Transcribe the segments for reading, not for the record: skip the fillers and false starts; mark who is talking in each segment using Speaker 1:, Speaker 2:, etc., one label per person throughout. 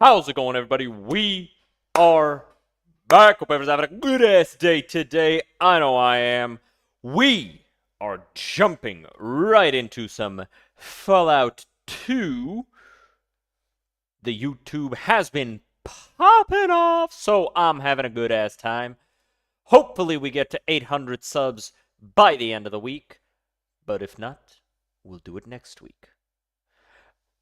Speaker 1: How's it going, everybody? We are back. Hope everyone's having a good ass day today. I know I am. We are jumping right into some Fallout 2. The YouTube has been popping off, so I'm having a good ass time. Hopefully, we get to 800 subs by the end of the week. But if not, we'll do it next week.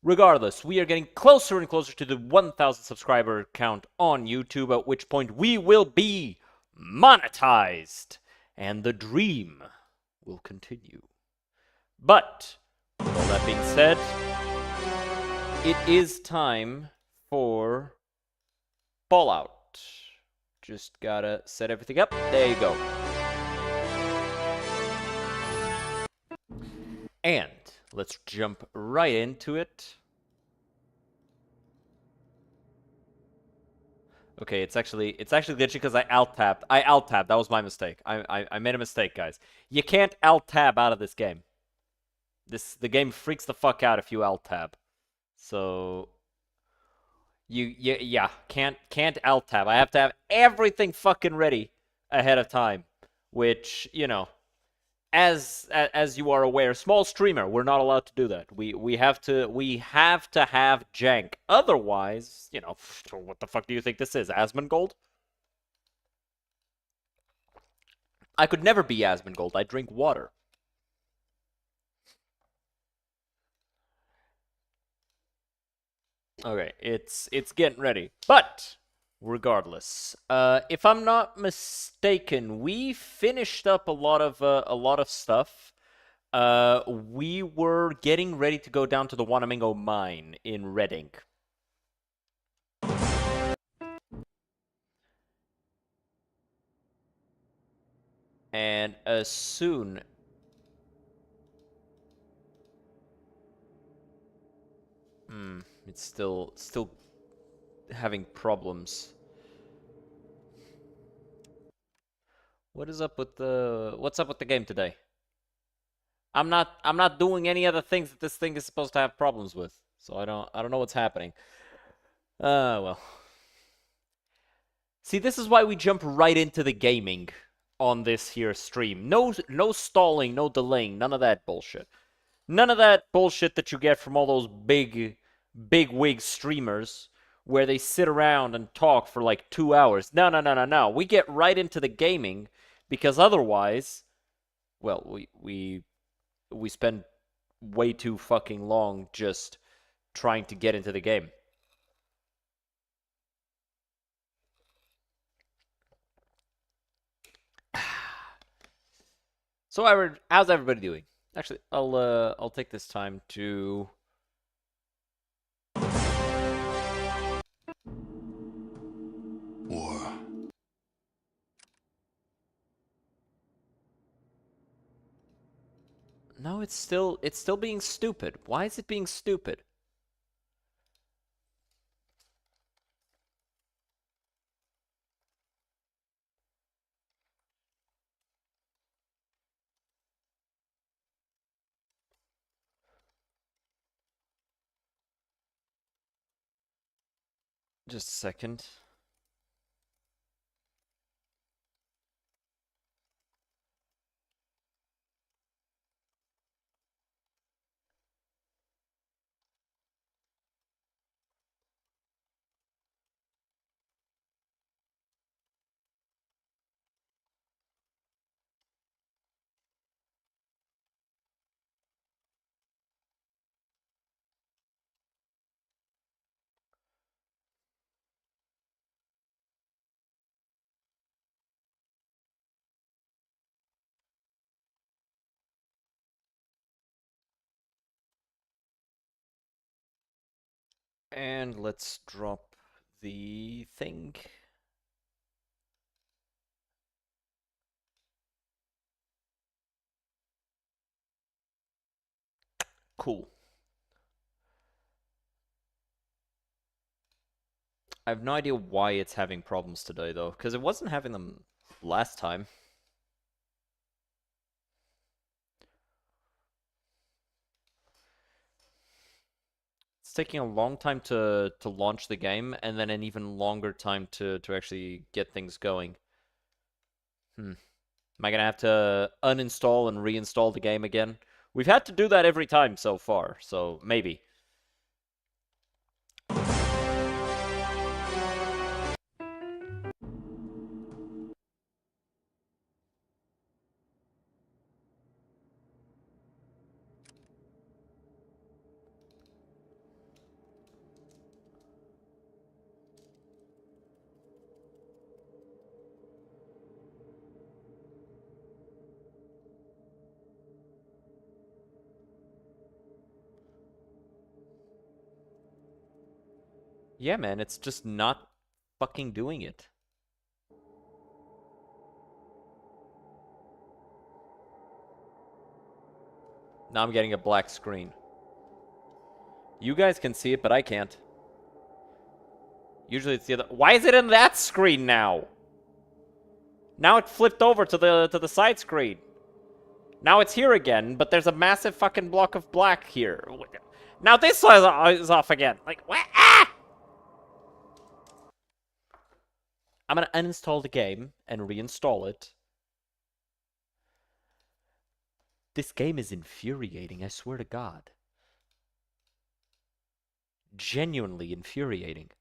Speaker 1: Regardless, we are getting closer and closer to the 1,000 subscriber count on YouTube, at which point we will be monetized, and the dream will continue. But, with all that being said, it is time for Fallout. Just gotta set everything up. There you go. And let's jump right into it. Okay, it's actually glitchy because I alt-tabbed. That was my mistake. I made a mistake, guys. You can't alt-tab out of this game. The game freaks the fuck out if you alt-tab. So yeah, can't alt-tab. I have to have everything fucking ready ahead of time, which, you know, as you are aware, small streamer, we're not allowed to do that. We have to have jank. Otherwise, you know, what the fuck do you think this is? Asmongold? I could never be Asmongold. I drink water. Okay, it's getting ready. But regardless, if I'm not mistaken, we finished up a lot of stuff. We were getting ready to go down to the Wanamingo mine in Redding. And as soon... it's still having problems. What's up with the game today? I'm not doing any other things that this thing is supposed to have problems with. So I don't know what's happening. Well. See, this is why we jump right into the gaming on this here stream. No stalling, no delaying, none of that bullshit. None of that bullshit that you get from all those big wig streamers where they sit around and talk for like 2 hours. No. We get right into the gaming because otherwise, well, we spend way too fucking long just trying to get into the game. So, how's everybody doing? Actually, I'll take this time to...
Speaker 2: War.
Speaker 1: No, it's still being stupid. Why is it being stupid? Just a second. And let's drop the thing. Cool. I have no idea why it's having problems today, though, because it wasn't having them last time. It's taking a long time to launch the game, and then an even longer time to actually get things going. Am I gonna have to uninstall and reinstall the game again? We've had to do that every time so far, so maybe. Yeah, man, it's just not fucking doing it. Now I'm getting a black screen. You guys can see it, but I can't. Usually it's the other. Why is it in that screen now? Now it flipped over to the side screen. Now it's here again, but there's a massive fucking block of black here. Now this is off again. Like, what? Ah! I'm gonna uninstall the game and reinstall it. This game is infuriating, I swear to God. Genuinely infuriating.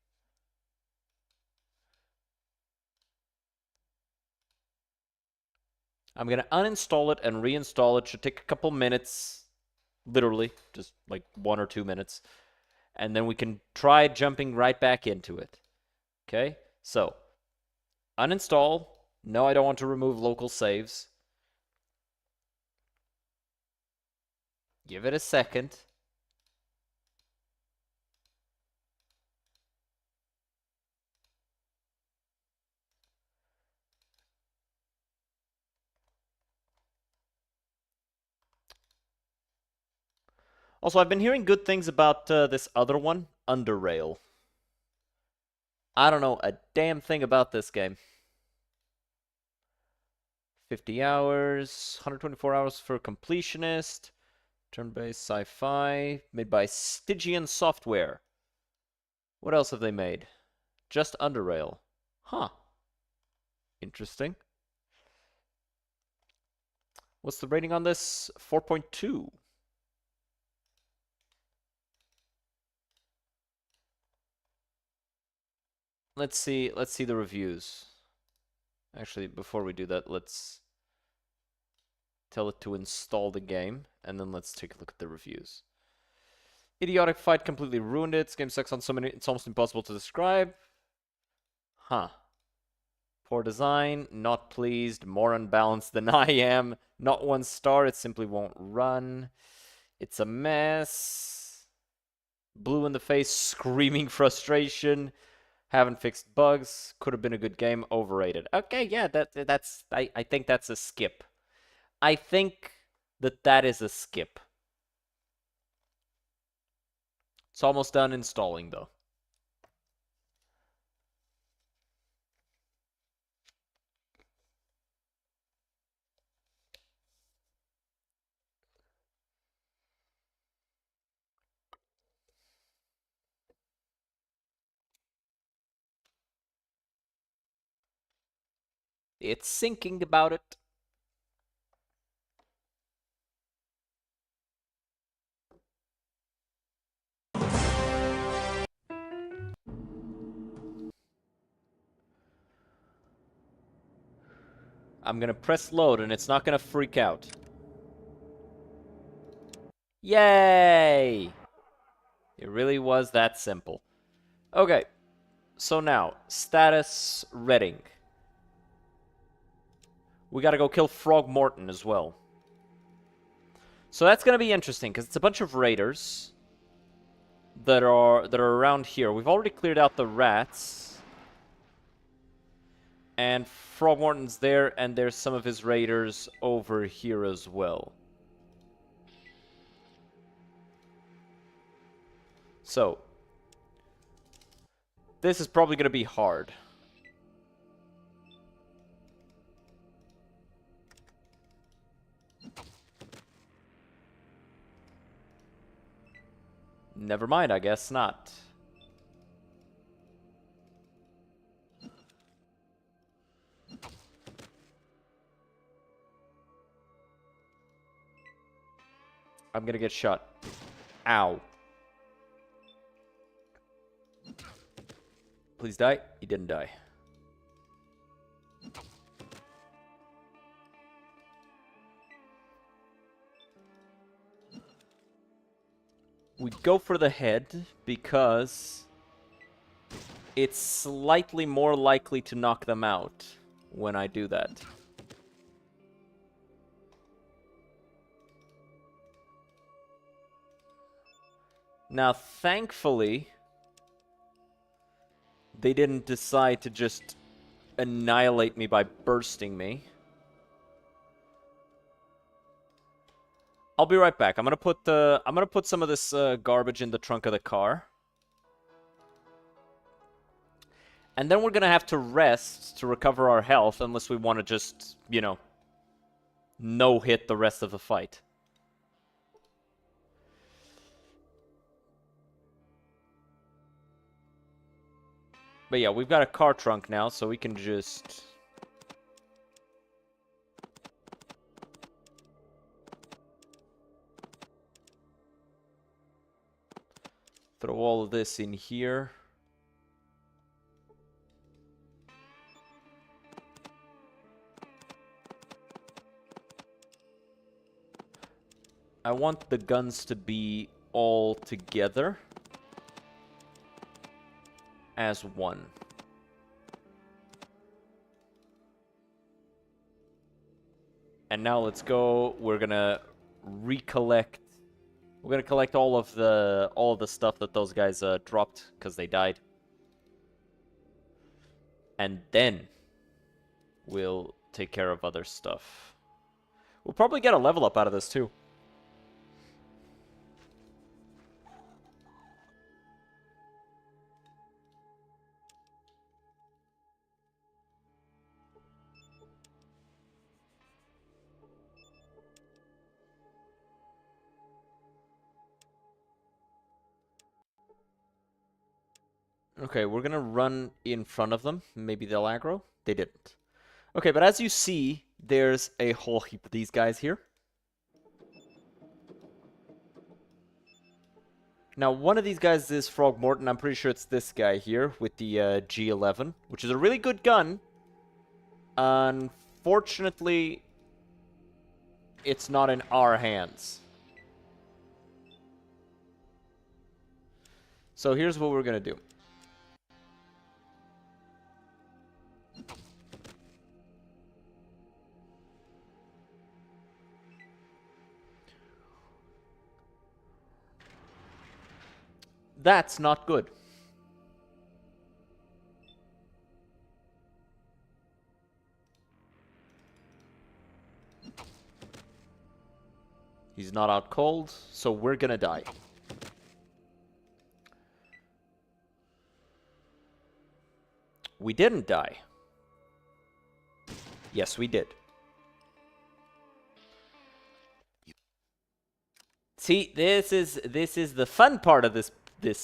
Speaker 1: I'm gonna uninstall it and reinstall it. Should take a couple minutes. Literally, just like 1 or 2 minutes. And then we can try jumping right back into it. Okay? So, uninstall. No, I don't want to remove local saves. Give it a second. Also, I've been hearing good things about this other one, Underrail. I don't know a damn thing about this game. 50 hours, 124 hours for completionist, turn-based sci-fi, made by Stygian Software. What else have they made? Just Underrail. Huh. Interesting. What's the rating on this? 4.2. Let's see the reviews. Actually, before we do that, let's tell it to install the game, and then let's take a look at the reviews. Idiotic fight completely ruined it. This game sucks on so many, it's almost impossible to describe. Huh. Poor design, not pleased, more unbalanced than I am. Not 1 star, it simply won't run. It's a mess. Blue in the face, screaming frustration. Haven't fixed bugs. Could have been a good game. Overrated. Okay, yeah, that's I think that's a skip. I think that is a skip. It's almost done installing though. It's syncing about it. I'm gonna press load and it's not gonna freak out. Yay! It really was that simple. Okay, so now, status Reading. We gotta go kill Frog Morton as well. So that's gonna be interesting, because it's a bunch of raiders that are around here. We've already cleared out the rats. And Frog Morton's there, and there's some of his raiders over here as well. So, this is probably gonna be hard. Never mind, I guess not. I'm gonna get shot. Ow. Please die. He didn't die. We go for the head because it's slightly more likely to knock them out when I do that. Now, thankfully, they didn't decide to just annihilate me by bursting me. I'll be right back. I'm gonna put some of this garbage in the trunk of the car. And then we're gonna have to rest to recover our health unless we want to just, you know, no-hit the rest of the fight. But yeah, we've got a car trunk now, so we can just... throw all of this in here. I want the guns to be all together as one. And now let's go. We're gonna recollect. We're gonna collect all of the stuff that those guys dropped because they died, and then we'll take care of other stuff. We'll probably get a level up out of this too. Okay, we're gonna run in front of them. Maybe they'll aggro. They didn't. Okay, but as you see, there's a whole heap of these guys here. Now, one of these guys is Frog Morton. I'm pretty sure it's this guy here with the G11, which is a really good gun. Unfortunately, it's not in our hands. So here's what we're gonna do. That's not good. He's not out cold, so we're gonna die. We didn't die. Yes, we did. See, this is the fun part of this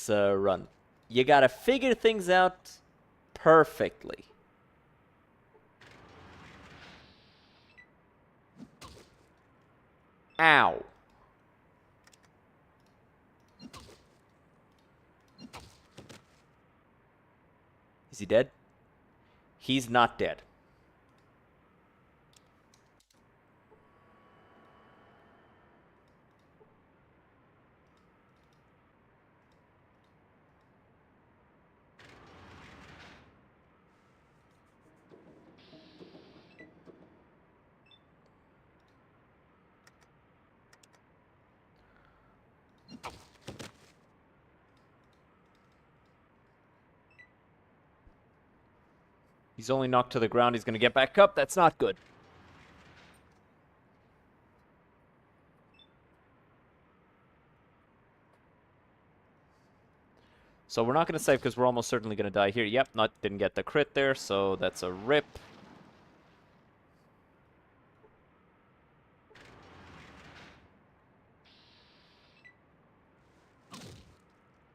Speaker 1: run. You gotta figure things out perfectly. Ow. Is he dead? He's not dead. He's only knocked to the ground. He's going to get back up. That's not good. So we're not going to save because we're almost certainly going to die here. Yep, didn't get the crit there, so that's a rip.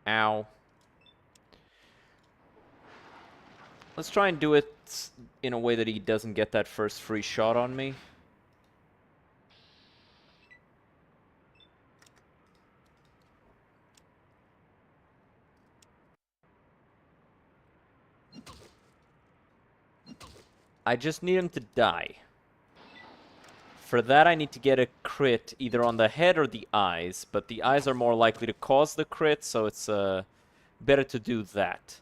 Speaker 1: Ow. Let's try and do it in a way that he doesn't get that first free shot on me. I just need him to die. For that, I need to get a crit either on the head or the eyes, but the eyes are more likely to cause the crit, so it's better to do that.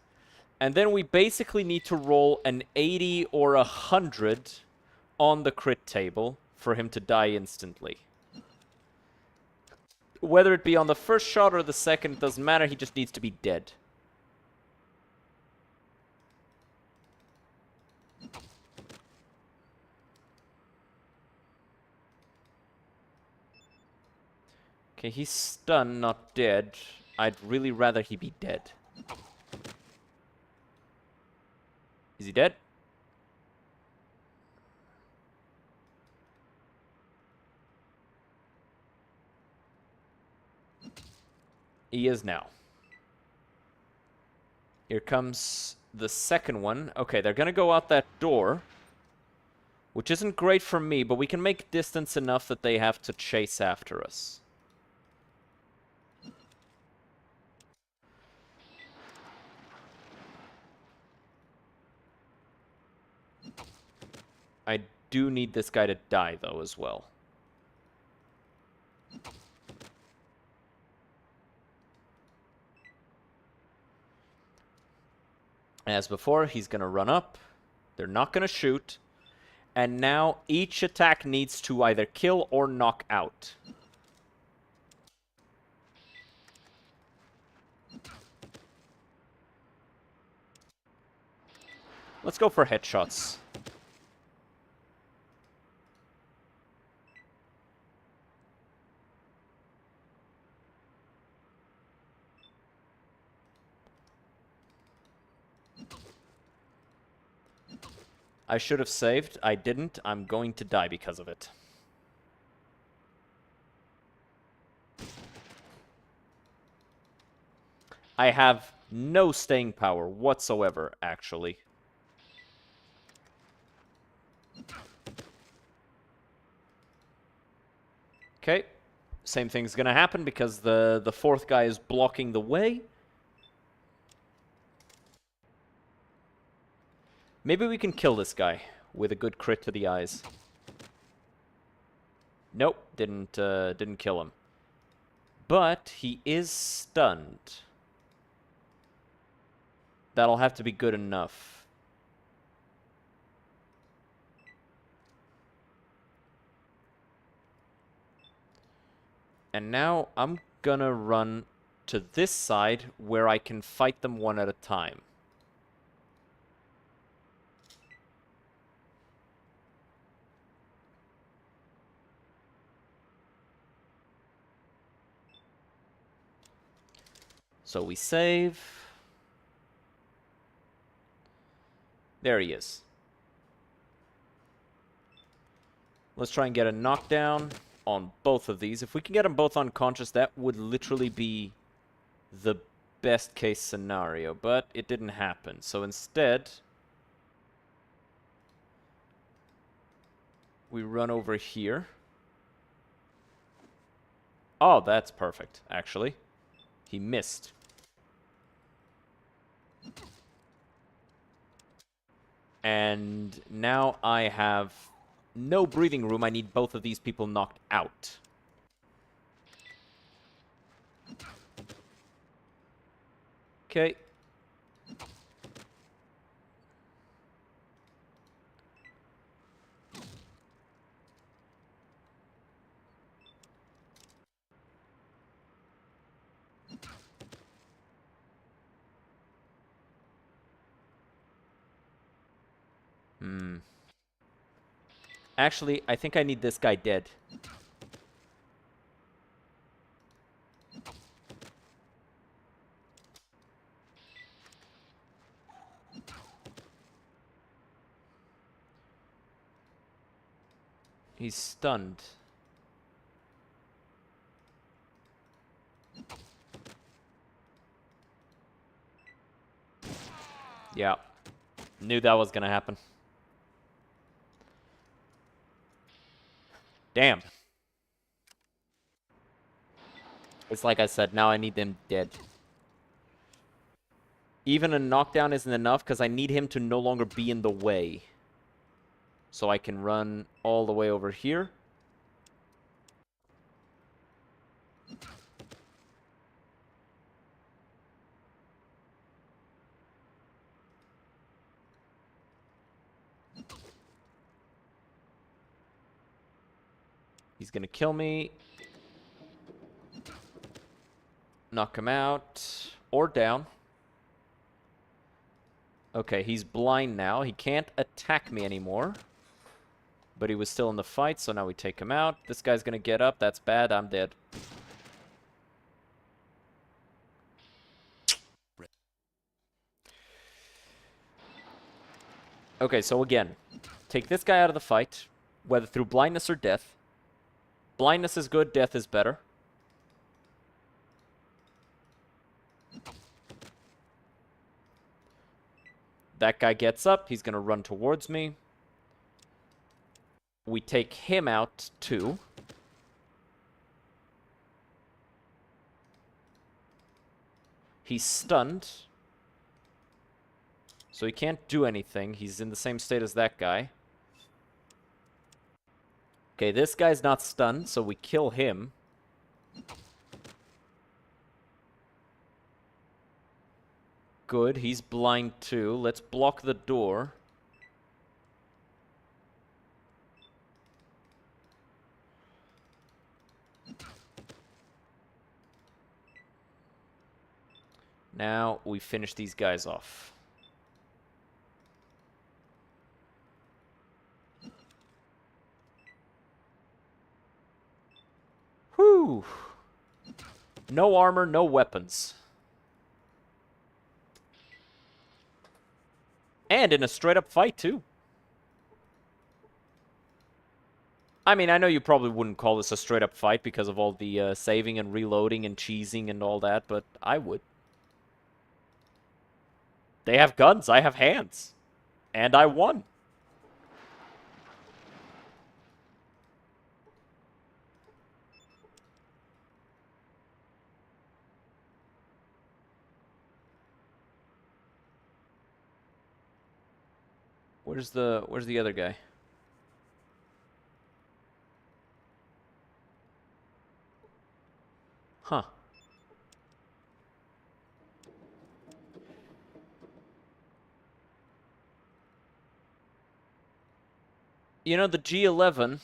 Speaker 1: And then we basically need to roll an 80 or 100 on the crit table for him to die instantly. Whether it be on the first shot or the second, it doesn't matter, he just needs to be dead. Okay, he's stunned, not dead. I'd really rather he be dead. Is he dead? He is now. Here comes the second one. Okay, they're gonna go out that door, which isn't great for me, but we can make distance enough that they have to chase after us. I do need this guy to die, though, as well. As before, he's going to run up. They're not going to shoot. And now each attack needs to either kill or knock out. Let's go for headshots. I should have saved. I didn't. I'm going to die because of it. I have no staying power whatsoever, actually. Okay. Same thing's gonna happen because the fourth guy is blocking the way. Maybe we can kill this guy with a good crit to the eyes. Nope, didn't kill him. But he is stunned. That'll have to be good enough. And now I'm gonna run to this side where I can fight them one at a time. So we save. There he is. Let's try and get a knockdown on both of these. If we can get them both unconscious, that would literally be the best case scenario, but it didn't happen. So instead, we run over here. Oh, that's perfect, actually. He missed. And now I have no breathing room. I need both of these people knocked out. Okay. Actually, I think I need this guy dead. He's stunned. Yeah. Knew that was gonna happen. Damn. It's like I said, now I need them dead. Even a knockdown isn't enough because I need him to no longer be in the way. So I can run all the way over here. He's gonna kill me. Knock him out. Or down. Okay, he's blind now. He can't attack me anymore. But he was still in the fight, so now we take him out. This guy's gonna get up. That's bad. I'm dead. Okay, so again, take this guy out of the fight, whether through blindness or death. Blindness is good, death is better. That guy gets up, he's gonna run towards me. We take him out, too. He's stunned. So he can't do anything. He's in the same state as that guy. Okay, this guy's not stunned, so we kill him. Good, he's blind too. Let's block the door. Now we finish these guys off. Whew. No armor, no weapons. And in a straight-up fight, too. I mean, I know you probably wouldn't call this a straight-up fight because of all the saving and reloading and cheesing and all that, but I would. They have guns, I have hands. And I won. Where's the other guy? Huh. You know, the G11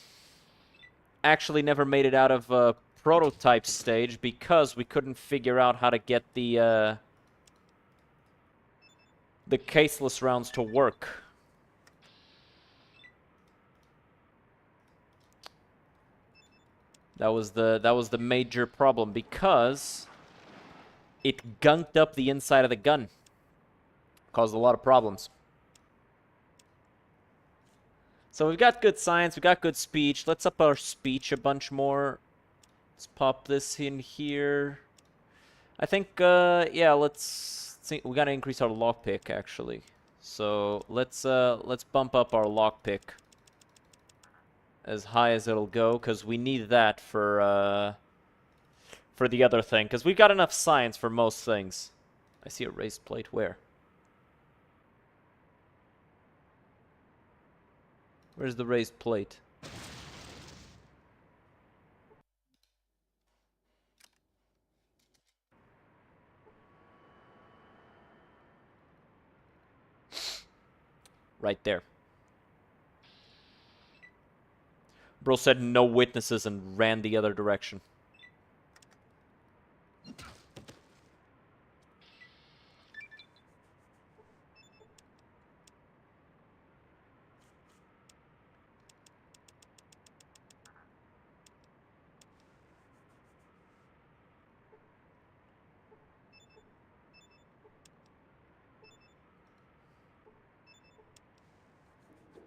Speaker 1: actually never made it out of prototype stage because we couldn't figure out how to get the caseless rounds to work. That was the major problem because it gunked up the inside of the gun. Caused a lot of problems. So we've got good science, we've got good speech. Let's up our speech a bunch more. Let's pop this in here. I think, yeah, let's see. We gotta increase our lockpick, actually. So let's bump up our lockpick as high as it'll go, because we need that for the other thing, because we've got enough science for most things. I see a raised plate. Where? Where's the raised plate? Right there. Bro said no witnesses and ran the other direction.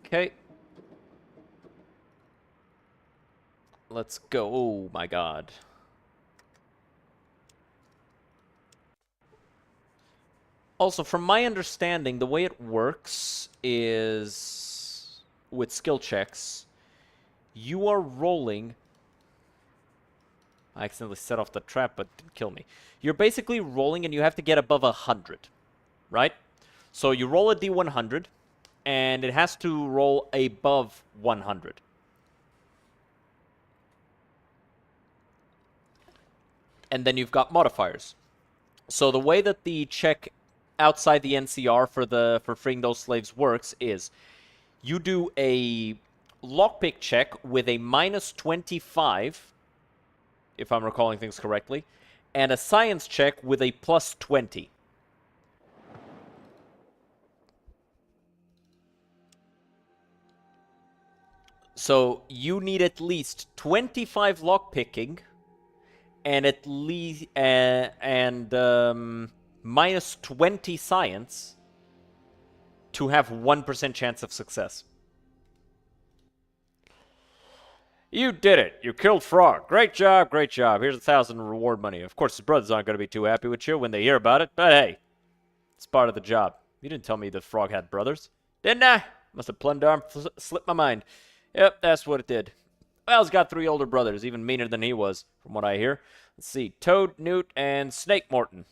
Speaker 1: Okay. Let's go. Oh my god. Also, from my understanding, the way it works is with skill checks, you are rolling. I accidentally set off the trap, but didn't kill me. You're basically rolling and you have to get above 100, right? So you roll a d100, and it has to roll above 100. And then you've got modifiers. So the way that the check outside the NCR for freeing those slaves works is you do a lockpick check with a minus 25, if I'm recalling things correctly, and a science check with a plus 20. So you need at least 25 lockpicking and at least minus 20 science to have 1% chance of success. You did it. You killed Frog. Great job, great job. Here's 1,000 reward money. Of course, his brothers aren't going to be too happy with you when they hear about it, but hey, it's part of the job. You didn't tell me the Frog had brothers, didn't I? Must have plundered slipped my mind. Yep, that's what it did. Well, he's got 3 older brothers, even meaner than he was, from what I hear. Let's see, Toad, Newt, and Snake Morton.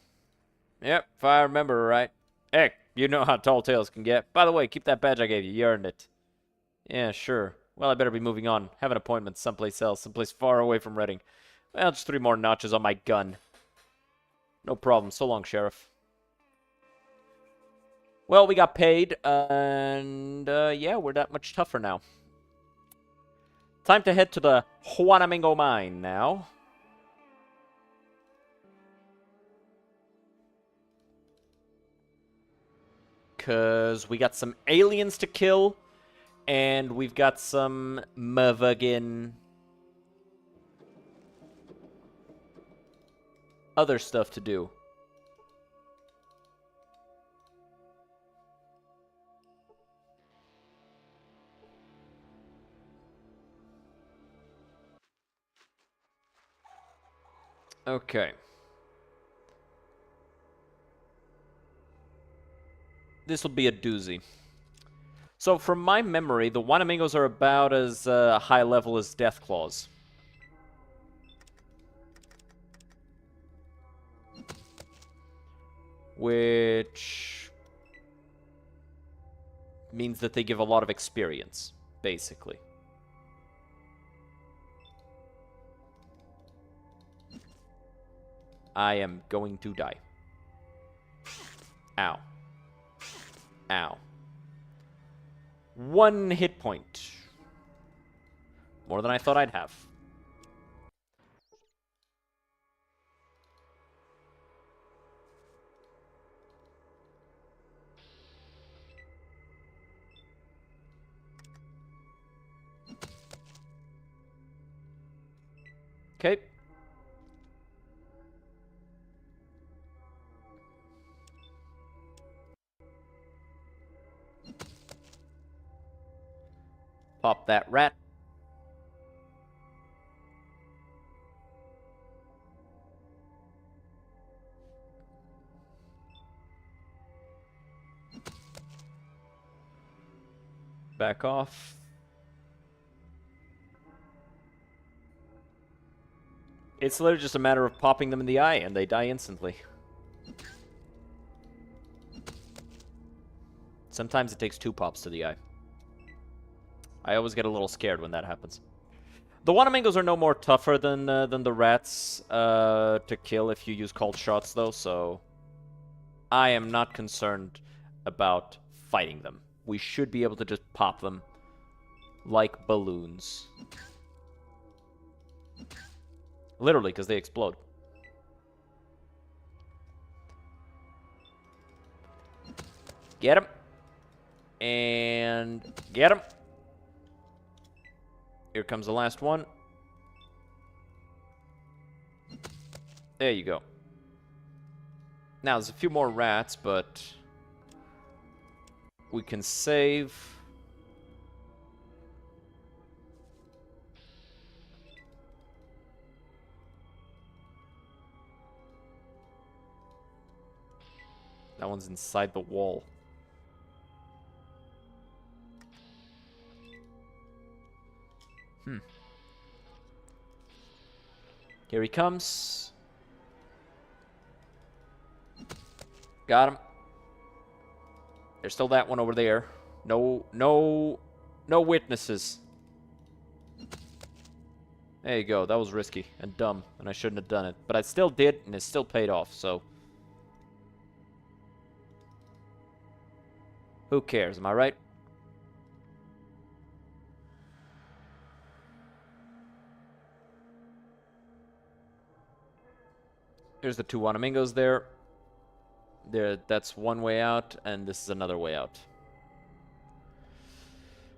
Speaker 1: Yep, if I remember right. Heck, you know how tall tales can get. By the way, keep that badge I gave you. You earned it. Yeah, sure. Well, I better be moving on. Have an appointment someplace else, someplace far away from Reading. Well, just 3 more notches on my gun. No problem. So long, Sheriff. Well, we got paid, and yeah, we're that much tougher now. Time to head to the Juanamingo mine now. Because we got some aliens to kill, and we've got some motherfucking other stuff to do. Okay. This will be a doozy. So, from my memory, the Wanamingos are about as high level as Deathclaws. Which means that they give a lot of experience, basically. I am going to die. Ow. Ow. 1 hit point. More than I thought I'd have. Okay. Pop that rat. Back off. It's literally just a matter of popping them in the eye, and they die instantly. Sometimes it takes 2 pops to the eye. I always get a little scared when that happens. The Wanamingos are no more tougher than the rats to kill if you use cold shots, though, so I am not concerned about fighting them. We should be able to just pop them like balloons. Literally, because they explode. Get him. And get him. Here comes the last one. There you go. Now, there's a few more rats, but we can save. That one's inside the wall. Here he comes. Got him. There's still that one over there. No witnesses. There you go. That was risky and dumb, and I shouldn't have done it. But I still did, and it still paid off, so... Who cares, am I right? There's the 2 Wanamingos there. That's one way out, and this is another way out.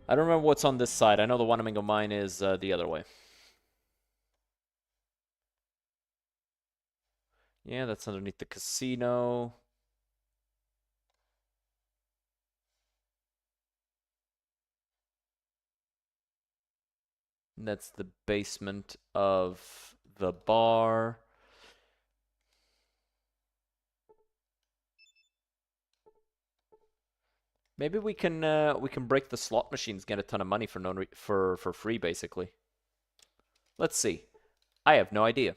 Speaker 1: I don't remember what's on this side. I know the Wanamingo mine is the other way. Yeah, that's underneath the casino. And that's the basement of the bar. Maybe we can break the slot machines, get a ton of money for free, basically. Let's see. I have no idea.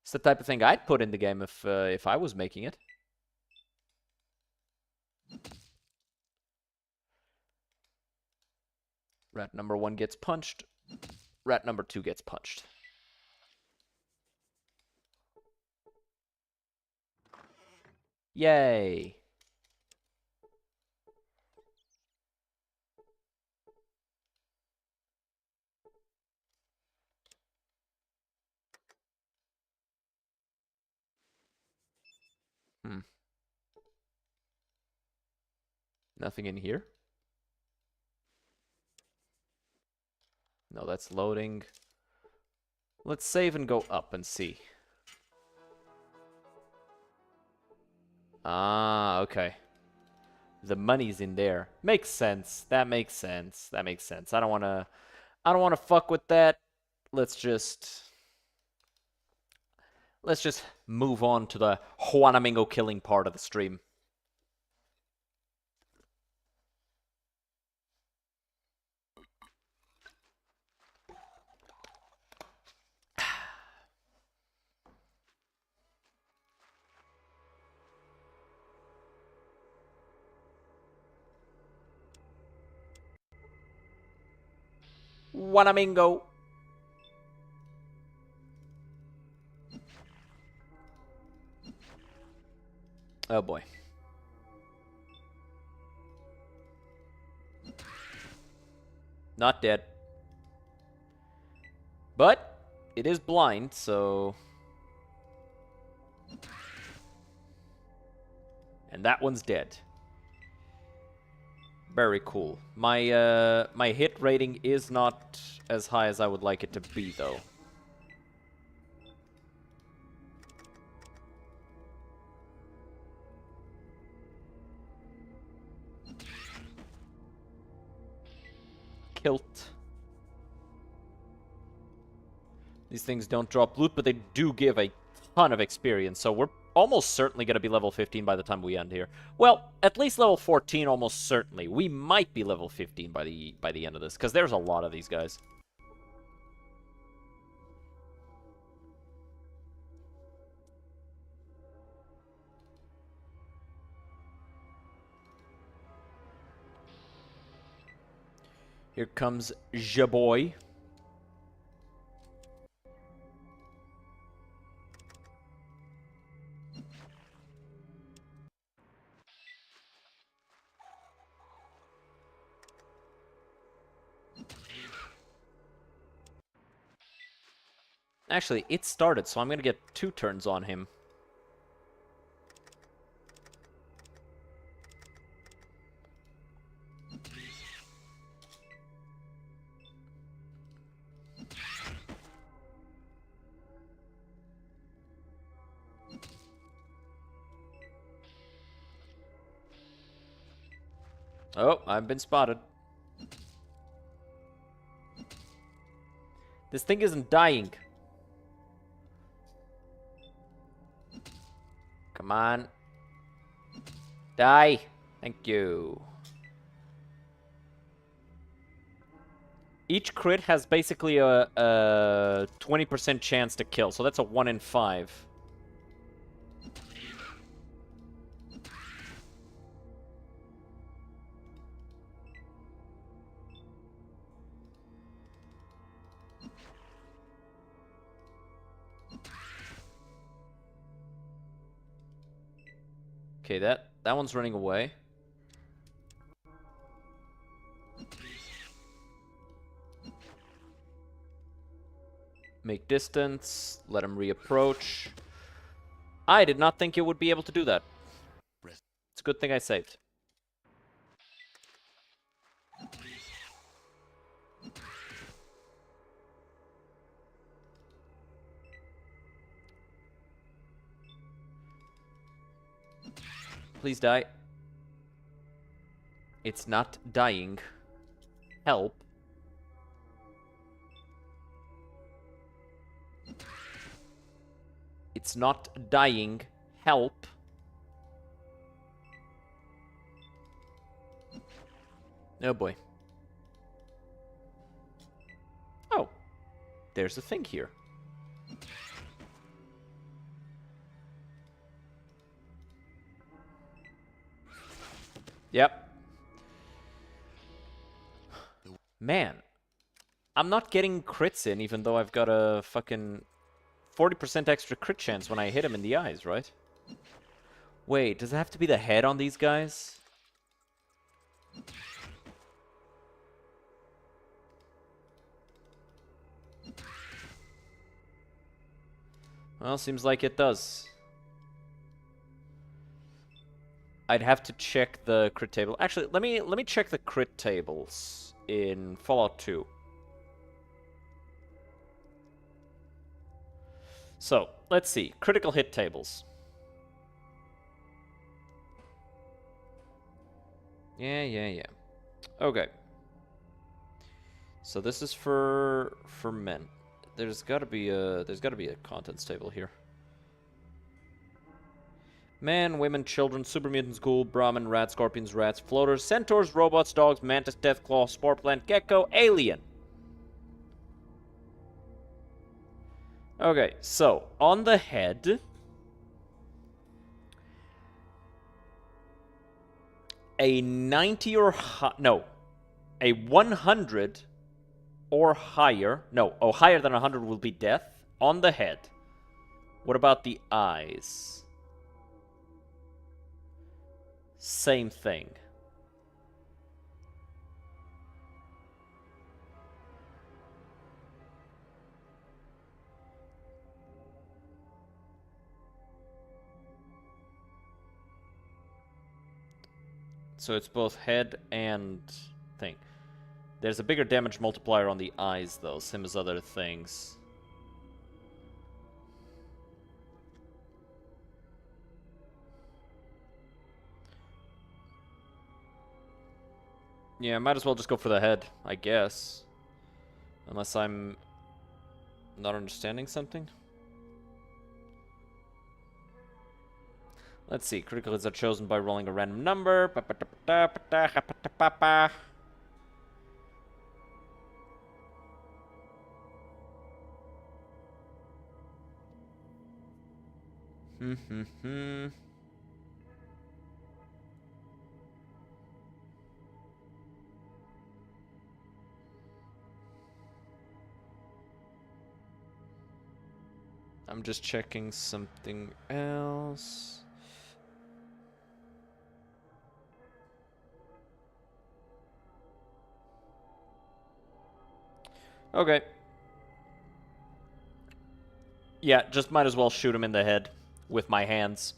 Speaker 1: It's the type of thing I'd put in the game if I was making it. Rat number 1 gets punched. Rat number 2 gets punched. Yay! Nothing in here? No, that's loading. Let's save and go up and see. Ah, okay. The money's in there. Makes sense. That makes sense. That makes sense. I don't wanna fuck with that. Let's just move on to the Juanamingo killing part of the stream. Juanamingo. Oh boy. Not dead. But it is blind, so... And that one's dead. Very cool. My hit rating is not as high as I would like it to be, though. Kilt. These things don't drop loot, but they do give a ton of experience, so we're almost certainly going to be level 15 by the time we end here. Well, at least level 14, almost certainly. We might be level 15 by the end of this, because there's a lot of these guys. Here comes Jaboy. Actually, it started, so I'm going to get 2 turns on him. Oh, I've been spotted. This thing isn't dying. Come on. Die. Thank you. Each crit has basically a 20% chance to kill, so that's a 1 in 5. Okay, that one's running away. Make distance. Let him reapproach. I did not think it would be able to do that. It's a good thing I saved. Please die. It's not dying. Help. It's not dying. Help. Oh boy. Oh. There's a thing here. Yep. Man. I'm not getting crits in, even though I've got a fucking 40% extra crit chance when I hit him in the eyes, right? Wait, does it have to be the head on these guys? Well, seems like it does. I'd have to check the crit table. Actually, let me check the crit tables in Fallout 2. So, let's see. Critical hit tables. Yeah. Okay. So this is for men. There's gotta be a contents table here. Men, women, children, super mutants, ghoul, Brahmin, rats, scorpions, rats, floaters, centaurs, robots, dogs, mantis, deathclaw, spore plant, gecko, alien. Okay, so on the head, a 90 or a 100 or higher. No, higher than 100 will be death on the head. What about the eyes? Same thing. So it's both head and thing. There's a bigger damage multiplier on the eyes, though, same as other things. Yeah, might as well just go for the head, I guess. Unless I'm not understanding something. Let's see. Critical hits are chosen by rolling a random number. I'm just checking something else. Okay. Yeah, just might as well shoot him in the head with my hands.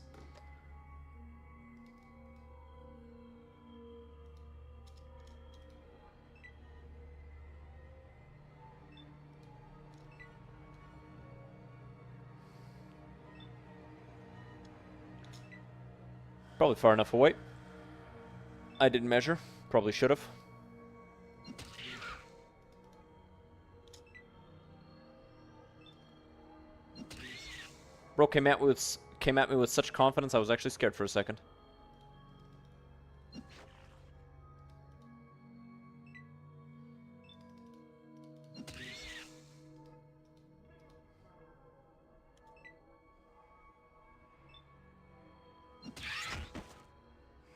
Speaker 1: Probably far enough away. I didn't measure. Probably should have. Bro came at me with such confidence, I was actually scared for a second.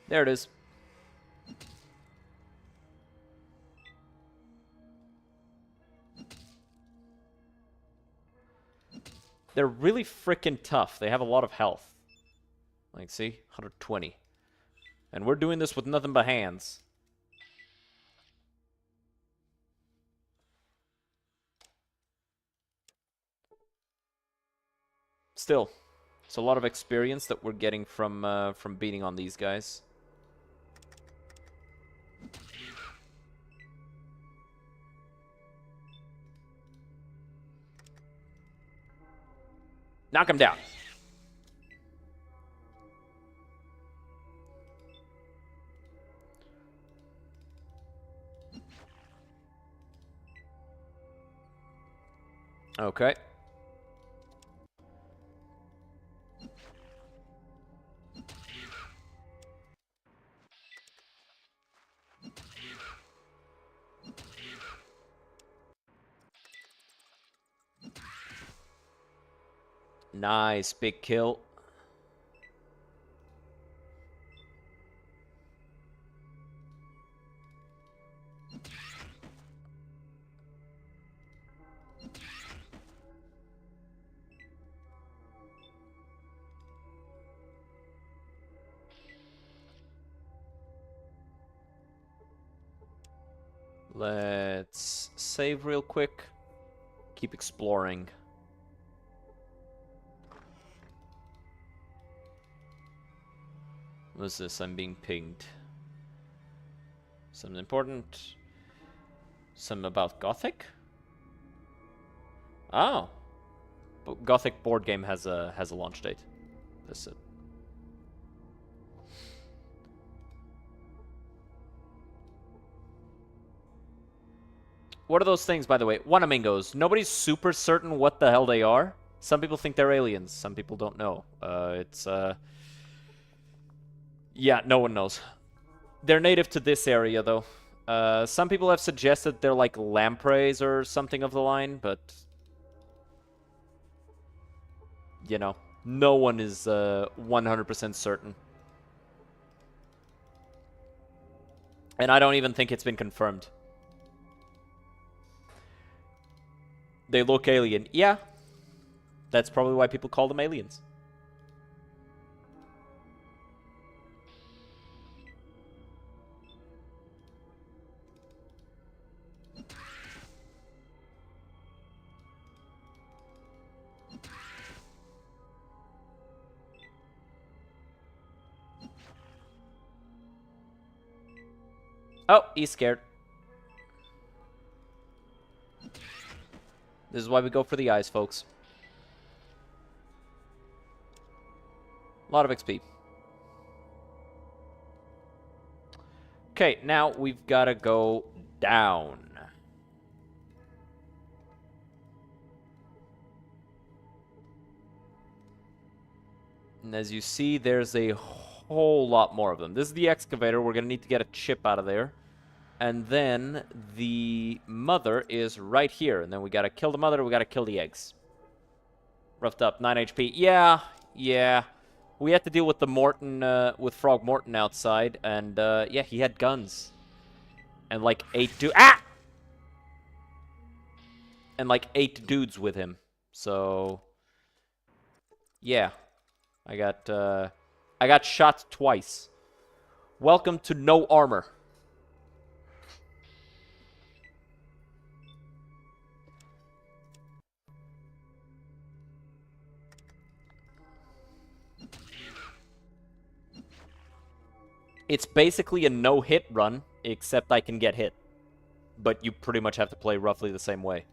Speaker 1: There it is. They're really freaking tough. They have a lot of health. Like, see? 120. And we're doing this with nothing but hands. Still, it's a lot of experience that we're getting from beating on these guys. Knock him down. Okay. Nice, big kill. Let's save real quick. Keep exploring. What's this? I'm being pinged. Something important. Something about Gothic? Oh. But Gothic board game has a launch date. That's it. What are those things, by the way? Wanamingos. Nobody's super certain what the hell they are. Some people think they're aliens. Some people don't know. Yeah, no one knows. They're native to this area, though. Some people have suggested they're like lampreys or something of the line, but... You know, no one is 100% certain. And I don't even think it's been confirmed. They look alien. Yeah. That's probably why people call them aliens. Oh, he's scared. This is why we go for the eyes, folks. A lot of XP. Okay, now we've got to go down. And as you see, there's a whole lot more of them. This is the excavator. We're going to need to get a chip out of there. And then the mother is right here. And then we got to kill the mother. We got to kill the eggs. Roughed up. 9 HP. Yeah. We had to deal with the Morton, with Frog Morton outside. And, yeah, he had guns. And like 8 dudes. Ah! And like 8 dudes with him. So, yeah. I got shot twice. Welcome to no armor. It's basically a no-hit run, except I can get hit. But you pretty much have to play roughly the same way.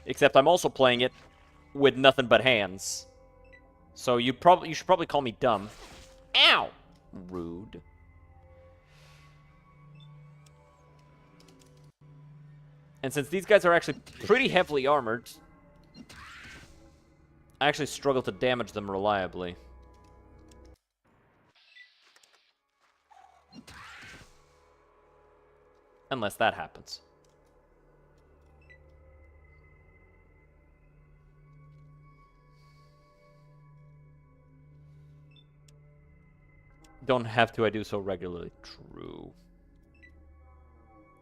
Speaker 1: Except I'm also playing it with nothing but hands. So you should probably call me dumb. Ow! Rude. And since these guys are actually pretty heavily armored, I actually struggle to damage them reliably. Unless that happens. Don't have to, I do so regularly. True.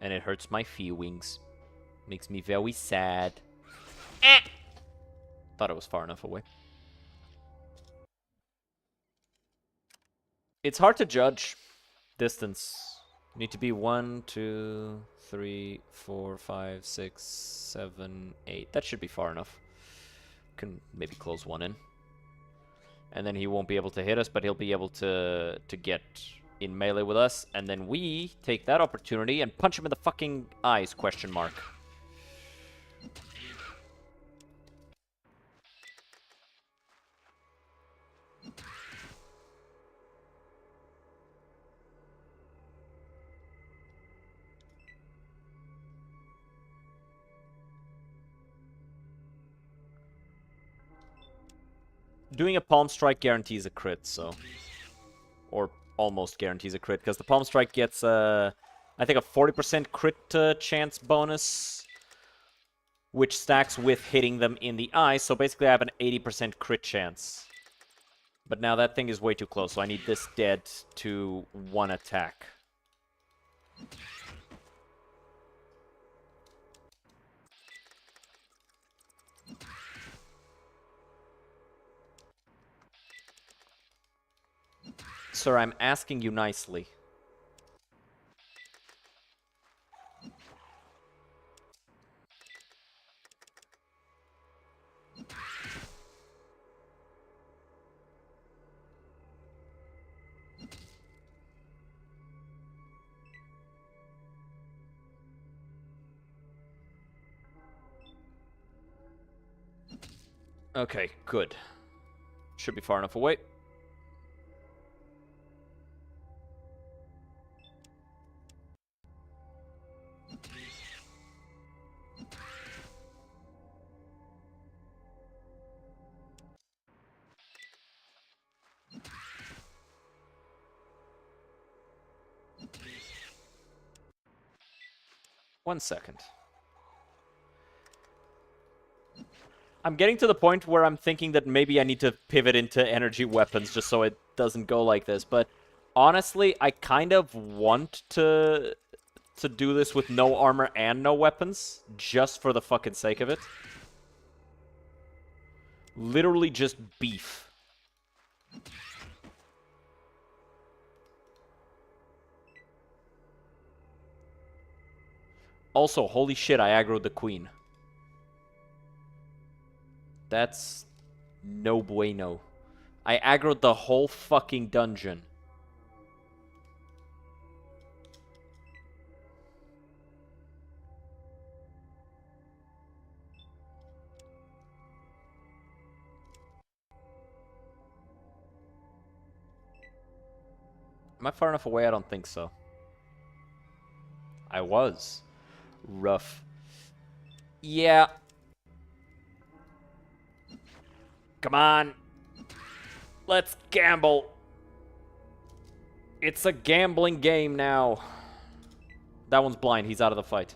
Speaker 1: And it hurts my feelings. Makes me very sad. Thought it was far enough away. It's hard to judge distance. You need to be 1, 2, 3, 4, 5, 6, 7, 8. That should be far enough. Can maybe close one in. And then he won't be able to hit us, but he'll be able to get in melee with us. And then we take that opportunity and punch him in the fucking eyes, question mark. Doing a palm strike guarantees a crit, so... Or almost guarantees a crit, because the palm strike gets, I think, a 40% crit chance bonus, which stacks with hitting them in the eye, so basically I have an 80% crit chance. But now that thing is way too close, so I need this dead to one attack. Sir, I'm asking you nicely. Okay, good. Should be far enough away. One second. I'm getting to the point where I'm thinking that maybe I need to pivot into energy weapons just so it doesn't go like this, but honestly, I kind of want to do this with no armor and no weapons, just for the fucking sake of it. Literally just beef. Also, holy shit, I aggroed the queen. That's no bueno. I aggroed the whole fucking dungeon. Am I far enough away? I don't think so. I was. Rough. Yeah. Come on. Let's gamble. It's a gambling game now. That one's blind. He's out of the fight.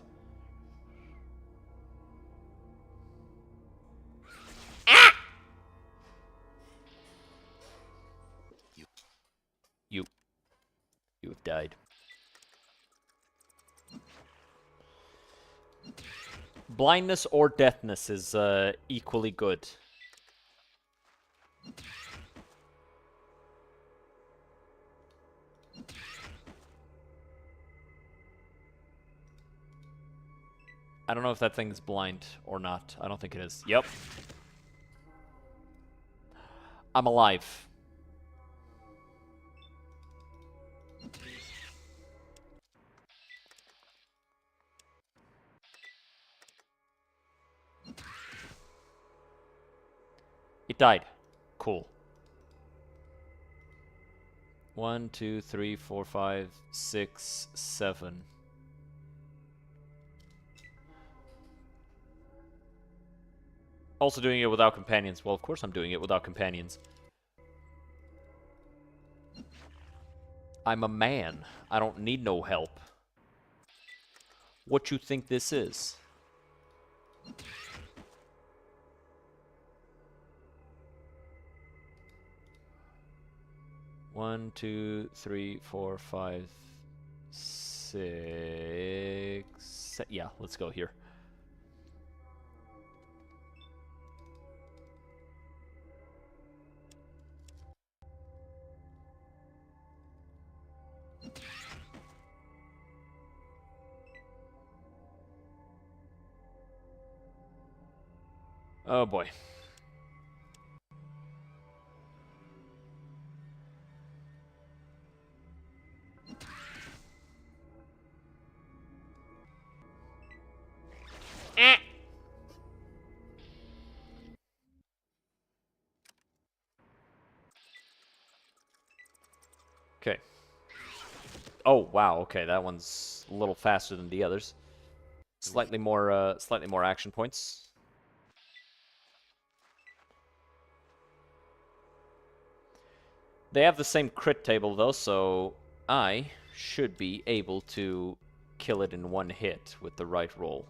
Speaker 1: Ah! You have died. Blindness or deafness is equally good. I don't know if that thing's blind or not. I don't think it is. Yep. I'm alive. It died. Cool. 1, 2, 3, 4, 5, 6, 7. Also doing it without companions. Well, of course I'm doing it without companions. I'm a man. I don't need no help. What you think this is? One, two, three, four, five, six. Yeah, let's go here. Oh boy. Okay. Oh wow. Okay, that one's a little faster than the others. Slightly more action points. They have the same crit table though, so I should be able to kill it in one hit with the right roll.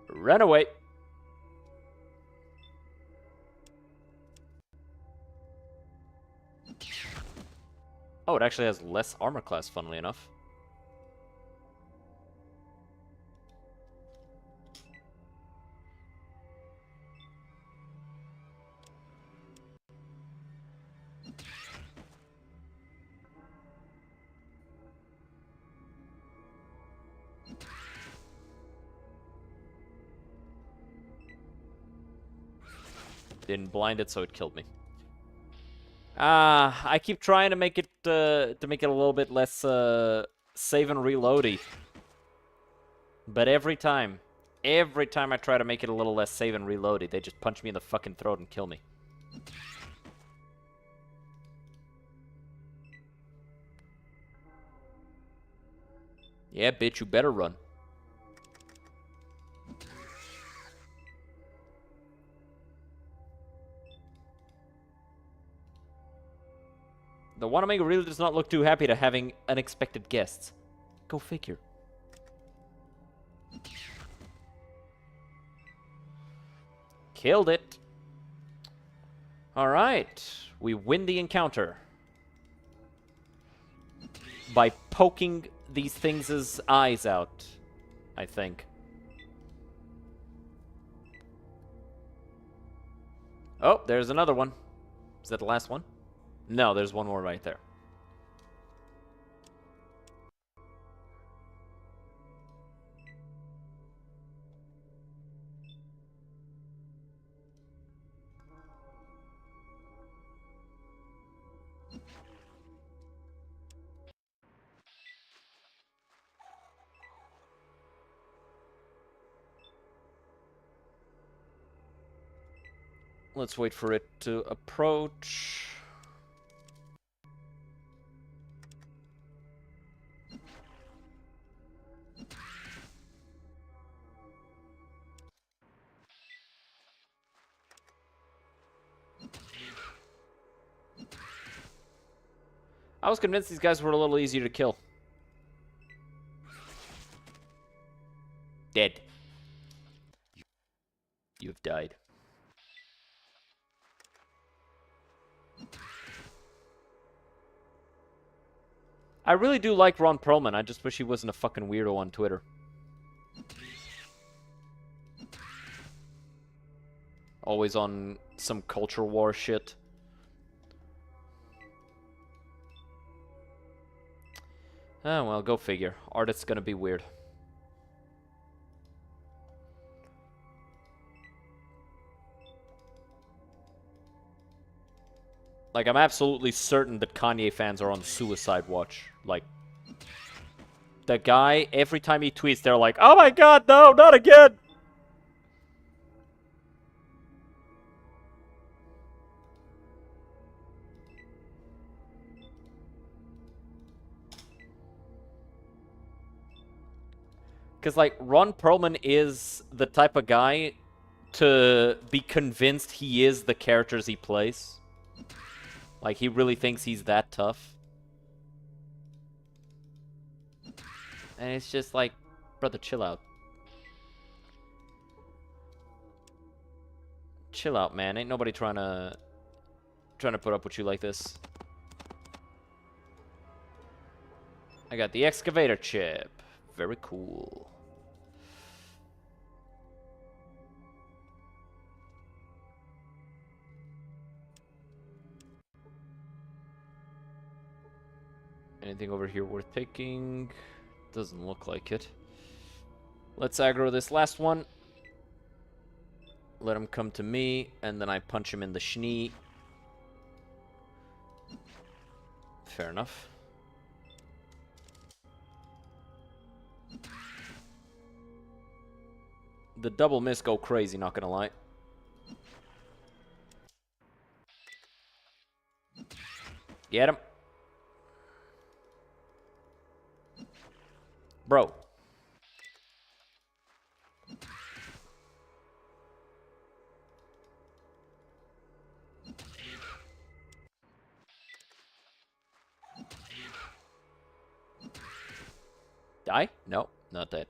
Speaker 1: Run away. Oh, it actually has less armor class, funnily enough. Didn't blind it, so it killed me. I keep trying to make it a little bit less save and reloady. But every time I try to make it a little less save and reloady, they just punch me in the fucking throat and kill me. Yeah, bitch, you better run. The Wanamaker really does not look too happy to having unexpected guests. Go figure. Killed it. Alright. We win the encounter. By poking these things' eyes out, I think. Oh, there's another one. Is that the last one? No, there's one more right there. Let's wait for it to approach. I was convinced these guys were a little easier to kill. Dead. You've died. I really do like Ron Perlman. I just wish he wasn't a fucking weirdo on Twitter. Always on some culture war shit. Oh, well, go figure. Artist's gonna be weird. Like, I'm absolutely certain that Kanye fans are on suicide watch. Like, the guy, every time he tweets, they're like, oh my god, no, not again! Because, like, Ron Perlman is the type of guy to be convinced he is the characters he plays. Like, he really thinks he's that tough. And it's just like, brother, chill out. Chill out, man. Ain't nobody trying to put up with you like this. I got the excavator chip. Very cool. Anything over here worth taking? Doesn't look like it. Let's aggro this last one. Let him come to me, and then I punch him in the schnee. Fair enough. The double miss go crazy, not gonna lie. Get him. Bro. Die? No, not dead.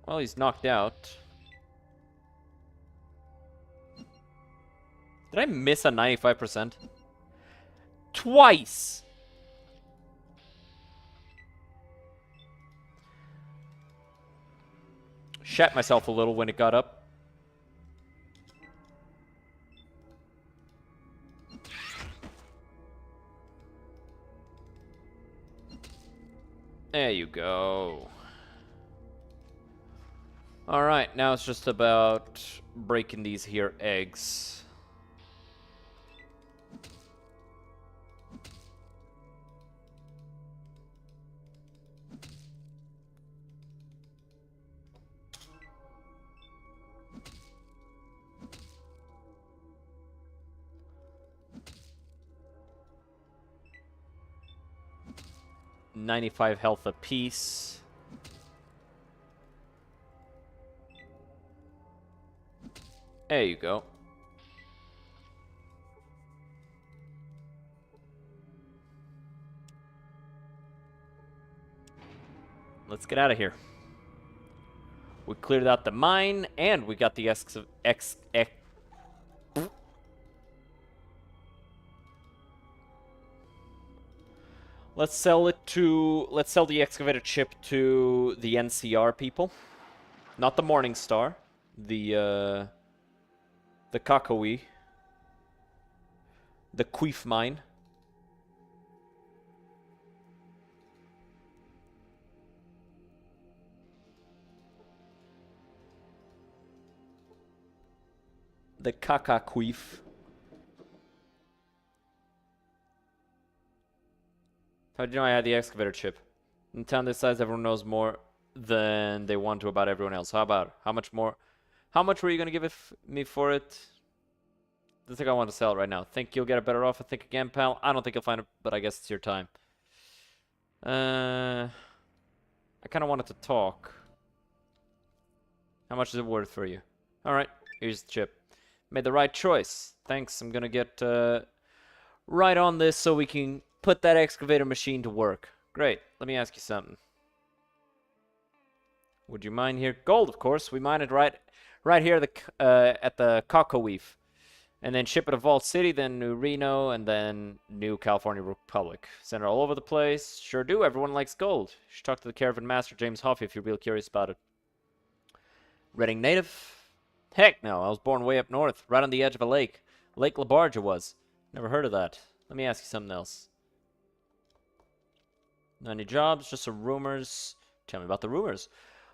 Speaker 1: Well, he's knocked out. Did I miss a 95%? Twice! Shat myself a little when it got up. There you go. Alright, now it's just about breaking these here eggs. $95 health apiece. There you go. Let's get out of here. We cleared out the mine, and we got the Let's sell the excavator chip to the NCR people. Not the Morningstar. The Kakoi. The Queef mine. The Kaka Queef. How did you know I had the excavator chip? In a town this size, everyone knows more than they want to about everyone else. How about it? How much more? How much were you going to give me for it? I think I want to sell it right now. Think you'll get a better offer? Think again, pal. I don't think you'll find it, but I guess it's your time. I kind of wanted to talk. How much is it worth for you? Alright, here's the chip. Made the right choice. Thanks. I'm going to get right on this so we can put that excavator machine to work. Great. Let me ask you something. Would you mine here? Gold, of course. We mine it right here at the Cocoweef. And then ship it to Vault City, then New Reno, and then New California Republic. Send it all over the place. Sure do. Everyone likes gold. You should talk to the caravan master, James Hoffey, if you're real curious about it. Reading native? Heck no. I was born way up north, right on the edge of a lake. Lake LaBarge was. Never heard of that. Let me ask you something else. Not any jobs, just some rumors. Tell me about the rumors.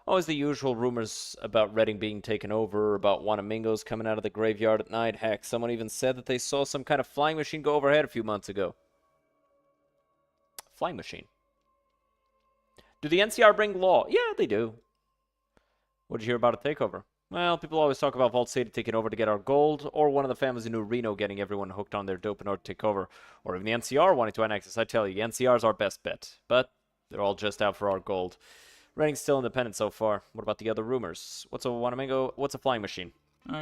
Speaker 1: Always the usual rumors about Reading being taken over, about Wanamingos coming out of the graveyard at night. Heck, someone even said that they saw some kind of flying machine go overhead a few months ago. Flying machine? Do the NCR bring law? Yeah, they do. What did you hear about a takeover? Well, people always talk about Vault City taking over to get our gold, or one of the families in New Reno getting everyone hooked on their dope in order to take over, or even the NCR wanting to annex us. I tell you, the NCR is our best bet, but they're all just out for our gold. Redding's still independent so far. What about the other rumors? What's a Wanamingo? What's a flying machine?
Speaker 2: Oh,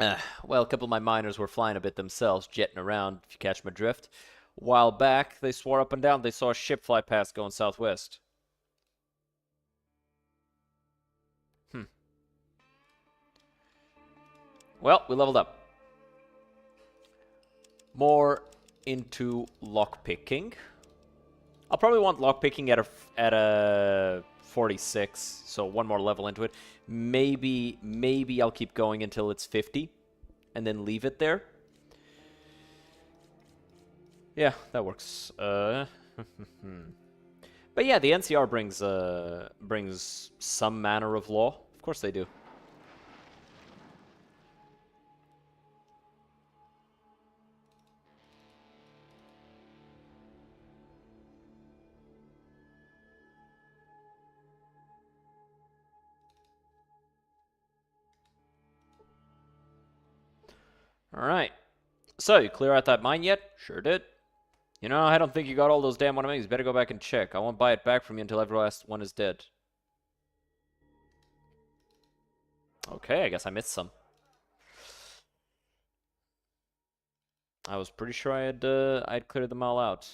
Speaker 2: yeah.
Speaker 1: Well, a couple of my miners were flying a bit themselves, jetting around, if you catch my drift. A while back, they swore up and down they saw a ship fly past going southwest. Well, we leveled up. More into lockpicking. I'll probably want lockpicking at a 46, so one more level into it. Maybe I'll keep going until it's 50, and then leave it there. Yeah, that works. But yeah, the NCR brings some manner of law. Of course they do. Alright. So, you clear out that mine yet? Sure did. You know, I don't think you got all those damn Wanamingas. Better go back and check. I won't buy it back from you until every last one is dead. Okay, I guess I missed some. I was pretty sure I'd cleared them all out.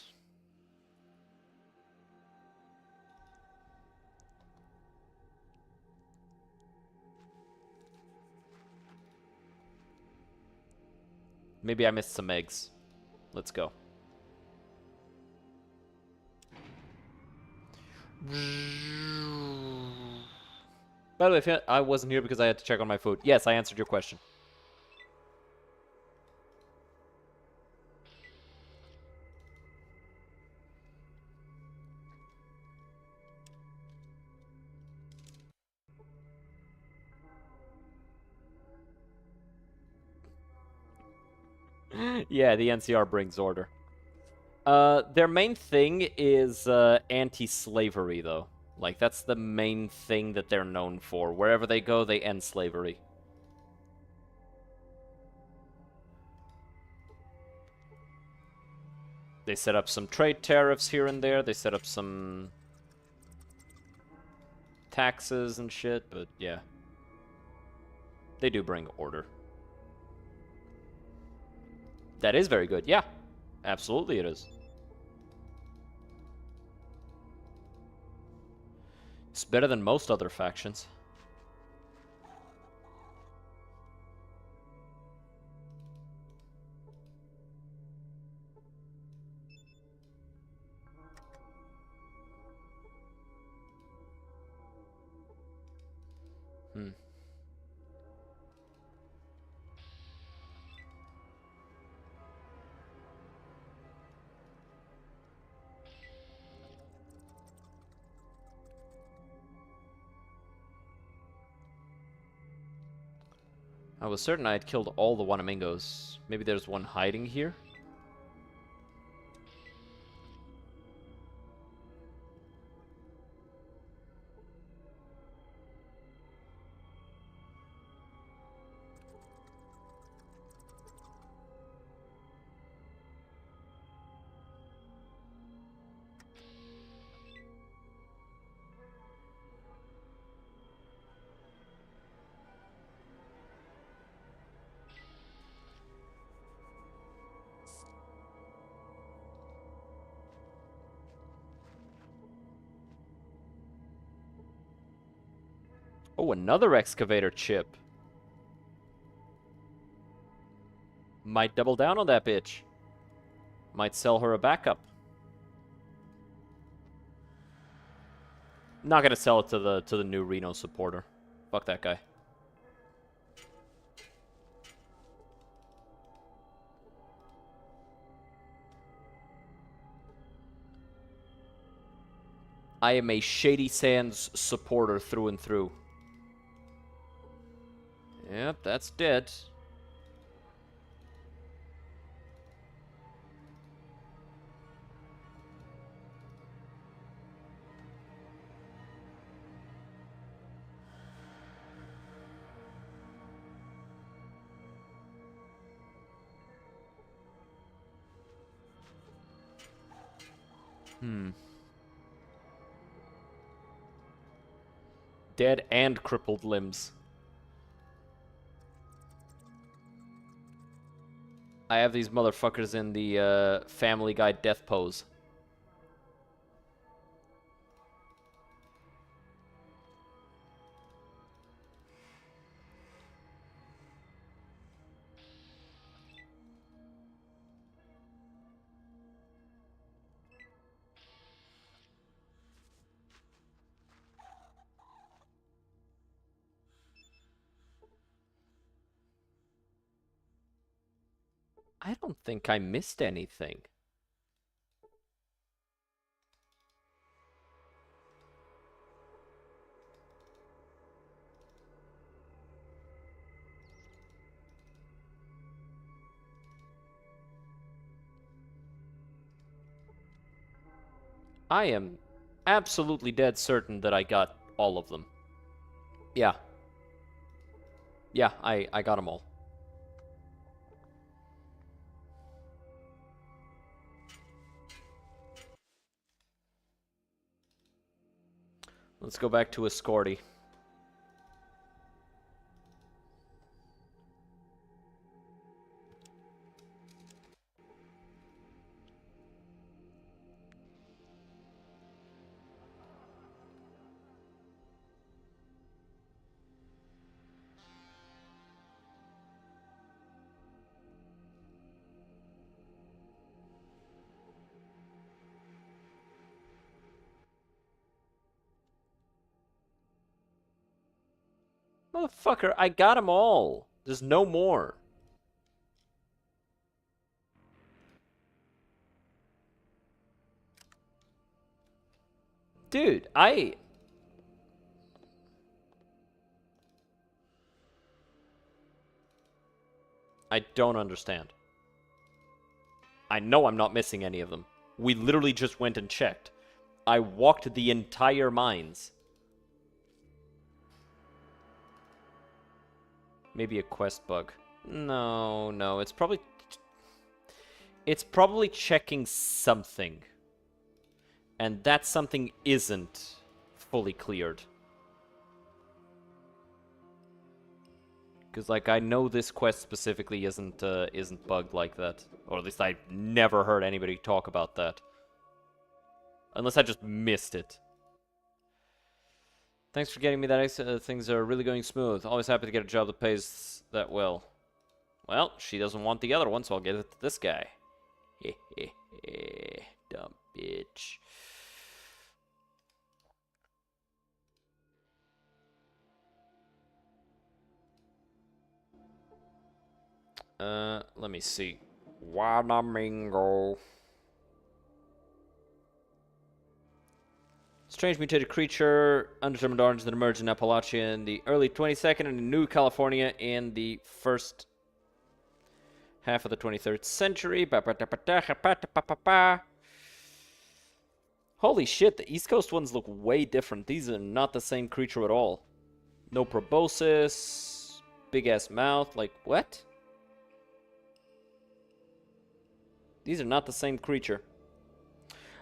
Speaker 1: Maybe I missed some eggs. Let's go. By the way, if I wasn't here because I had to check on my food. Yes, I answered your question. Yeah, the NCR brings order. Their main thing is anti-slavery, though. Like, that's the main thing that they're known for. Wherever they go, they end slavery. They set up some trade tariffs here and there. They set up some taxes and shit, but yeah. They do bring order. That is very good, yeah. Absolutely it is. It's better than most other factions. I was certain I had killed all the Wanamingos. Maybe there's one hiding here? Oh, another excavator chip. Might double down on that bitch. Might sell her a backup. Not gonna sell it to the new Reno supporter. Fuck that guy. I am a Shady Sands supporter through and through. Yep, that's dead. Dead and crippled limbs. I have these motherfuckers in the Family Guy death pose. I don't think I missed anything. I am absolutely dead certain that I got all of them. Yeah. Yeah, I got them all. Let's go back to Escorty. Motherfucker, I got them all. There's no more. Dude, I don't understand. I know I'm not missing any of them. We literally just went and checked. I walked the entire mines. Maybe a quest bug. No, it's probably checking something. And that something isn't fully cleared. Because, like, I know this quest specifically isn't bugged like that. Or at least I've never heard anybody talk about that. Unless I just missed it. Thanks for getting me that. Things are really going smooth. Always happy to get a job that pays that well. Well, she doesn't want the other one, so I'll give it to this guy. Dumb bitch. Let me see. Wanamingo. Strange mutated creature, undetermined origin that emerged in Appalachia in the early 22nd and in New California in the first half of the 23rd century. Holy shit, the East Coast ones look way different. These are not the same creature at all. No proboscis, big-ass mouth, like, what? These are not the same creature.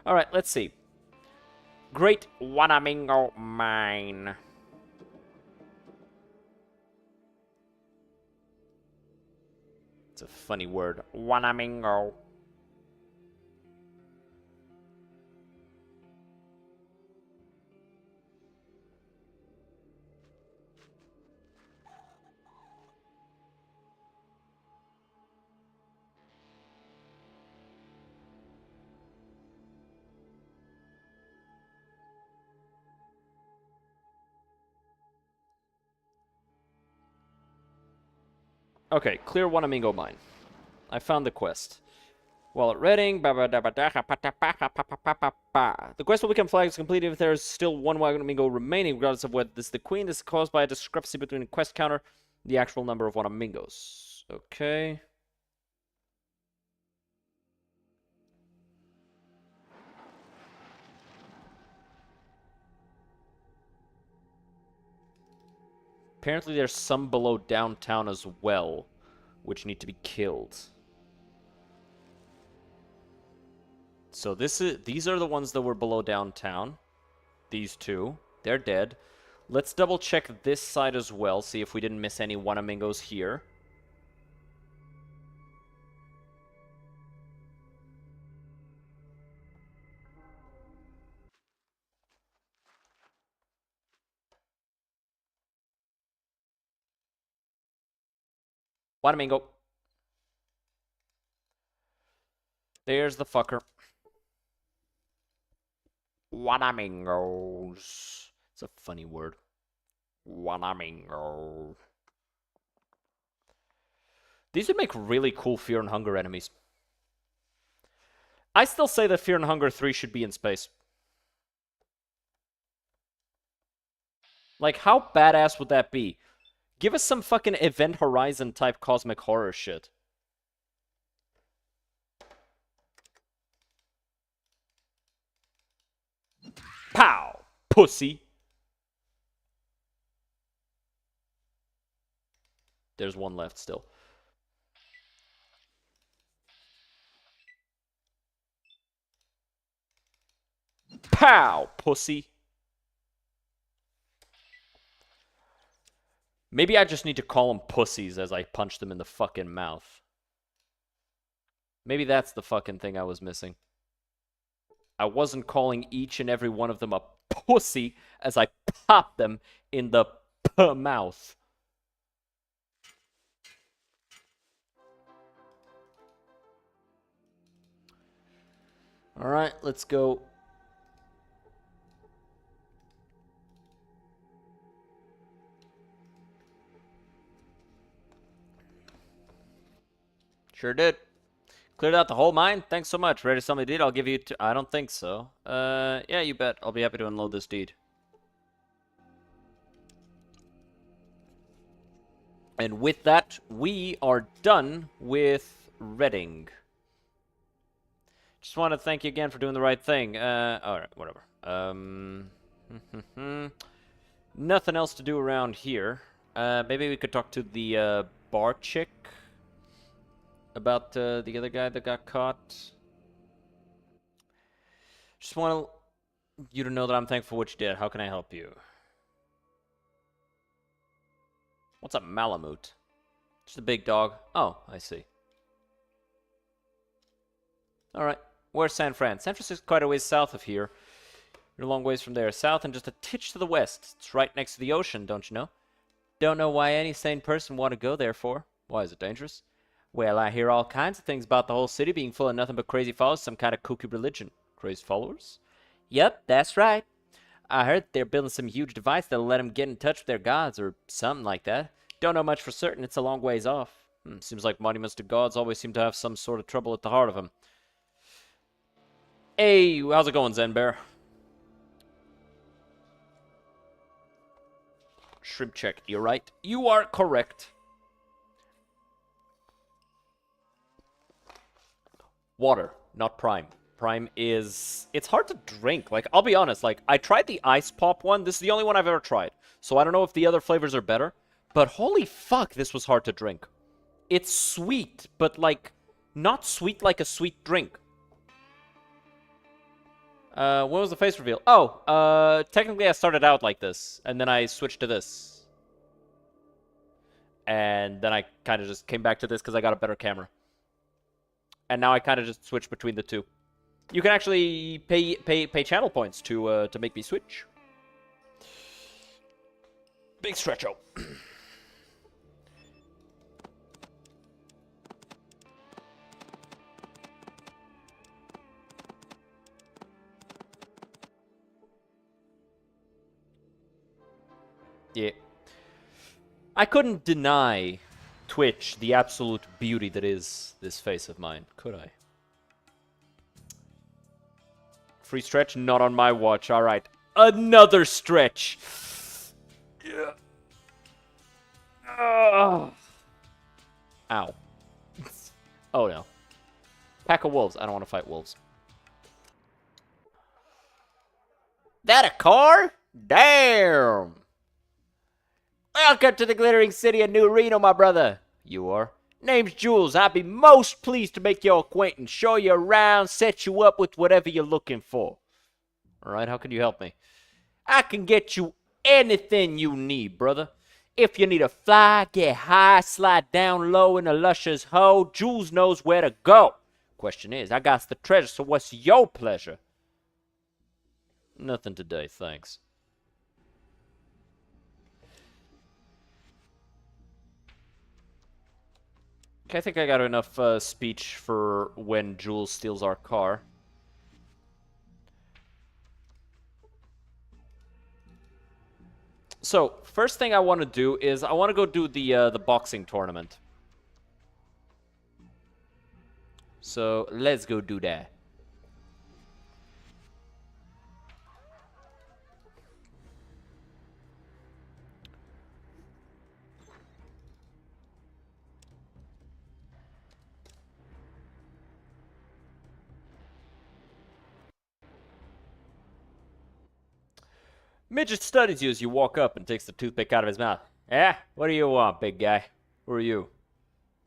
Speaker 1: Alright, let's see. Great Wanamingo Mine. It's a funny word. Wanamingo. Okay, clear Wanamingo Mine. I found the quest. While at Reading, the quest will become flagged as completed if there is still one Wanamingo remaining, regardless of whether this is the queen. This is caused by a discrepancy between the quest counter and the actual number of Wanamingos. Okay. Apparently there's some below downtown as well, which need to be killed. So these are the ones that were below downtown. These two. They're dead. Let's double check this side as well, see if we didn't miss any Wanamingos here. Wanamingo. There's the fucker. Wanamingos. It's a funny word. Wanamingo. These would make really cool Fear and Hunger enemies. I still say that Fear and Hunger 3 should be in space. Like, how badass would that be? Give us some fucking Event Horizon type cosmic horror shit. Pow! Pussy! There's one left still. Pow! Pussy! Maybe I just need to call them pussies as I punch them in the fucking mouth. Maybe that's the fucking thing I was missing. I wasn't calling each and every one of them a pussy as I pop them in the mouth. Alright, let's go. Sure did. Cleared out the whole mine? Thanks so much. Ready to sell me deed? I'll give you I don't think so. Yeah, you bet. I'll be happy to unload this deed. And with that, we are done with Reading. Just want to thank you again for doing the right thing. Alright, whatever. Nothing else to do around here. Maybe we could talk to the bar chick about the other guy that got caught. Just want you to know that I'm thankful for what you did. How can I help you? What's up, Malamute? Just a big dog. Oh, I see. Alright. Where's San Fran? San Francisco's quite a ways south of here. You're a long ways from there. South and just a titch to the west. It's right next to the ocean, don't you know? Don't know why any sane person would want to go there for. Why, is it dangerous? Well, I hear all kinds of things about the whole city being full of nothing but crazy followers, some kind of kooky religion. Crazy followers? Yep, that's right. I heard they're building some huge device that'll let them get in touch with their gods, or something like that. Don't know much for certain, it's a long ways off. Seems like monuments to gods always seem to have some sort of trouble at the heart of them. Hey, how's it going, Zen Bear? Shrimp check, you're right. You are correct. Water, not Prime. Prime is... It's hard to drink. Like, I'll be honest. Like, I tried the Ice Pop one. This is the only one I've ever tried. So I don't know if the other flavors are better. But holy fuck, this was hard to drink. It's sweet, but, like, not sweet like a sweet drink. What was the face reveal? Oh, technically I started out like this. And then I switched to this. And then I kind of just came back to this because I got a better camera. And now I kind of just switch between the two. You can actually pay channel points to make me switch. Big stretcho. Yeah. I couldn't deny Twitch the absolute beauty that is this face of mine, could I? Free stretch? Not on my watch. Alright. Another stretch! Yeah. Ow. Oh no. Pack of wolves. I don't want to fight wolves. That a car? Damn! Welcome to the glittering city of New Reno, my brother. You are? Name's Jules. I'd be most pleased to make your acquaintance, show you around, set you up with whatever you're looking for. All right, how can you help me? I can get you anything you need, brother. If you need a fly, get high, slide down low in a luscious hole, Jules knows where to go. Question is, I got the treasure, so what's your pleasure? Nothing today, thanks. Okay, I think I got enough speech for when Jules steals our car. So, first thing I want to do is I want to go do the boxing tournament. So, let's go do that. Midget studies you as you walk up and takes the toothpick out of his mouth. Yeah? What do you want, big guy? Who are you?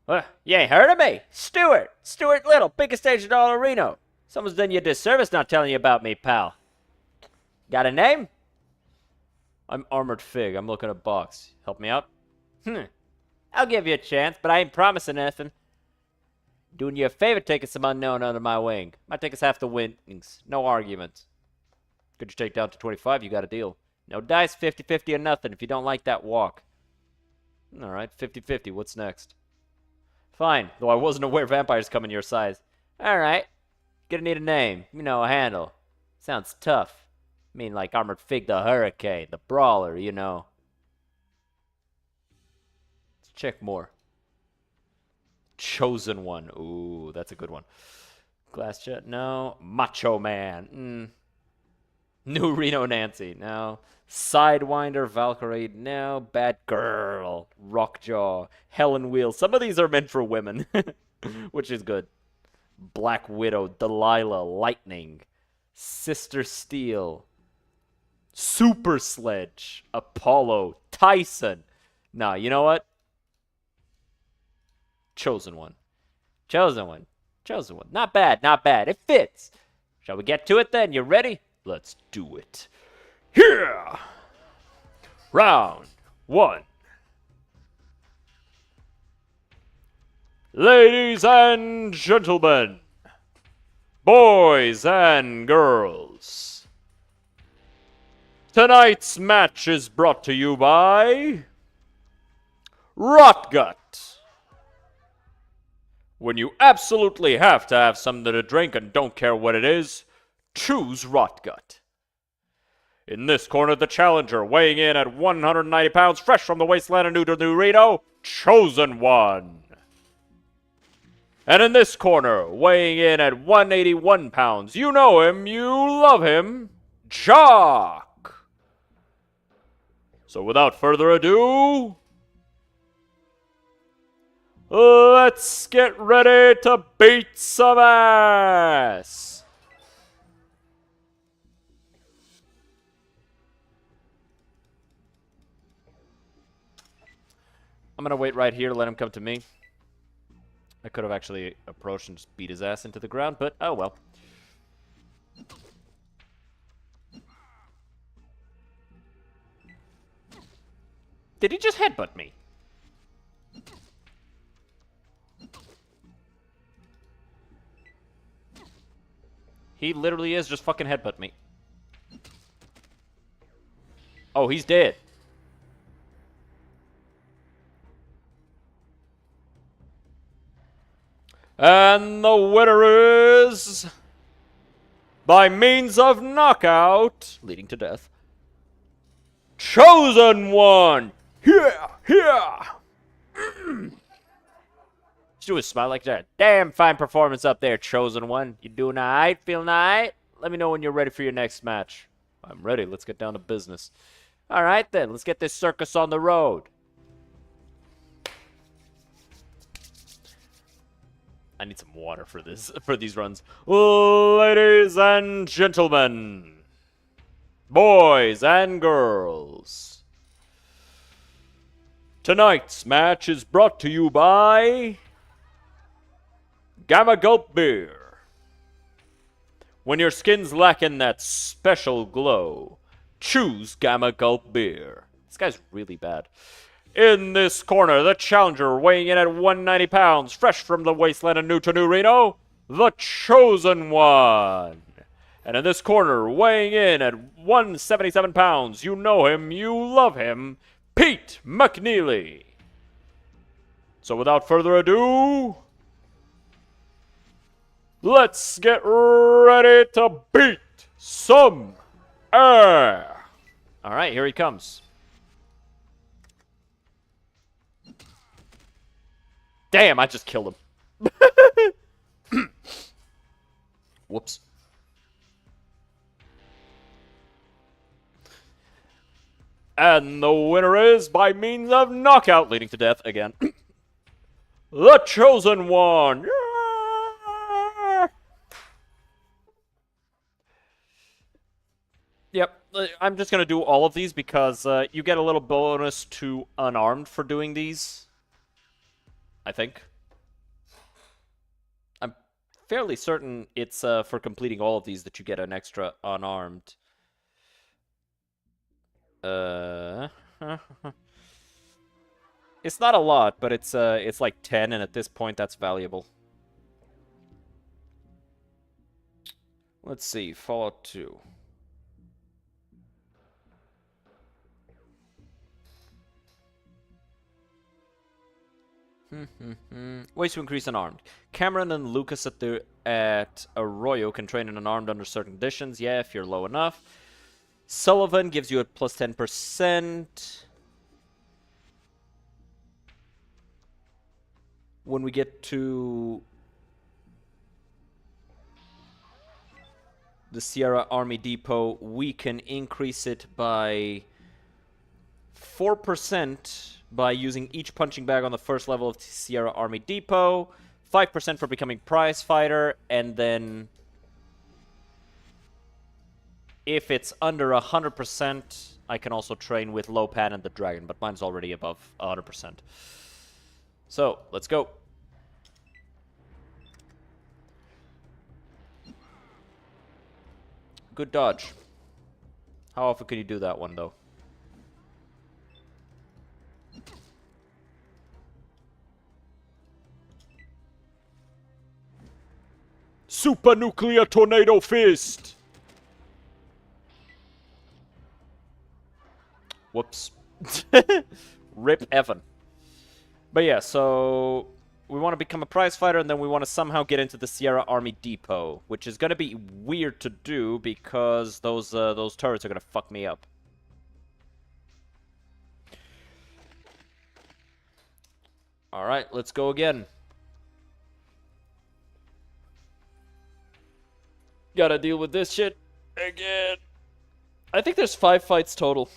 Speaker 1: You ain't heard of me? Stuart Little, biggest agent in all of Reno. Someone's done you a disservice not telling you about me, pal. Got a name? I'm Armored Fig. I'm looking at box. Help me out? I'll give you a chance, but I ain't promising nothing. Doing you a favor taking some unknown under my wing. Might take us half the winnings. No argument. Could you take down to 25? You got a deal. No dice, 50-50 or nothing. If you don't like that, walk. Alright, 50-50. What's next? Fine, though I wasn't aware vampires come in your size. Alright. Gonna need a name. You know, a handle. Sounds tough. I mean, like Armored Fig the Hurricane, the Brawler, you know. Let's check more. Chosen One. Ooh, that's a good one. Glass Jet? No. Macho Man. New Reno Nancy? No. Sidewinder, Valkyrie? No. Bad Girl? Rockjaw? Helen Wheel? Some of these are meant for women, which is good. Black Widow, Delilah, Lightning, Sister Steel, Super Sledge, Apollo, Tyson. Nah, you know what? Chosen One. Chosen One. Chosen One. Not bad, not bad. It fits. Shall we get to it then? You ready? Let's do it. Here! Round 1. Ladies and gentlemen, boys and girls, tonight's match is brought to you by Rotgut. When you absolutely have to have something to drink and don't care what it is, choose Rotgut. In this corner, the challenger, weighing in at 190 pounds, fresh from the wasteland of New Reno, Chosen One. And in this corner, weighing in at 181 pounds, you know him, you love him, Jock. So without further ado, let's get ready to beat some ass. I'm going to wait right here, let him come to me. I could have actually approached and just beat his ass into the ground, but oh well. Did he just headbutt me? He literally is just fucking headbutt me. Oh, he's dead. And the winner is, by means of knockout, leading to death, Chosen One. Yeah. Let's do a smile like that. Damn fine performance up there, Chosen One. You doing alright? Feeling alright? Let me know when you're ready for your next match. I'm ready. Let's get down to business. Alright then, let's get this circus on the road. I need some water for these runs. Ladies and gentlemen, boys and girls, tonight's match is brought to you by Gamma Gulp Beer. When your skin's lacking that special glow, choose Gamma Gulp Beer. This guy's really bad. In this corner, the challenger weighing in at 190 pounds, fresh from the wasteland and new to New Reno, the Chosen One. And in this corner, weighing in at 177 pounds, you know him, you love him, Pete McNeely. So without further ado, let's get ready to beat some air. All right, here he comes. Damn, I just killed him. Whoops. And the winner is, by means of knockout, leading to death again, the Chosen One. Yep, I'm just going to do all of these because you get a little bonus to unarmed for doing these. I think. I'm fairly certain it's for completing all of these that you get an extra unarmed. It's not a lot, but it's like 10, and at this point that's valuable. Let's see, Fallout 2. Ways to increase unarmed. Cameron and Lucas at Arroyo can train an unarmed under certain conditions. Yeah, if you're low enough. Sullivan gives you a plus 10%. When we get to the Sierra Army Depot, we can increase it by 4% by using each punching bag on the first level of Sierra Army Depot, 5% for becoming prize fighter, and then if it's under 100%, I can also train with Lopan and the Dragon, but mine's already above 100%. So, let's go. Good dodge. How often can you do that one, though? Super Nuclear Tornado Fist! Whoops. Rip Evan. But yeah, so we want to become a prize fighter, and then we want to somehow get into the Sierra Army Depot, which is going to be weird to do because those turrets are going to fuck me up. Alright, let's go again. Gotta deal with this shit again. I think there's 5 fights total.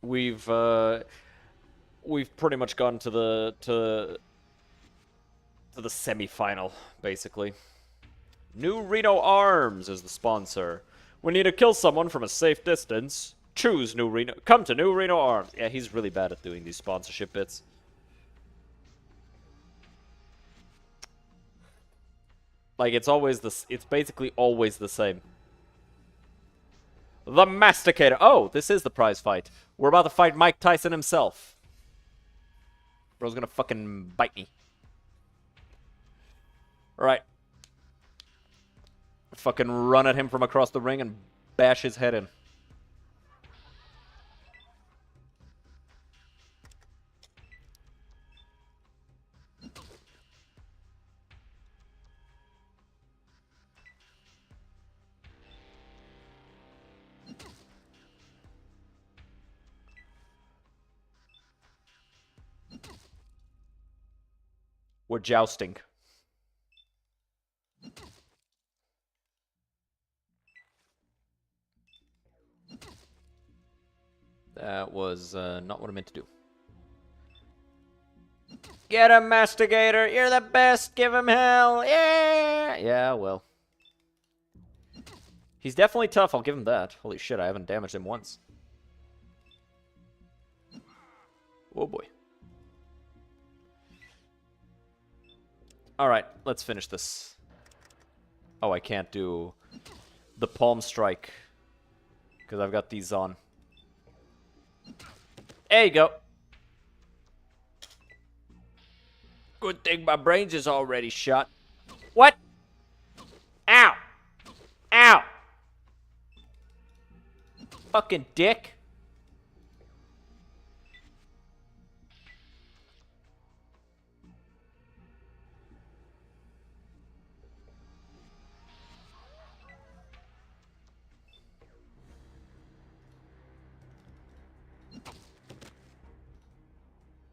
Speaker 1: We've pretty much gone to the semi-final, basically. New Reno Arms is the sponsor. We need to kill someone from a safe distance. Choose New Reno. Come to New Reno Arms. Yeah, he's really bad at doing these sponsorship bits. Like, it's basically always the same. The Masticator. Oh, this is the prize fight. We're about to fight Mike Tyson himself. Bro's gonna fucking bite me. Alright. Fucking run at him from across the ring and bash his head in. We're jousting. That was not what I meant to do. Get him, Masticator! You're the best! Give him hell! Yeah! Yeah, well. He's definitely tough, I'll give him that. Holy shit, I haven't damaged him once. Oh boy. Alright, let's finish this. Oh, I can't do the palm strike. Because I've got these on. There you go. Good thing my brains is already shot. What? Ow! Ow! Fucking dick.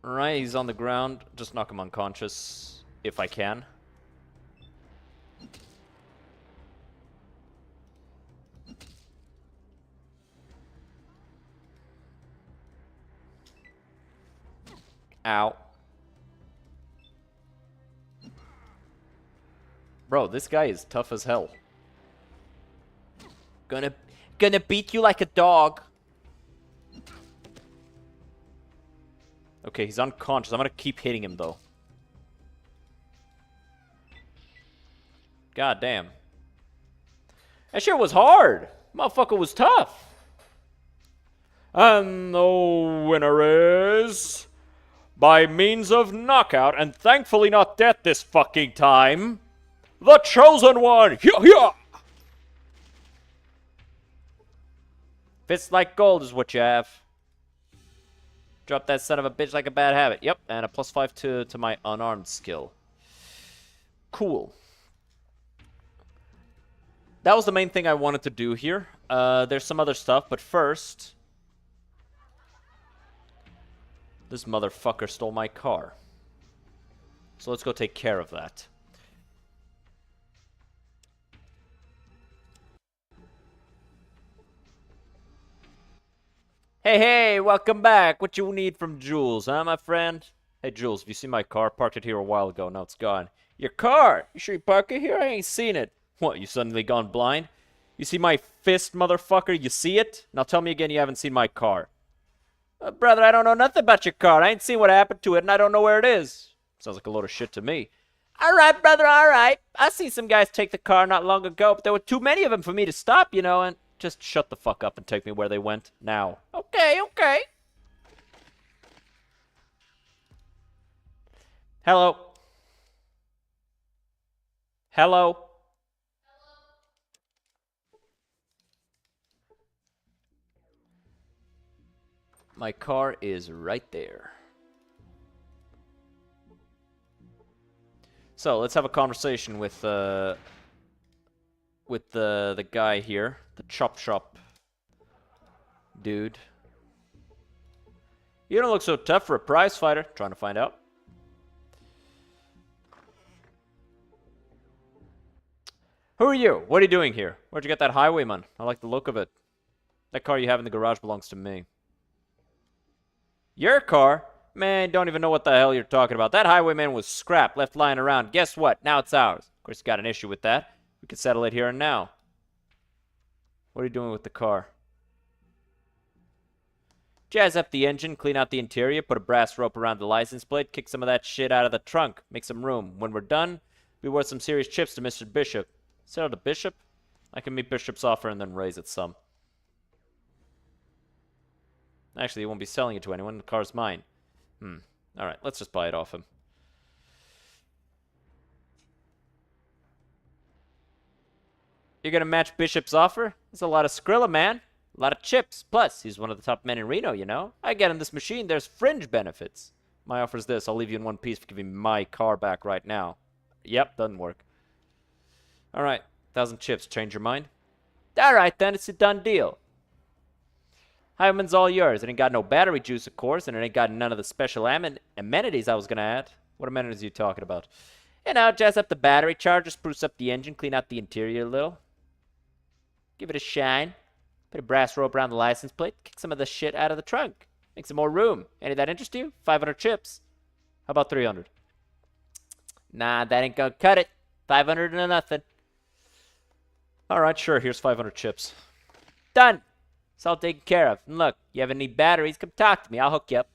Speaker 1: Alright, he's on the ground. Just knock him unconscious, if I can. Ow. Bro, this guy is tough as hell. Gonna beat you like a dog. Okay, he's unconscious. I'm gonna keep hitting him, though. God damn. That shit was hard. Motherfucker was tough. And the winner is... by means of knockout, and thankfully not death this fucking time, the Chosen One! Yeah! Fists like gold is what you have. Drop that son of a bitch like a bad habit. Yep, and a +5 to my unarmed skill. Cool. That was the main thing I wanted to do here. There's some other stuff, but first... this motherfucker stole my car. So let's go take care of that. Hey, welcome back. What you need from Jules, huh, my friend? Hey, Jules, have you seen my car? Parked it here a while ago. Now it's gone. Your car? You sure you parked it here? I ain't seen it. What, you suddenly gone blind? You see my fist, motherfucker? You see it? Now tell me again you haven't seen my car. Brother, I don't know nothing about your car. I ain't seen what happened to it, and I don't know where it is. Sounds like a load of shit to me. All right, brother, all right. I seen some guys take the car not long ago, but there were too many of them for me to stop, you know, and... just shut the fuck up and take me where they went now. Okay. Hello. My car is right there. So, let's have a conversation with the guy here, the chop shop dude. You don't look so tough for a prize fighter. Trying to find out. Who are you? What are you doing here? Where'd you get that highwayman? I like the look of it. That car you have in the garage belongs to me. Your car? Man, don't even know what the hell you're talking about. That highwayman was scrap, left lying around. Guess what? Now it's ours. Of course, you got an issue with that. We can settle it here and now. What are you doing with the car? Jazz up the engine, clean out the interior, put a brass rope around the license plate, kick some of that shit out of the trunk, make some room. When we're done, be worth some serious chips to Mr. Bishop. Sell to Bishop? I can meet Bishop's offer and then raise it some. Actually, he won't be selling it to anyone. The car's mine. Alright, let's just buy it off him. You're gonna match Bishop's offer? There's a lot of Skrilla, man. A lot of chips. Plus, he's one of the top men in Reno, you know? I get him this machine. There's fringe benefits. My offer's this. I'll leave you in one piece for giving me my car back right now. Yep, doesn't work. Alright, 1,000 chips. Change your mind? Alright, then. It's a done deal. Highwayman's all yours. It ain't got no battery juice, of course, and it ain't got none of the special amenities I was gonna add. What amenities are you talking about? You know, jazz up the battery charger, spruce up the engine, clean out the interior a little. Give it a shine. Put a brass rope around the license plate. Kick some of the shit out of the trunk. Make some more room. Any of that interest you? 500 chips. How about 300? Nah, that ain't gonna cut it. 500 and nothing. Alright, sure. Here's 500 chips. Done. It's all taken care of. And look, you ever need batteries, come talk to me. I'll hook you up.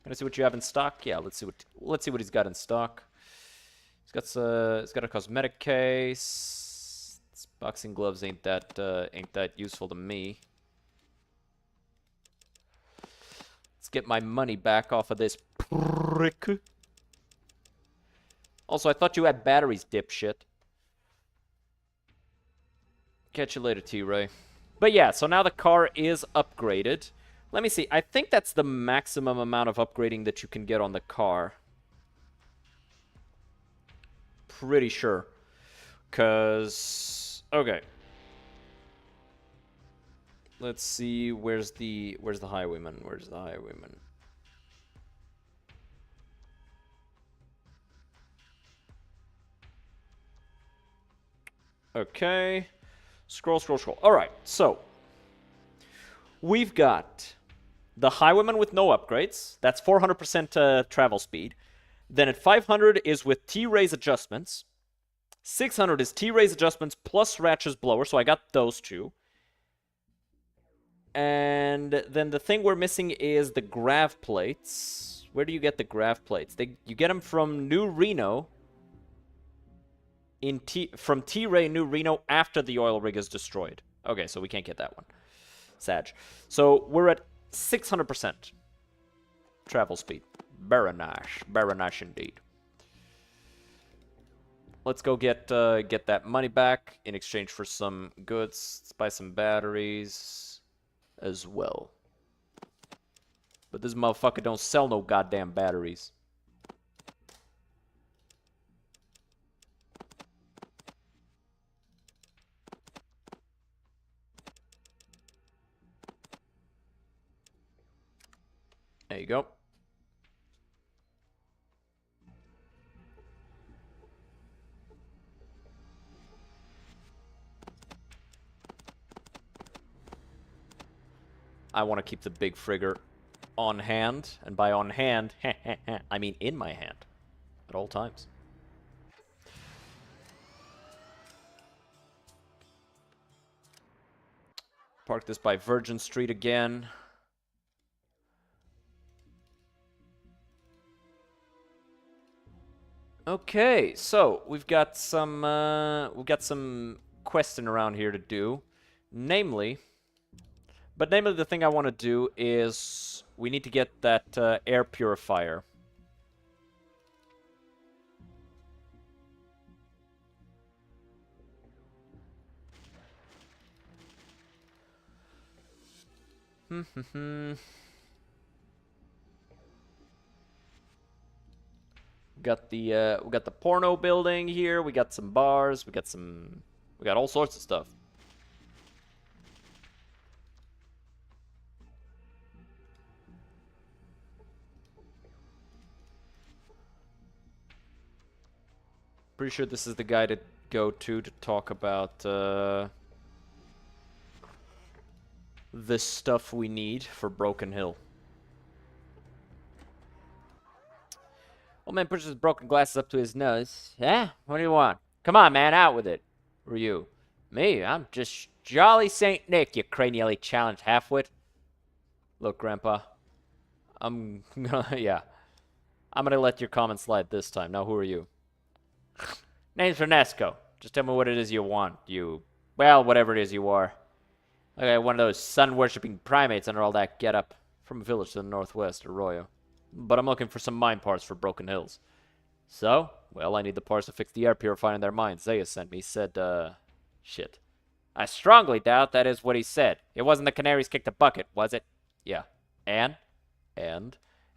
Speaker 1: Can I see what you have in stock? Yeah, let's see what he's got in stock. It's got a cosmetic case. This boxing gloves ain't that useful to me. Let's get my money back off of this prick. Also, I thought you had batteries, dipshit. Catch you later, T-Ray. But yeah, so now the car is upgraded. Let me see. I think that's the maximum amount of upgrading that you can get on the car. Pretty sure. Cause okay. Let's see. Where's the highwayman? Where's the highwayman? Okay. Scroll, scroll, scroll. All right. So we've got the highwayman with no upgrades. That's 400% travel speed. Then at 500 is with T-Ray's adjustments. 600 is T-Ray's adjustments plus Ratchet's blower, so I got those two. And then the thing we're missing is the grav plates. Where do you get the grav plates? You get them from New Reno. From T-Ray New Reno after the oil rig is destroyed. Okay, so we can't get that one. Sag. So we're at 600% travel speed. Very nice. Very nice indeed. Let's go get that money back in exchange for some goods. Let's buy some batteries as well. But this motherfucker don't sell no goddamn batteries. There you go. I want to keep the big frigger on hand, and by on hand, I mean in my hand at all times. Park this by Virgin Street again. Okay, so we've got some questing around here to do, namely the thing I want to do is we need to get that air purifier. We got the porno building here. We got some bars. We got all sorts of stuff. Pretty sure this is the guy to go to talk about the stuff we need for Broken Hill. Old man pushes his broken glasses up to his nose. Yeah? What do you want? Come on, man, out with it. Who are you? Me? I'm just Jolly St. Nick, you cranially challenged halfwit. Look, Grandpa. I'm gonna let your comment slide this time. Now, who are you? Name's Ernesto. Just tell me what it is you want. Well, whatever it is you are. Okay, one of those sun-worshipping primates under all that get-up. From a village to the northwest, Arroyo. But I'm looking for some mine parts for Broken Hills. So, well, I need the parts to fix the air purifier in their mines. Zaya sent me. He said, shit. I strongly doubt that is what he said. It wasn't the canaries kicked the bucket, was it? Yeah. And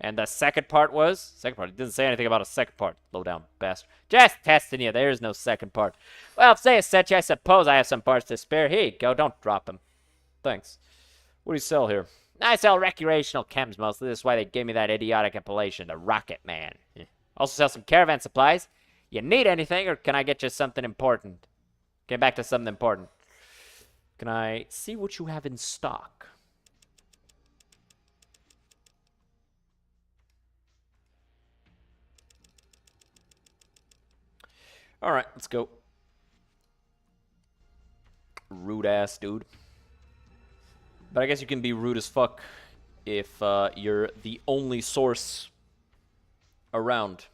Speaker 1: the second part was? Second part. He didn't say anything about a second part. Low down bastard. Just testing you. There is no second part. Well, if Zaya sent you, I suppose I have some parts to spare. Here you go. Don't drop them. Thanks. What do you sell here? I sell recreational chems mostly. This is why they gave me that idiotic appellation, the Rocket Man. Also sell some caravan supplies. You need anything, or can I get you something important? Get back to something important. Can I see what you have in stock? Alright, let's go. Rude ass dude. But I guess you can be rude as fuck if you're the only source around.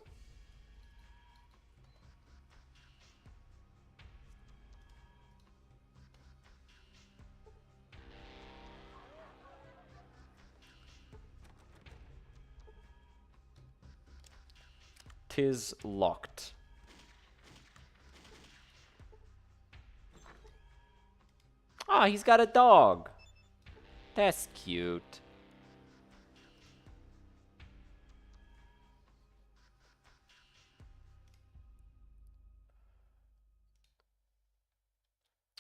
Speaker 1: 'Tis locked. Ah, he's got a dog. That's cute.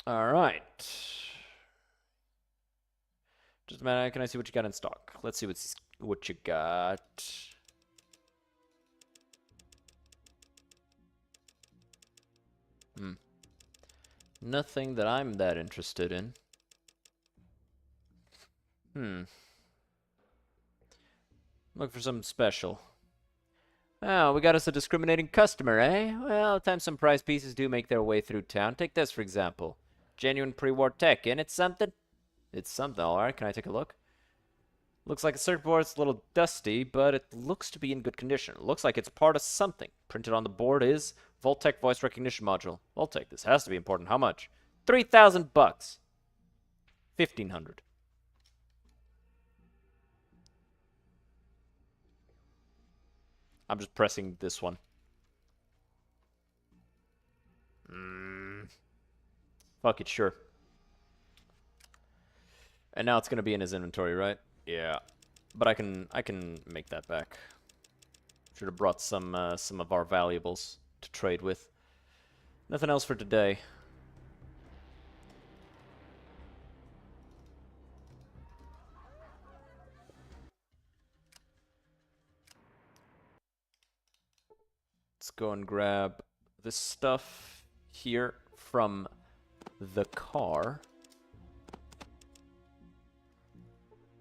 Speaker 1: All right. Just a minute. Can I see what you got in stock? Let's see what you got. Nothing that I'm that interested in. Look for something special. Oh, we got us a discriminating customer, eh? Well, at times some prize pieces do make their way through town. Take this, for example. Genuine pre-war tech, and it's something? It's something, alright. Can I take a look? Looks like a circuit board. It's a little dusty, but it looks to be in good condition. It looks like it's part of something. Printed on the board is Voltec voice recognition module. Voltec, this has to be important. How much? 3,000 bucks. 1,500. I'm just pressing this one. Fuck it, sure. And now it's gonna be in his inventory, right? Yeah. But I can make that back. Should have brought some of our valuables to trade with. Nothing else for today. Let's go and grab this stuff here from the car.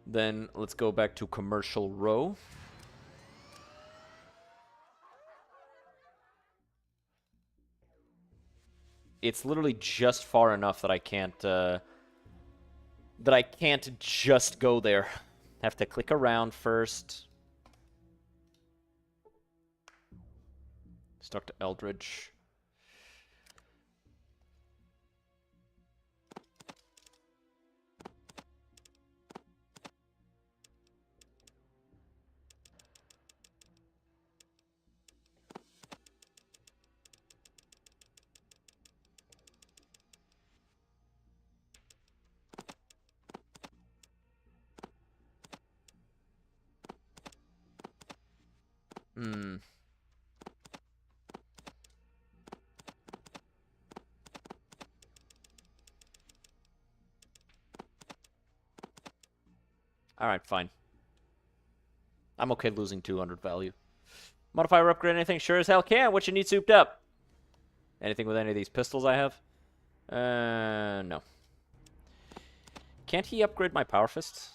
Speaker 1: Then let's go back to Commercial Row. It's literally just far enough that I can't just go there. Have to click around first. Let's talk to Eldridge. Alright, fine. I'm okay losing 200 value. Modify or upgrade anything? Sure as hell can. What you need souped up? Anything with any of these pistols I have? No. Can't he upgrade my power fists?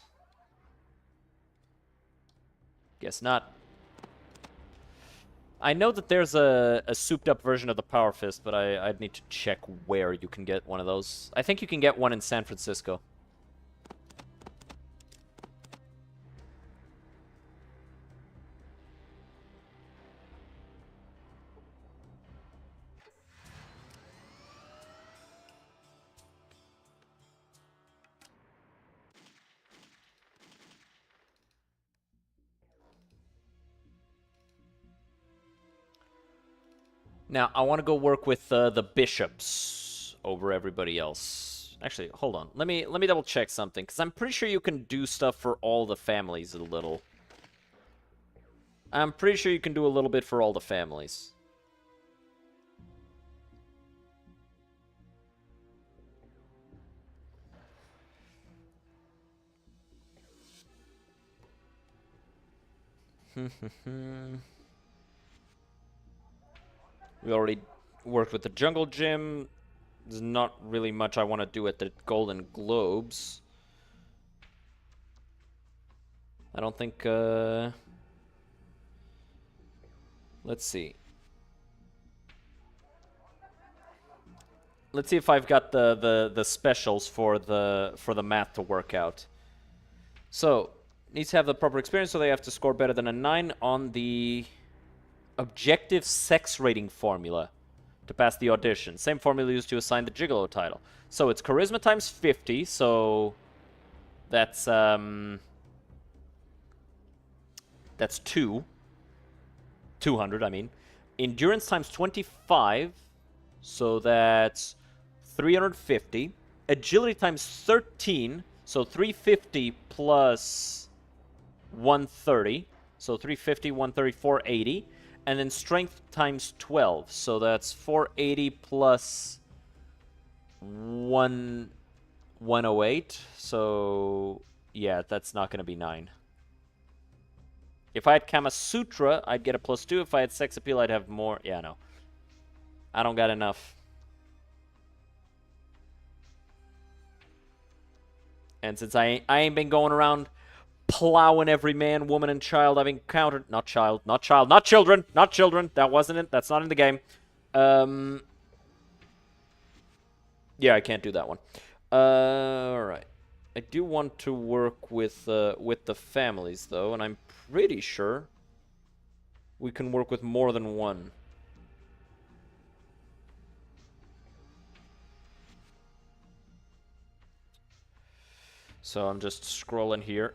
Speaker 1: Guess not. I know that there's a souped up version of the power fist, but I'd need to check where you can get one of those. I think you can get one in San Francisco. Now, I want to go work with the bishops over everybody else. Actually, hold on. Let me double check something, because I'm pretty sure you can do stuff for all the families a little. I'm pretty sure you can do a little bit for all the families. We already worked with the Jungle Gym. There's not really much I want to do at the Golden Globes. I don't think, let's see. Let's see if I've got the specials for the math to work out. So, needs to have the proper experience, so they have to score better than a 9 on the objective sex rating formula to pass the audition. Same formula used to assign the Gigolo title. So it's charisma times 50, so that's 200, I mean. Endurance times 25, so that's 350. Agility times 13, so 350 plus 130. So 350, 130, 480. And then strength times 12, so that's 480 plus 108. So yeah, that's not going to be 9. If I had Kama Sutra, I'd get a +2. If I had Sex Appeal, I'd have more. Yeah, no. I don't got enough. And since I ain't been going around plowing every man, woman, and child I've encountered. Not child, not child, not children, not children. That wasn't it. That's not in the game. Yeah, I can't do that one. Alright. I do want to work with the families, though, and I'm pretty sure we can work with more than one. So I'm just scrolling here.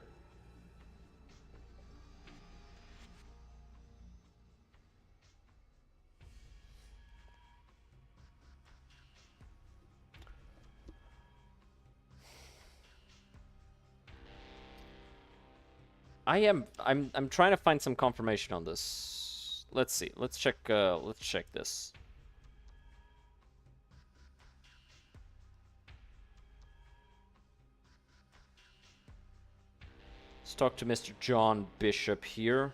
Speaker 1: I'm trying to find some confirmation on this. Let's see. Let's check this. Let's talk to Mr. John Bishop here.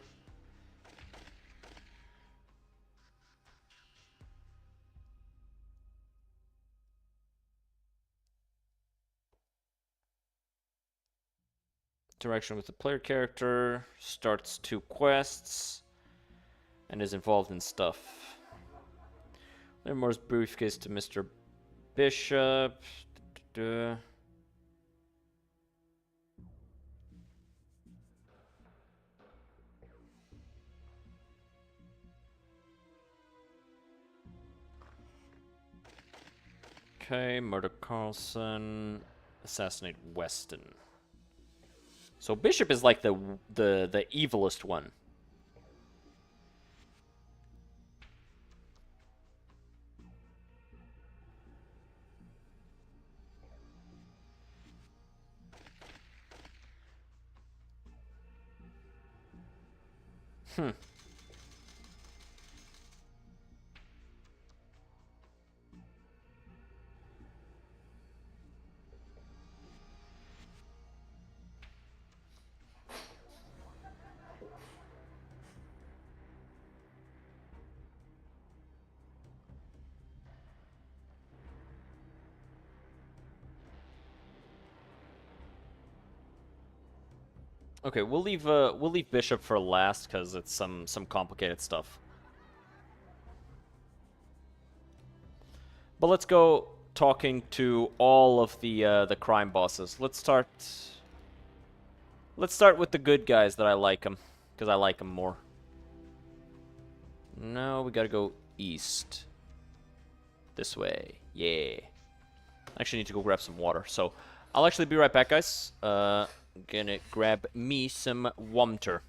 Speaker 1: Interaction with the player character, starts 2 quests, and is involved in stuff. Livermore's briefcase to Mr. Bishop. Okay, murder Carlson, assassinate Weston. So Bishop is like the evilest one. Okay, we'll leave Bishop for last because it's some complicated stuff. But let's go talking to all of the crime bosses. Let's start with the good guys that I like them, because I like them more. No, we gotta go east. This way. Yeah. I actually need to go grab some water, so I'll actually be right back, guys. Gonna grab me some water.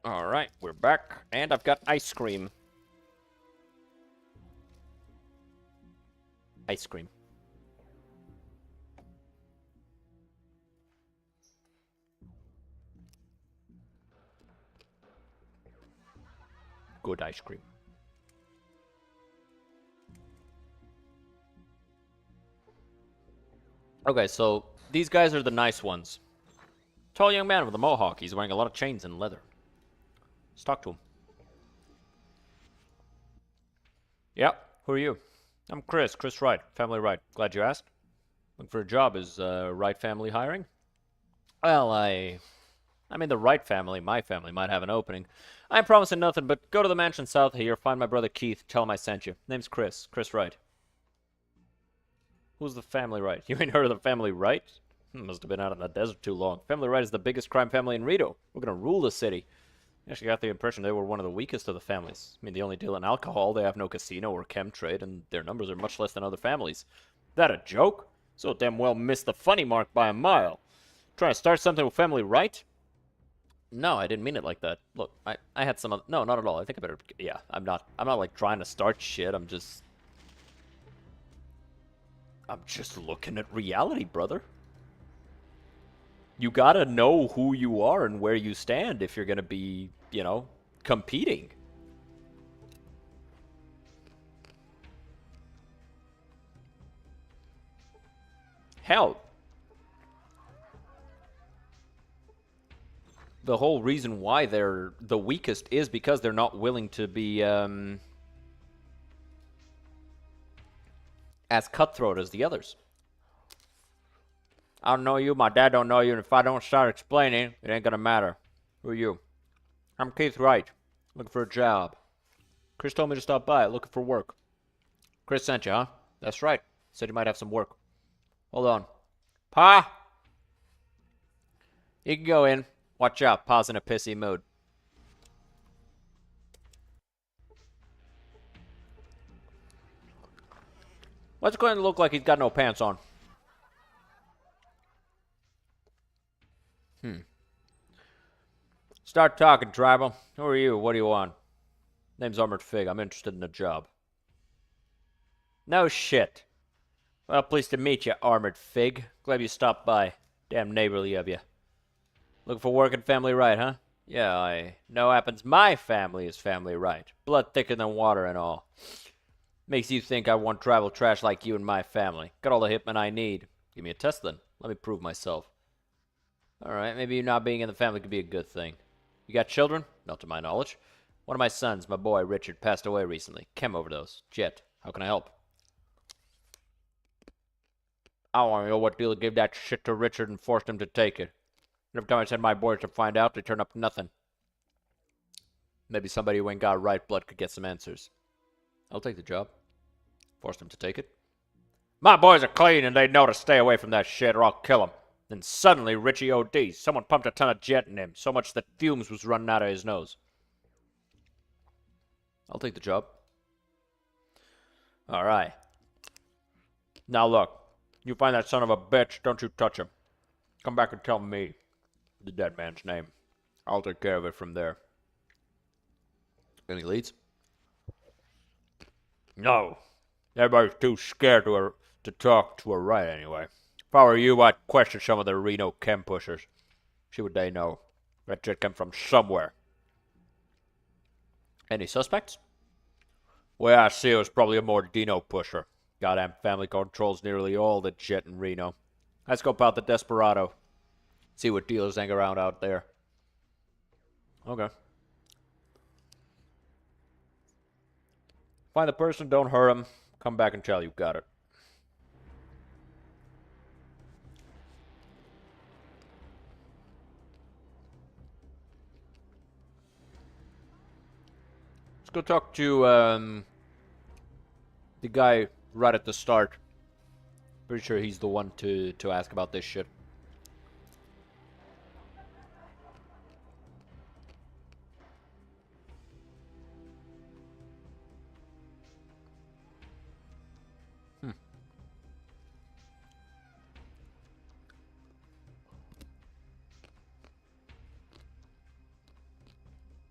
Speaker 1: Alright, we're back, and I've got ice cream. Ice cream. Good ice cream. Okay, so these guys are the nice ones. Tall young man with a mohawk. He's wearing a lot of chains and leather. Let's talk to him. Yep, who are you? I'm Chris Wright, Family Wright. Glad you asked. Looking for a job. Is Wright family hiring? Well, I mean, the Wright family, my family, might have an opening. I ain't promising nothing, but go to the mansion south of here, find my brother Keith, tell him I sent you. Name's Chris Wright. Who's the family Wright? You ain't heard of the family Wright? Must have been out in the desert too long. Family Wright is the biggest crime family in Rito. We're gonna rule the city. I actually got the impression they were one of the weakest of the families. I mean, they only deal in alcohol, they have no casino or chem trade, and their numbers are much less than other families. That a joke? So damn well missed the funny mark by a mile. Trying to start something with family Wright? No, I didn't mean it like that. Look, I had some other... No, not at all. I think I better... Yeah, I'm not like trying to start shit. I'm just looking at reality, brother. You gotta know who you are and where you stand if you're gonna be, you know, competing. Hell, the whole reason why they're the weakest is because they're not willing to be as cutthroat as the others. I don't know you, my dad don't know you, and if I don't start explaining, it ain't gonna matter. Who are you? I'm Keith Wright, looking for a job. Chris told me to stop by, looking for work. Chris sent you, huh? That's right. Said you might have some work. Hold on. Pa! You can go in. Watch out, Pa's in a pissy mood. What's going to look like he's got no pants on? Start talking, tribal. Who are you? What do you want? Name's Armored Fig. I'm interested in a job. No shit. Well, pleased to meet you, Armored Fig. Glad you stopped by. Damn neighborly of you. Looking for work in Family Right, huh? Yeah, I know happens my family is Family Right. Blood thicker than water and all. Makes you think I want tribal trash like you and my family. Got all the hitmen I need. Give me a test then. Let me prove myself. Alright, maybe you not being in the family could be a good thing. You got children? Not to my knowledge. One of my sons, my boy Richard, passed away recently. Chem overdose. Jet. How can I help? I want to know what dealer gave that shit to Richard and forced him to take it. Every time I send my boys to find out, they turn up nothing. Maybe somebody who ain't got right blood could get some answers. I'll take the job. Forced him to take it. My boys are clean and they know to stay away from that shit or I'll kill them. Then suddenly Richie ODs. Someone pumped a ton of jet in him, so much that fumes was running out of his nose. I'll take the job. Alright. Now look, you find that son of a bitch, don't you touch him. Come back and tell me the dead man's name. I'll take care of it from there. Any leads? No. Everybody's too scared to talk to her right anyway. If I were you, I'd question some of the Reno chem pushers. See what they know. That shit came from somewhere. Any suspects? Way I see it was probably a more Dino pusher. Goddamn family controls nearly all the jet in Reno. Let's scope out the Desperado. See what dealers hang around out there. Okay. Find the person, don't hurt him. Come back and tell you got it. Let's go talk to the guy right at the start. Pretty sure he's the one to ask about this shit.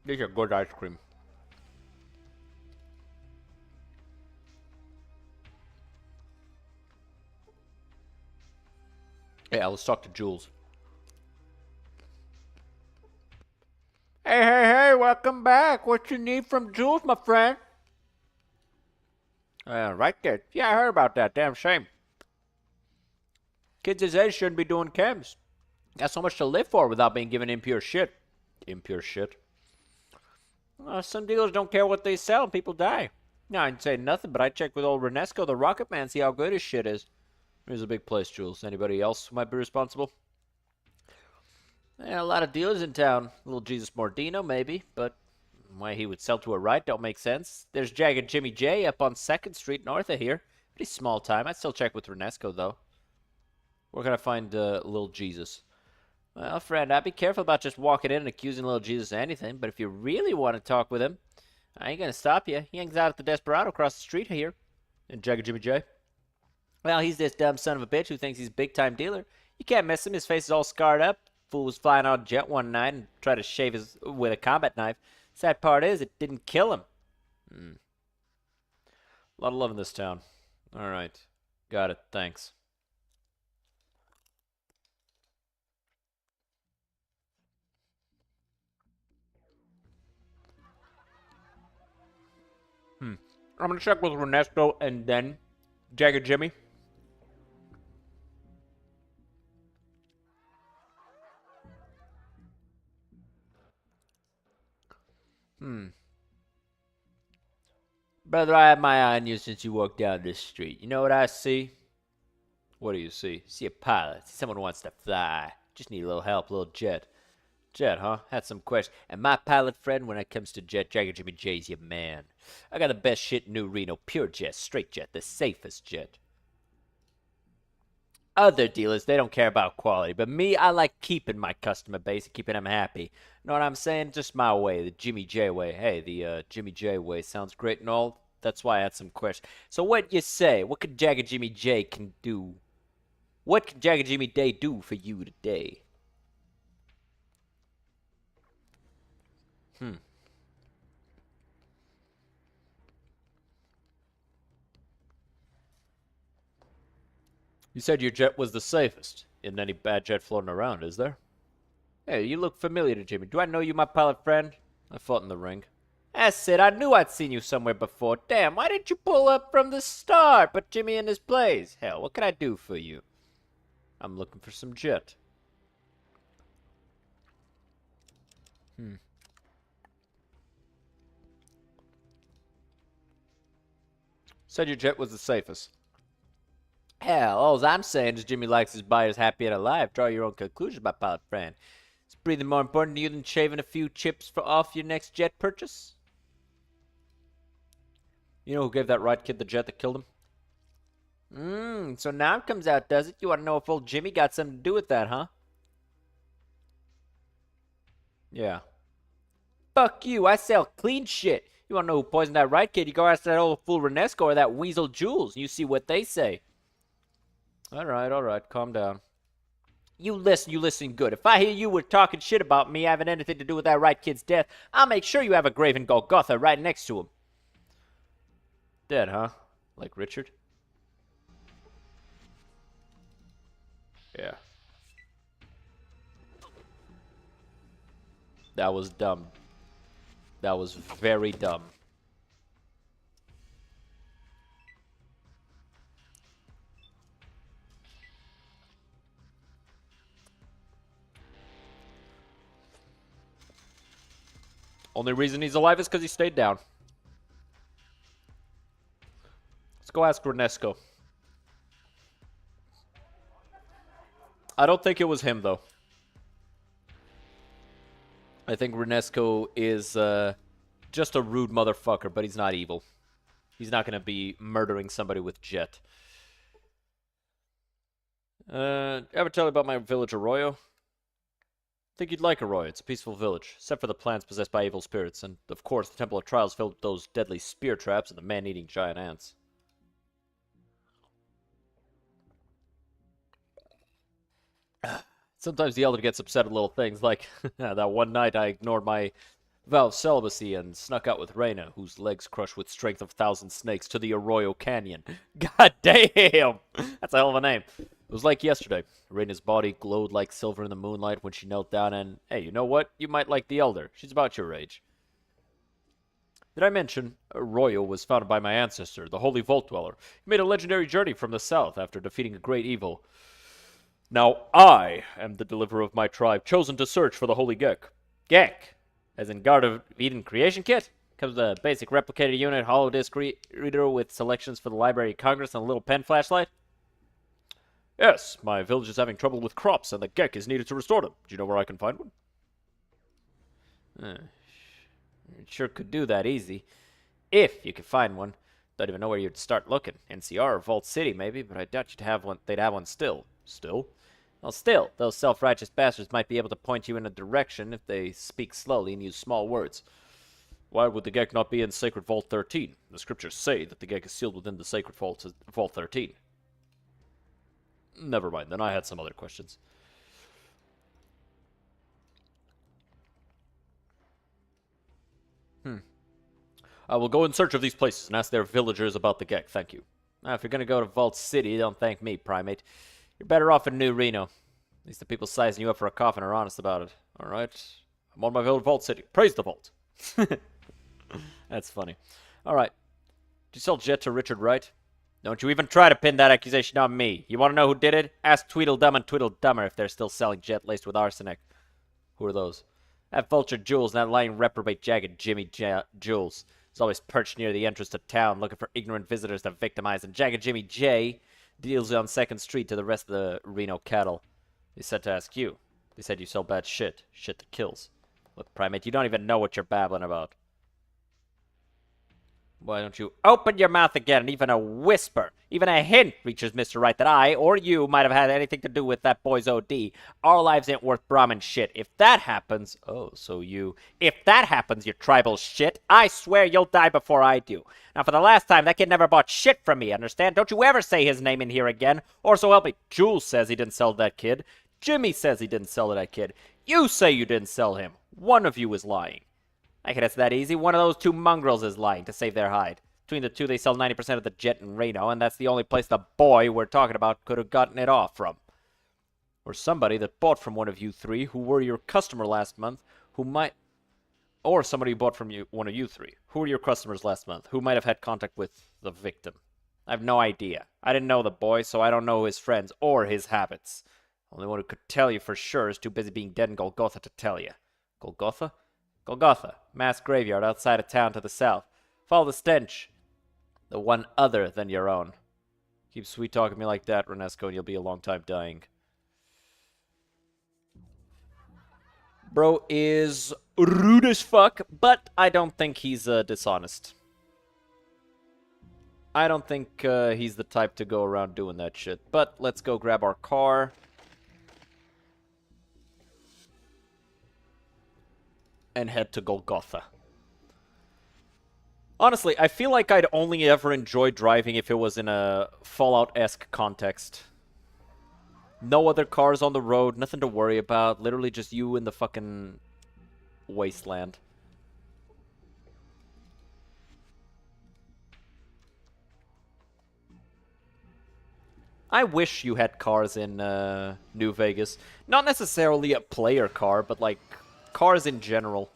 Speaker 1: These are good ice cream. Yeah, let's talk to Jules. Hey, welcome back. What you need from Jules, my friend? Right there. Yeah, I heard about that. Damn shame. Kids his age shouldn't be doing chems. Got so much to live for without being given impure shit. Impure shit. Some dealers don't care what they sell and people die. No, I didn't say nothing, but I checked with old Renesco, the Rocket Man, see how good his shit is. Here's a big place, Jules. Anybody else who might be responsible? Yeah, a lot of dealers in town. Little Jesus Mordino, maybe, but why he would sell to a right don't make sense. There's Jagged Jimmy J up on 2nd Street north of here. Pretty small time. I'd still check with Renesco, though. Where can I find Little Jesus? Well, friend, I'd be careful about just walking in and accusing Little Jesus of anything, but if you really want to talk with him, I ain't gonna stop you. He hangs out at the Desperado across the street here. And Jagged Jimmy J? Well, he's this dumb son of a bitch who thinks he's a big-time dealer. You can't miss him. His face is all scarred up. Fool was flying on a jet one night and tried to shave his with a combat knife. Sad part is, it didn't kill him. A lot of love in this town. All right. Got it. Thanks. I'm gonna check with Ernesto and then Jagged Jimmy. Brother, I have my eye on you since you walked down this street. You know what I see? What do you see? See a pilot. See someone who wants to fly. Just need a little help, a little jet. Jet, huh? Had some questions. And my pilot friend, when it comes to jet, Jagged Jimmy J's your man. I got the best shit in New Reno. Pure jet, straight jet, the safest jet. Other dealers, they don't care about quality. But me, I like keeping my customer base and keeping them happy. Know what I'm saying? Just my way, the Jimmy J way. Hey, the Jimmy J way sounds great and all. That's why I had some questions. So what you say? What could Jagged Jimmy J can do? What can Jagged Jimmy Day do for you today? You said your jet was the safest. Isn't any bad jet floating around, is there? Hey, you look familiar to Jimmy. Do I know you, my pilot friend? I fought in the ring. That's it. I knew I'd seen you somewhere before. Damn, why didn't you pull up from the start? Put Jimmy in his place. Hell, what can I do for you? I'm looking for some jet. Said your jet was the safest. Hell, all I'm saying is Jimmy likes his buyers happy and alive. Draw your own conclusions, my pilot friend. Is breathing more important to you than shaving a few chips for off your next jet purchase? You know who gave that right kid the jet that killed him? So now it comes out, does it? You want to know if old Jimmy got something to do with that, huh? Yeah. Fuck you, I sell clean shit. You want to know who poisoned that right kid? You go ask that old fool Renesco or that weasel Jules. You see what they say. All right, calm down. You listen good. If I hear you were talking shit about me having anything to do with that right kid's death, I'll make sure you have a grave in Golgotha right next to him. Dead, huh? Like Richard? Yeah. That was dumb. That was very dumb. Only reason he's alive is because he stayed down. Let's go ask Renesco. I don't think it was him, though. I think Renesco is just a rude motherfucker, but he's not evil. He's not going to be murdering somebody with jet. Ever tell you about my village, Arroyo? Think you'd like Arroyo. It's a peaceful village, except for the plants possessed by evil spirits, and of course the Temple of Trials filled with those deadly spear traps and the man-eating giant ants. Sometimes the Elder gets upset at little things, like that one night I ignored my vowed celibacy and snuck out with Reyna, whose legs crushed with strength of 1,000 snakes, to the Arroyo Canyon. God damn! That's a hell of a name. It was like yesterday. Reyna's body glowed like silver in the moonlight when she knelt down and, hey, you know what? You might like the Elder. She's about your age. Did I mention, Arroyo was founded by my ancestor, the Holy Vault Dweller. He made a legendary journey from the south after defeating a great evil. Now I am the deliverer of my tribe, chosen to search for the Holy Gek. Gek, as in Guard of Eden Creation Kit? Comes with a basic replicator unit, hollow disk reader with selections for the Library of Congress and a little pen flashlight? Yes, my village is having trouble with crops, and the Gek is needed to restore them. Do you know where I can find one? It sure could do that easy. If you could find one. Don't even know where you'd start looking. NCR or Vault City, maybe, but I doubt they'd have one still. Still? Well, still, those self-righteous bastards might be able to point you in a direction if they speak slowly and use small words. Why would the Gek not be in Sacred Vault 13? The scriptures say that the Gek is sealed within the Sacred Vault 13. Never mind, then I had some other questions. I will go in search of these places and ask their villagers about the Gek, thank you. Now, if you're gonna go to Vault City, don't thank me, primate. You're better off in New Reno. At least the people sizing you up for a coffin are honest about it. Alright? I'm on my way to Vault City. Praise the Vault! That's funny. Alright. Did you sell Jet to Richard Wright? Don't you even try to pin that accusation on me. You want to know who did it? Ask Tweedledum and Tweedledummer if they're still selling Jet laced with arsenic. Who are those? That Vulture Jules and that lying reprobate jagged Jimmy Jules. He's always perched near the entrance to town, looking for ignorant visitors to victimize, and Jagged Jimmy J deals on 2nd Street to the rest of the Reno cattle. They said to ask you. They said you sell bad shit. Shit that kills. Look, primate, you don't even know what you're babbling about. Why don't you open your mouth again, and even a whisper, even a hint reaches Mr. Wright that I, or you, might have had anything to do with that boy's OD. Our lives ain't worth Brahmin shit. If that happens, if that happens, you tribal shit, I swear you'll die before I do. Now, for the last time, that kid never bought shit from me, understand? Don't you ever say his name in here again, or so help me. Jules says he didn't sell to that kid. Jimmy says he didn't sell to that kid. You say you didn't sell him. One of you is lying. I guess it's that easy. One of those two mongrels is lying to save their hide. Between the two, they sell 90% of the Jet in Reno, and that's the only place the boy we're talking about could have gotten it off from. Or somebody that bought from one of you three who were your customer last month, who might... Or somebody who bought from one of you three. Who were your customers last month, who might have had contact with the victim. I have no idea. I didn't know the boy, so I don't know his friends or his habits. Only one who could tell you for sure is too busy being dead in Golgotha to tell you. Golgotha? Golgotha, mass graveyard outside of town to the south. Follow the stench. The one other than your own. Keep sweet-talking me like that, Renesco, and you'll be a long time dying. Bro is rude as fuck, but I don't think he's dishonest. I don't think he's the type to go around doing that shit. But let's go grab our car. And head to Golgotha. Honestly, I feel like I'd only ever enjoy driving if it was in a Fallout-esque context. No other cars on the road, nothing to worry about. Literally just you in the fucking wasteland. I wish you had cars in New Vegas. Not necessarily a player car, but like cars in general.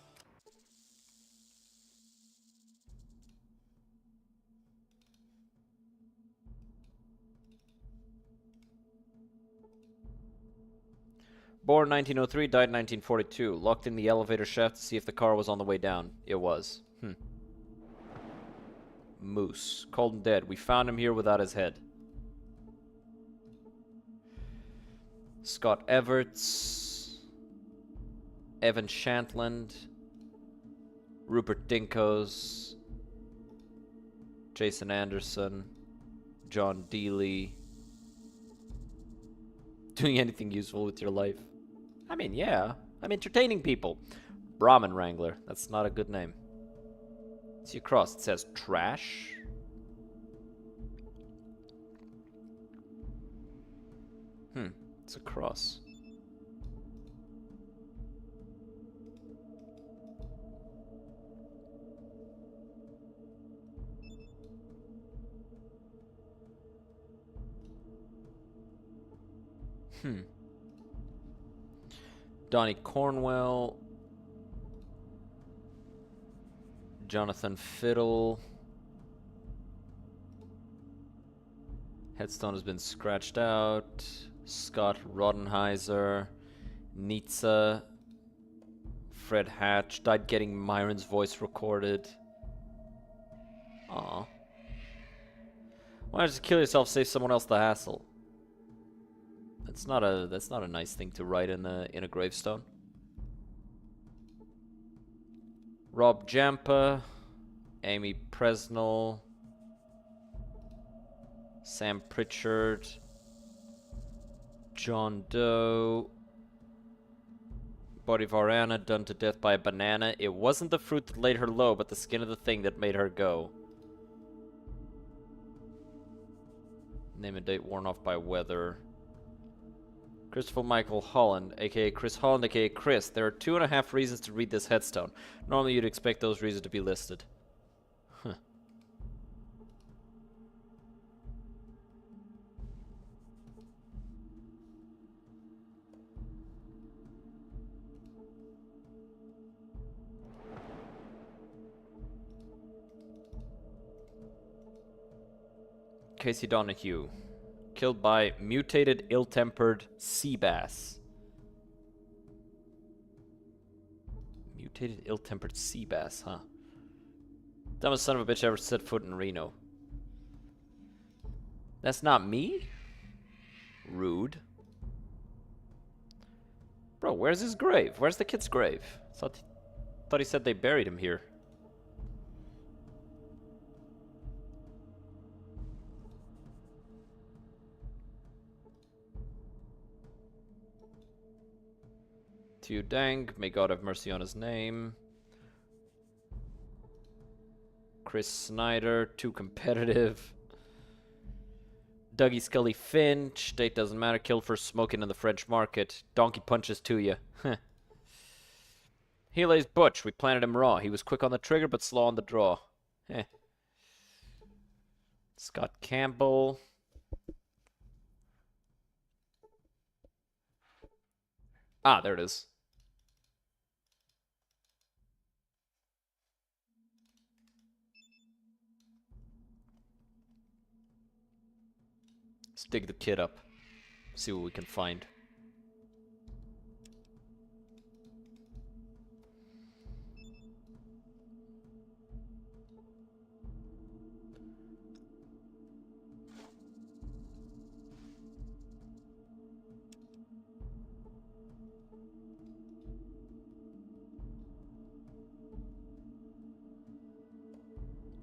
Speaker 1: Born 1903, died 1942. Locked in the elevator shaft to see if the car was on the way down. It was. Moose. Cold and dead. We found him here without his head. Scott Everts. Evan Shantland. Rupert Dinkos. Jason Anderson. John Dealey. Doing anything useful with your life? I mean, yeah. I'm entertaining people. Brahmin Wrangler. That's not a good name. See across. It says trash. It's a cross. Donnie Cornwell. Jonathan Fiddle. Headstone has been scratched out. Scott Rodenheiser. Nietzsche. Fred Hatch. Died getting Myron's voice recorded. Aw. Why don't you kill yourself, save someone else the hassle? That's not a nice thing to write in a gravestone. Rob Jampa, Amy Presnell, Sam Pritchard, John Doe, body of Ariana done to death by a banana. It wasn't the fruit that laid her low, but the skin of the thing that made her go. Name and date worn off by weather. Christopher Michael Holland, aka Chris Holland, aka Chris. There are 2.5 reasons to read this headstone. Normally you'd expect those reasons to be listed. Huh. Casey Donahue. Killed by mutated, ill-tempered sea bass. Mutated, ill-tempered sea bass, huh? Dumbest son of a bitch ever set foot in Reno. That's not me? Rude. Bro, where's his grave? Where's the kid's grave? Thought he said they buried him here. Tew Dang, may God have mercy on his name. Chris Snyder, too competitive. Dougie Scully Finch, date doesn't matter, killed for smoking in the French market. Donkey punches to you. Healy's Butch, we planted him raw. He was quick on the trigger but slow on the draw. Scott Campbell. Ah, there it is. Let's dig the kid up. See what we can find.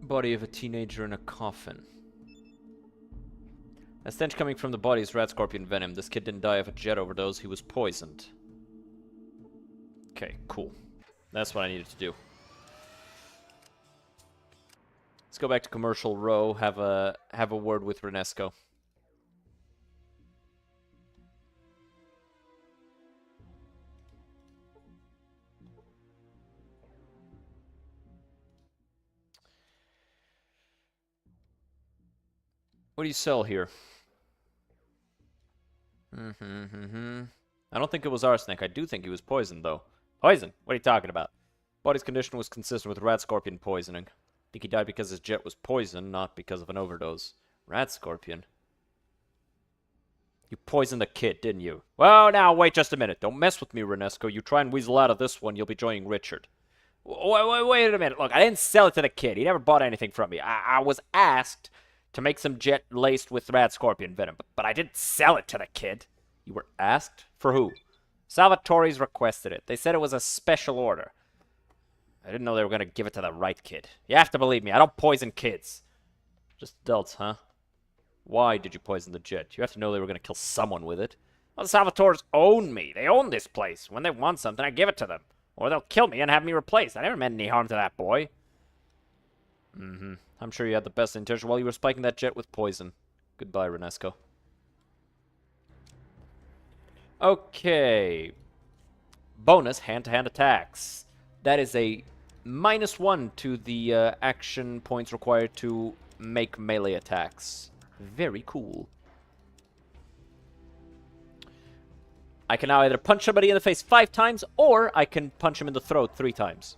Speaker 1: Body of a teenager in a coffin. A stench coming from the body is rat scorpion venom. This kid didn't die of a jet overdose, he was poisoned. Okay, cool. That's what I needed to do. Let's go back to Commercial Row, have a word with Renesco. What do you sell here? I don't think it was arsenic. I do think he was poisoned, though. Poison? What are you talking about? Body's condition was consistent with rat scorpion poisoning. I think he died because his jet was poisoned, not because of an overdose. Rat scorpion? You poisoned the kid, didn't you? Well, now, wait just a minute. Don't mess with me, Renesco. You try and weasel out of this one, you'll be joining Richard. Wait a minute. Look, I didn't sell it to the kid. He never bought anything from me. I was asked to make some jet laced with rat scorpion venom, but I didn't sell it to the kid. You were asked? For who? Salvatore's requested it. They said it was a special order. I didn't know they were going to give it to the right kid. You have to believe me, I don't poison kids. Just adults, huh? Why did you poison the jet? You have to know they were going to kill someone with it. Well, the Salvatores own me. They own this place. When they want something, I give it to them. Or they'll kill me and have me replaced. I never meant any harm to that boy. I'm sure you had the best intention while you were spiking that jet with poison. Goodbye, Renesco. Okay. Bonus hand-to-hand attacks. That is a -1 to the action points required to make melee attacks. Very cool. I can now either punch somebody in the face 5 times, or I can punch him in the throat 3 times.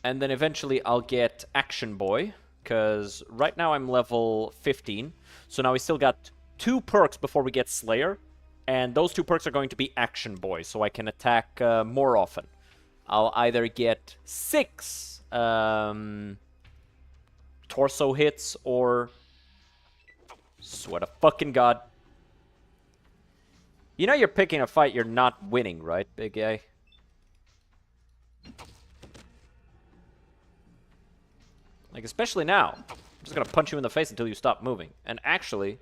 Speaker 1: And then eventually I'll get Action Boy, because right now I'm level 15. So now we still got 2 perks before we get Slayer, and those 2 perks are going to be Action Boy, so I can attack more often. I'll either get 6 torso hits, or... Swear to fucking God. You know you're picking a fight you're not winning, right, big guy? Like, especially now. I'm just gonna punch you in the face until you stop moving. And actually...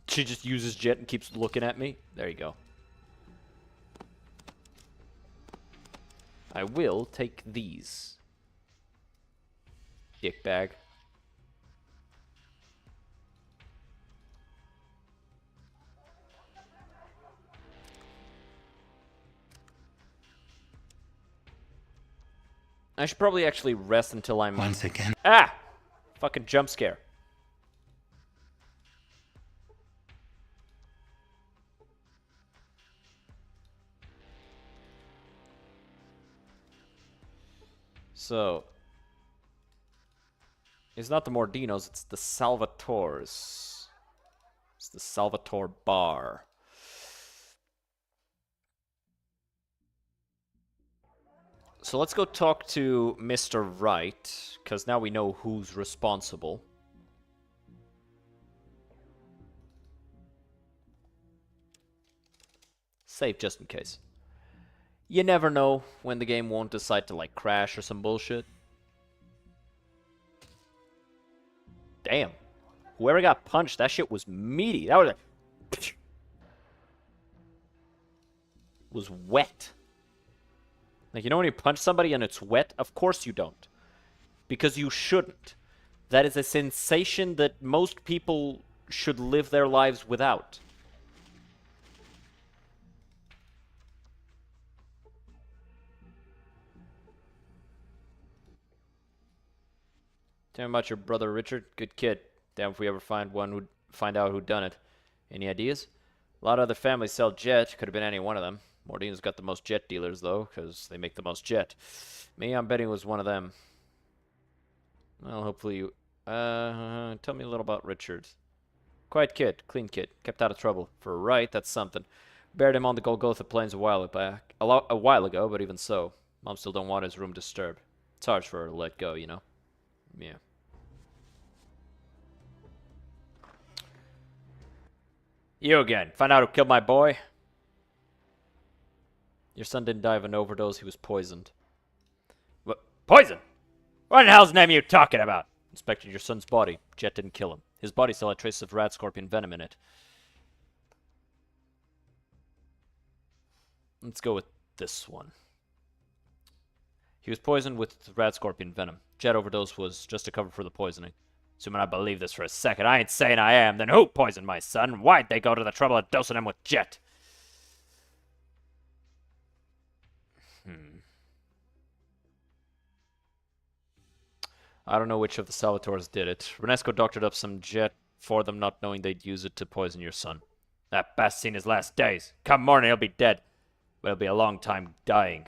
Speaker 1: She just uses Jet and keeps looking at me. There you go. I will take these. Dickbag. I should probably actually rest until I'm...
Speaker 2: Once again.
Speaker 1: Ah! Fucking jump scare. So... It's not the Mordinos, it's the Salvatores. It's the Salvatore Bar. So let's go talk to Mr. Wright, because now we know who's responsible. Save just in case. You never know when the game won't decide to, like, crash or some bullshit. Damn. Whoever got punched, that shit was meaty. That was like... was wet. Like, you know when you punch somebody and it's wet? Of course you don't. Because you shouldn't. That is a sensation that most people should live their lives without. Tell me about your brother Richard. Good kid. Damn if we ever find out who done it. Any ideas? A lot of other families sell jet. Could have been any one of them. Mordina's got the most jet dealers, though, because they make the most jet. Me, I'm betting it was one of them. Well, hopefully you... tell me a little about Richard. Quiet kid. Clean kid. Kept out of trouble. For right, that's something. Buried him on the Golgotha Plains a while ago, but even so. Mom still don't want his room disturbed. It's hard for her to let go, you know? Yeah. You again. Find out who killed my boy? Your son didn't die of an overdose, he was poisoned. What? Poison? What in the hell's name are you talking about? Inspected your son's body. Jet didn't kill him. His body still had traces of rat scorpion venom in it. Let's go with this one. He was poisoned with rat scorpion venom. Jet overdose was just a cover for the poisoning. Assuming I believe this for a second, I ain't saying I am. Then who poisoned my son? Why'd they go to the trouble of dosing him with jet? I don't know which of the Salvatores did it. Renesco doctored up some jet for them, not knowing they'd use it to poison your son. That bast's seen his last days. Come morning, he'll be dead. But he'll be a long time dying.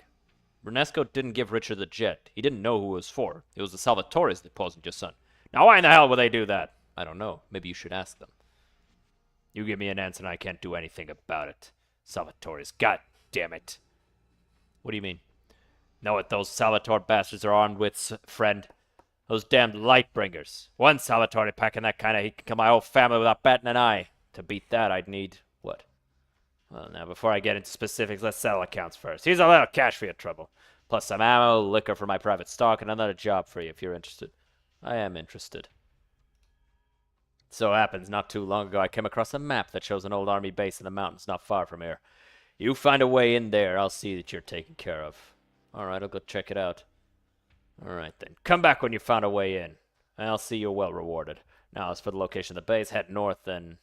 Speaker 1: Renesco didn't give Richard the jet. He didn't know who it was for. It was the Salvatores that poisoned your son. Now why in the hell would they do that? I don't know. Maybe you should ask them. You give me an answer and I can't do anything about it. Salvatores, god damn it. What do you mean? Know what those Salvatore bastards are armed with, friend? Those damned Lightbringers. One Salvatore packing that kind of heat can kill my whole family without batting an eye. To beat that, I'd need... what? Well, now, before I get into specifics, let's settle accounts first. Here's a little cash for your trouble. Plus some ammo, liquor for my private stock, and another job for you if you're interested. I am interested. So happens, not too long ago, I came across a map that shows an old army base in the mountains not far from here. You find a way in there, I'll see that you're taken care of. Alright, I'll go check it out. Alright then, come back when you found a way in. I'll see you're well rewarded. Now, as for the location of the base, head north and...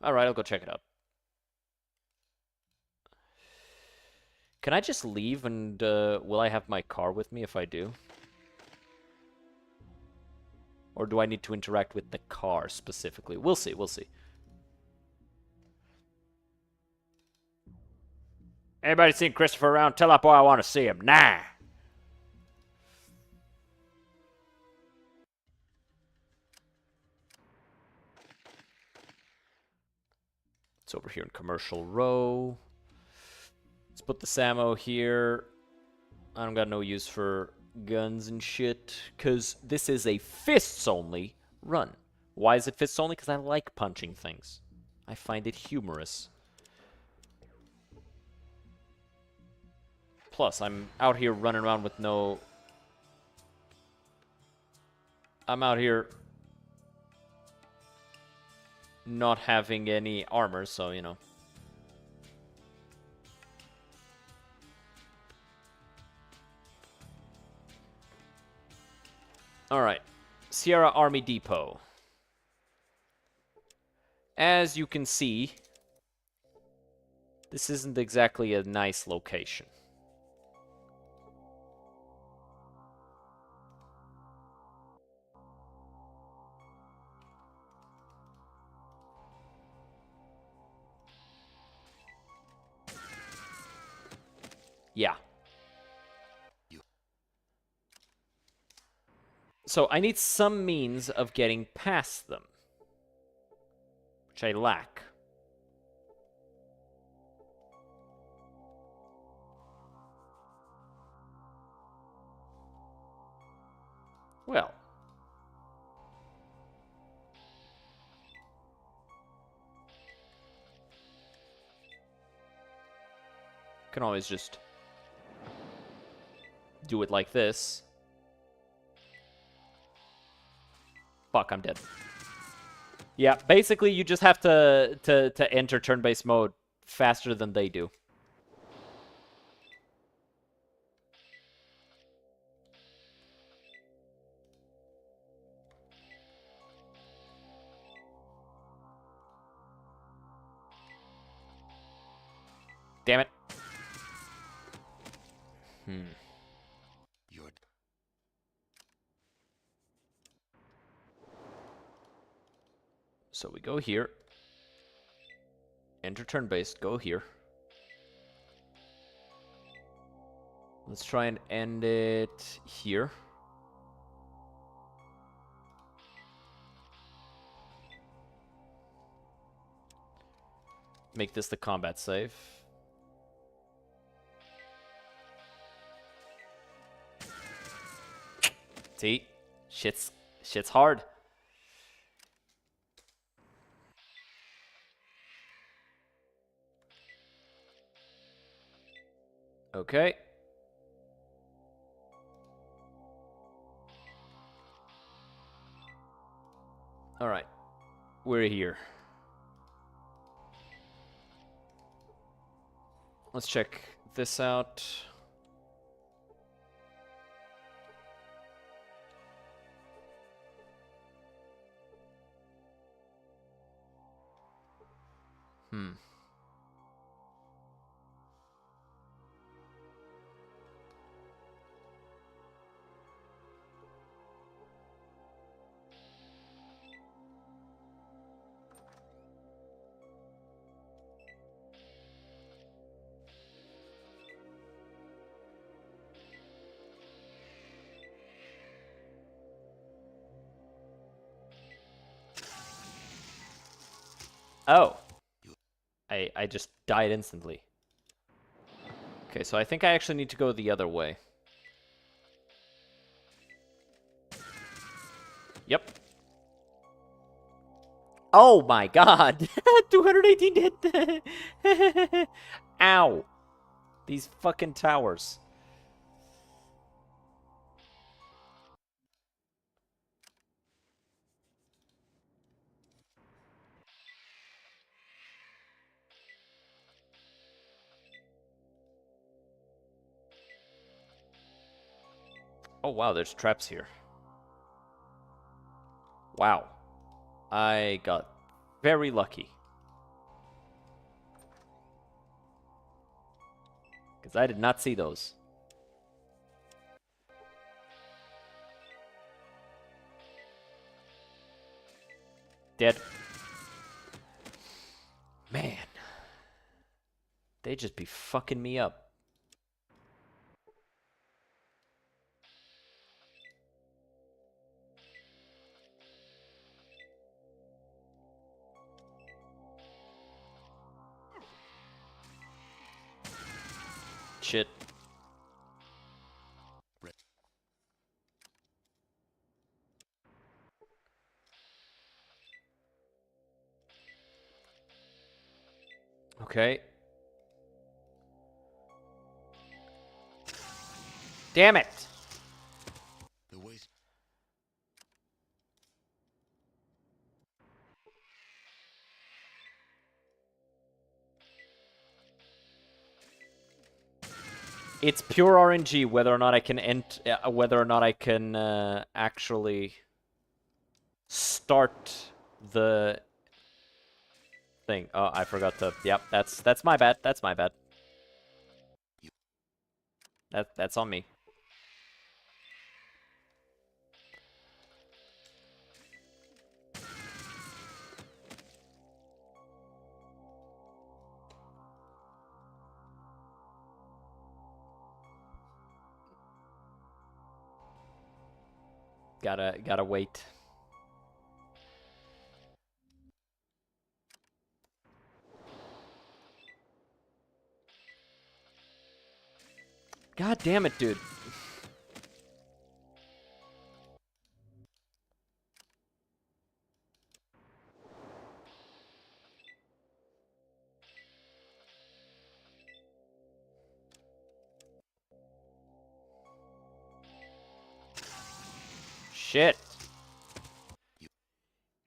Speaker 1: Alright, I'll go check it out. Can I just leave and, will I have my car with me if I do? Or do I need to interact with the car specifically? We'll see, we'll see. Anybody seen Christopher around? Tell that boy I want to see him. Nah! It's over here in Commercial Row. Let's put the ammo here. I don't got no use for guns and shit, because this is a fists-only run. Why is it fists only? Because I like punching things. I find it humorous. Plus, I'm out here running around with no... I'm out here not having any armor, so, you know. Alright. Sierra Army Depot. As you can see, this isn't exactly a nice location. Yeah. So I need some means of getting past them, which I lack. Well. Can always just do it like this. Fuck, I'm dead. Yeah, basically you just have to enter turn-based mode faster than they do. Damn it. So we go here. Enter turn-based, go here. Let's try and end it here. Make this the combat save. See? Shit's hard. Okay. All right. We're here. Let's check this out. Oh. I just died instantly. Okay, so I think I actually need to go the other way. Yep. Oh my god! 218 hit! Ow! These fucking towers. Oh wow, there's traps here. Wow. I got very lucky. Because I did not see those. Dead. Man. They just be fucking me up. Shit. Okay. Damn it! It's pure RNG whether or not I can actually start the thing. Oh, I forgot to. Yep, that's my bad. That's my bad. That's on me. Gotta wait. God damn it, dude. Shit.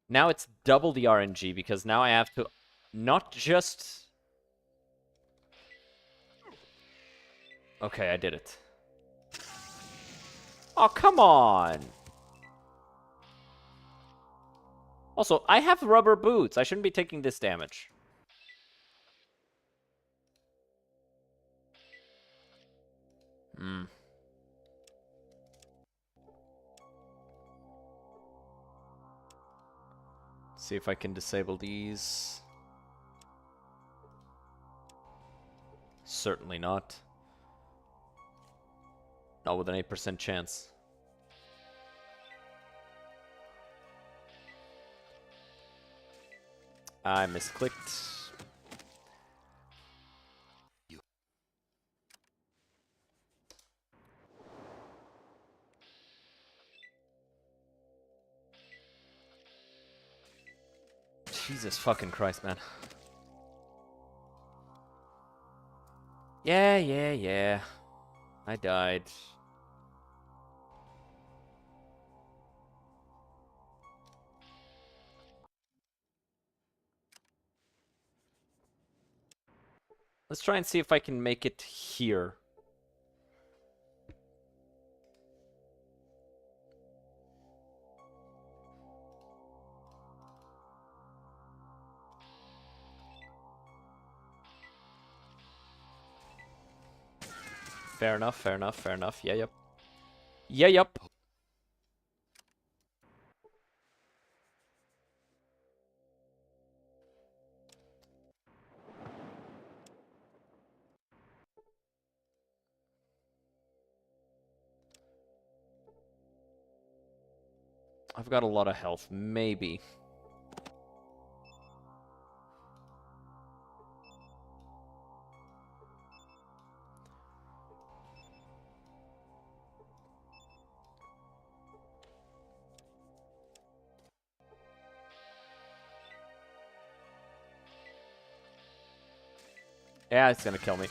Speaker 1: Now it's double the RNG because now I have to not just... Okay, I did it. Oh, come on. Also, I have rubber boots. I shouldn't be taking this damage. Hmm. See if I can disable these. Certainly not. Not with an 8% chance. I misclicked. Jesus fucking Christ, man. Yeah. I died. Let's try and see if I can make it here. Fair enough. Yeah, yep. Yeah, yep. I've got a lot of health. Maybe. Yeah, it's gonna kill me.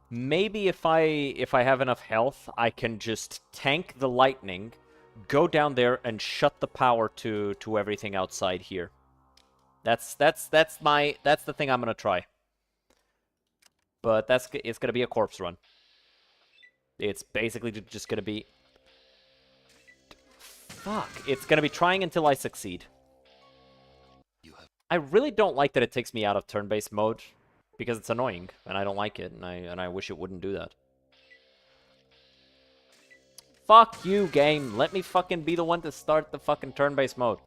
Speaker 1: Maybe if I have enough health, I can just tank the lightning, go down there and shut the power to everything outside here. That's the thing I'm gonna try. But it's gonna be a corpse run. It's basically just gonna be... Fuck. It's gonna be trying until I succeed. I really don't like that it takes me out of turn-based mode, because it's annoying, and I don't like it, and I wish it wouldn't do that. Fuck you, game. Let me fucking be the one to start the fucking turn-based mode.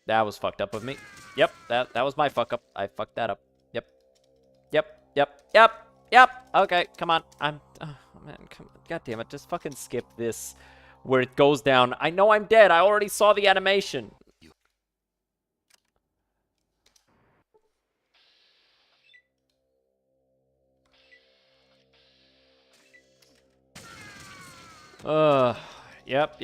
Speaker 1: That was fucked up of me. Yep, that was my fuck up. I fucked that up. Yep. Yep. Okay, come on. Oh, man, come on. God damn it. Just fucking skip this where it goes down. I know I'm dead. I already saw the animation. Uh, yep.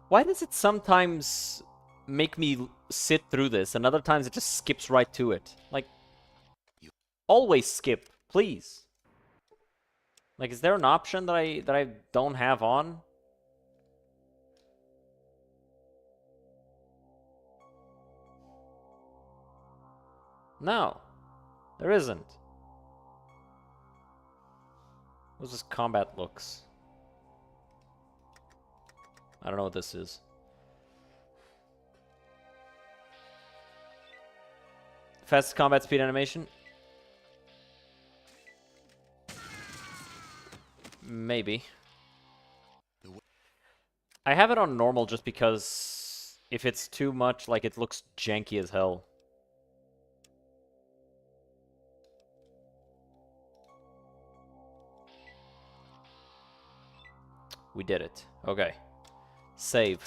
Speaker 1: Why does it sometimes make me sit through this, and other times it just skips right to it? Like, always skip, please. Like, is there an option that I don't have on? No, there isn't. What's this combat looks? I don't know what this is. Fastest combat speed animation? Maybe. I have it on normal just because if it's too much, like, it looks janky as hell. We did it. Okay. Save.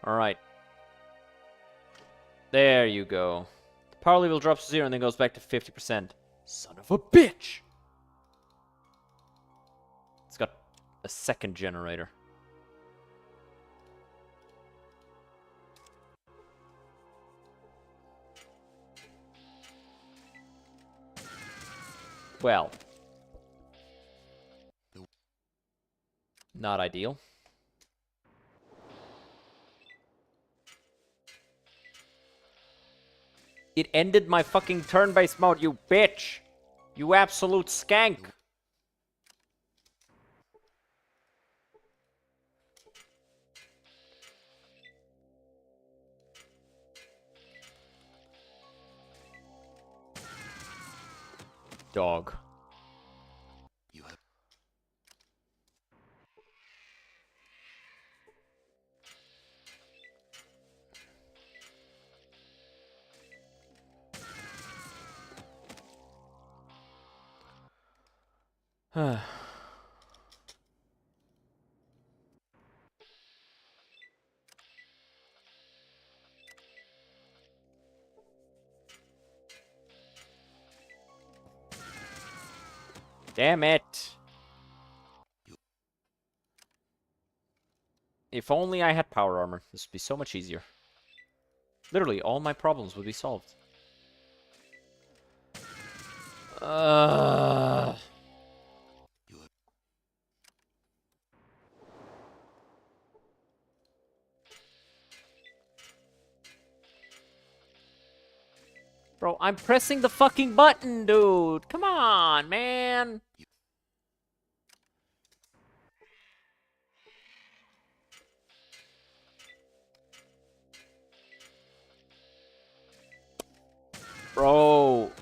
Speaker 1: Alright. There you go. The power level drops to 0 and then goes back to 50%. Son of a bitch! It's got a second generator. Well. Not ideal. It ended my fucking turn-based mode, you bitch! You absolute skank! Dog. Damn it! If only I had power armor, this would be so much easier. Literally, all my problems would be solved. Bro, I'm pressing the fucking button, dude! Come on, man! Bro!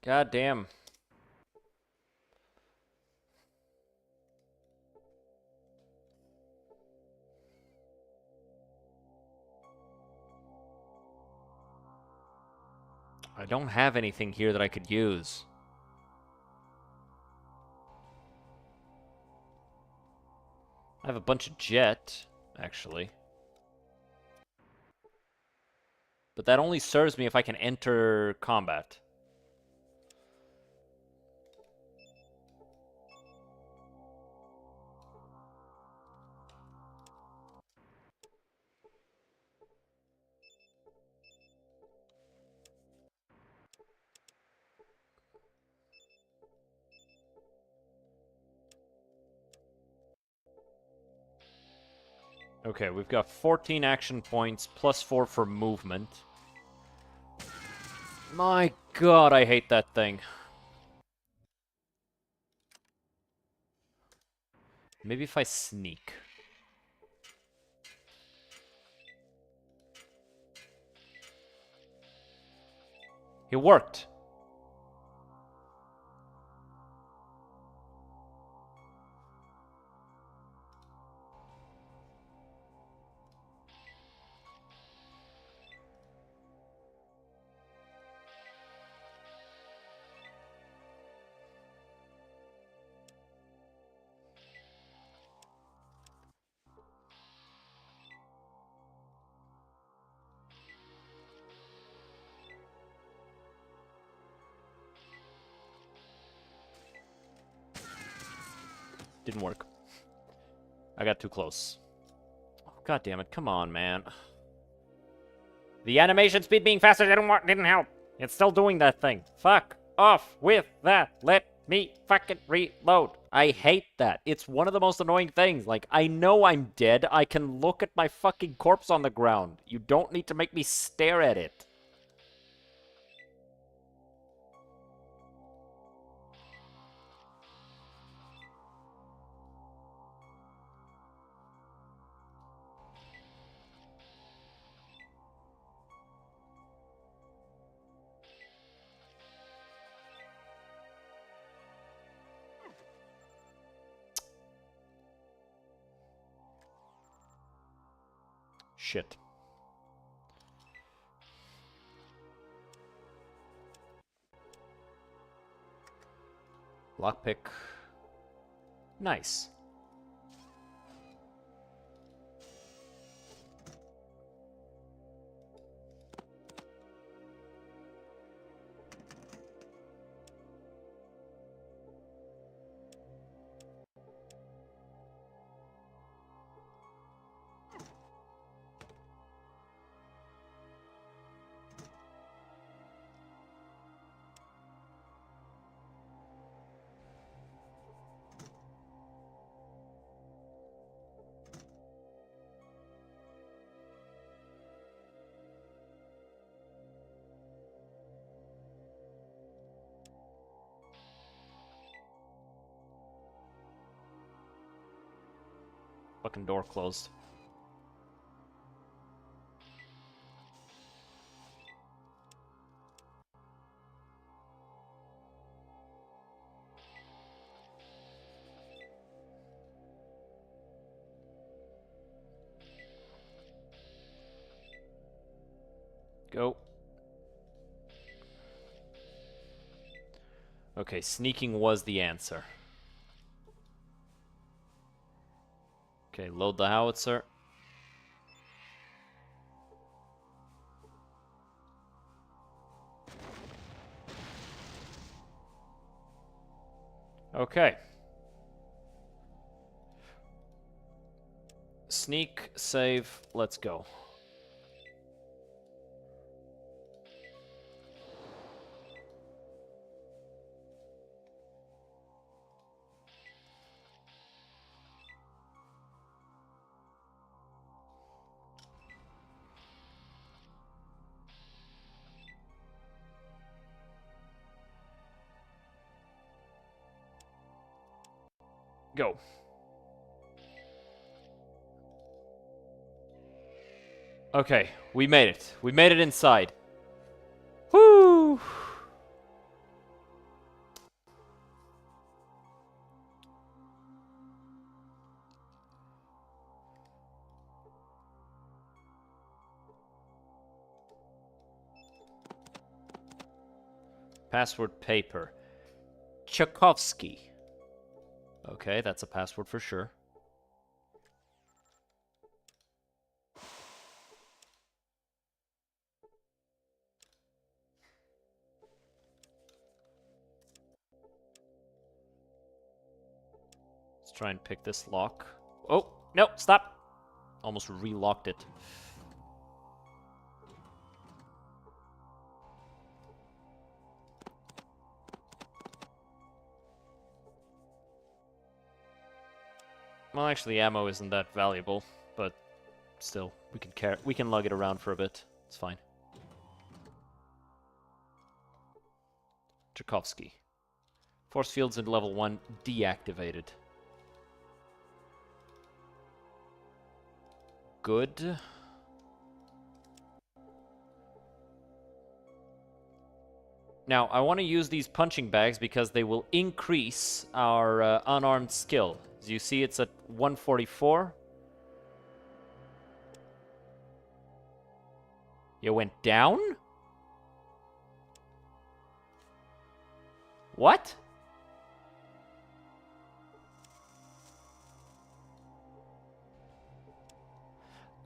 Speaker 1: God damn. I don't have anything here that I could use. I have a bunch of jet, actually. But that only serves me if I can enter combat. Okay, we've got 14 action points, plus 4 for movement. My god, I hate that thing. Maybe if I sneak. It worked. Didn't work. I got too close. Oh, god damn it, come on, man. The animation speed being faster didn't help. It's still doing that thing. Fuck off with that. Let me fucking reload. I hate that. It's one of the most annoying things. Like, I know I'm dead. I can look at my fucking corpse on the ground. You don't need to make me stare at it. Shit. Lockpick. Nice. Fucking door closed. Go. Okay, sneaking was the answer. Okay, load the howitzer. Okay. Sneak, save, let's go. Go. Okay, we made it. We made it inside. Woo! Password paper. Tchaikovsky. Okay, that's a password for sure. Let's try and pick this lock. Oh, no, stop. Almost relocked it. Well, actually, ammo isn't that valuable, but still, we can lug it around for a bit. It's fine. Tchaikovsky. Force fields in level 1 deactivated. Good. Now, I want to use these punching bags because they will increase our unarmed skill. As you see, it's at 144. You went down? What?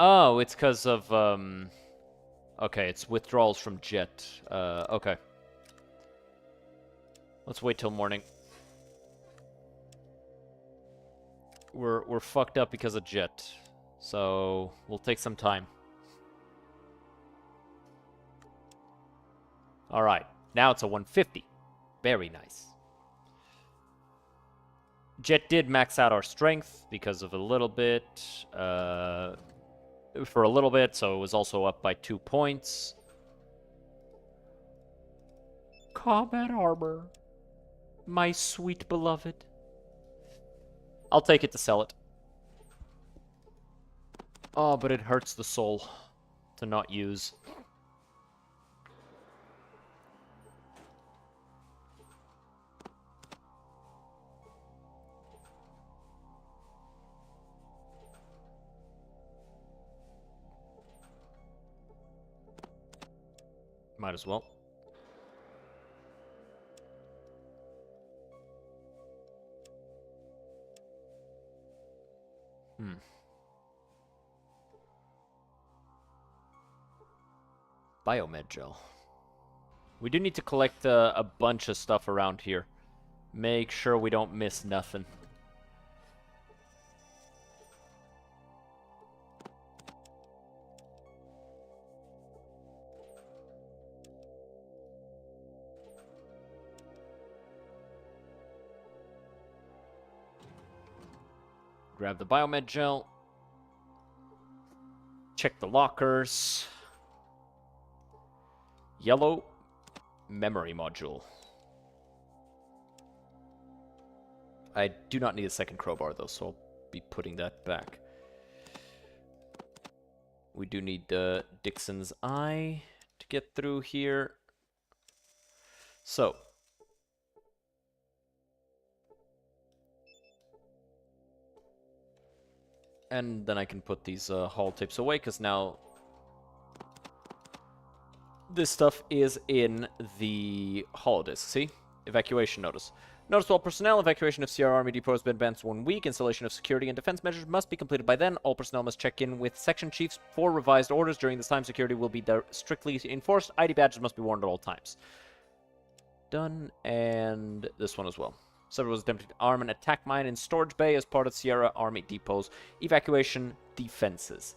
Speaker 1: Oh, it's because of, okay, it's withdrawals from Jet. Okay. Let's wait till morning. We're fucked up because of Jet. So, we'll take some time. Alright, now it's a 150. Very nice. Jet did max out our strength because of a little bit. For a little bit, so it was also up by 2 points. Combat armor. My sweet beloved. I'll take it to sell it. Oh, but it hurts the soul to not use. Might as well. Biomed gel. We do need to collect a bunch of stuff around here. Make sure we don't miss nothing. Grab the biomed gel. Check the lockers. Yellow memory module. I do not need a second crowbar, though, so I'll be putting that back. We do need Dixon's eye to get through here. So. And then I can put these hull tapes away, because now this stuff is in the holodisk. See? Evacuation notice. Notice to all personnel, evacuation of CR Army Depot has been advanced 1 week. Installation of security and defense measures must be completed by then. All personnel must check in with section chiefs for revised orders. During this time, security will be strictly enforced. ID badges must be worn at all times. Done. And this one as well. Several was attempting to arm an attack mine in storage bay as part of Sierra Army Depot's evacuation defenses.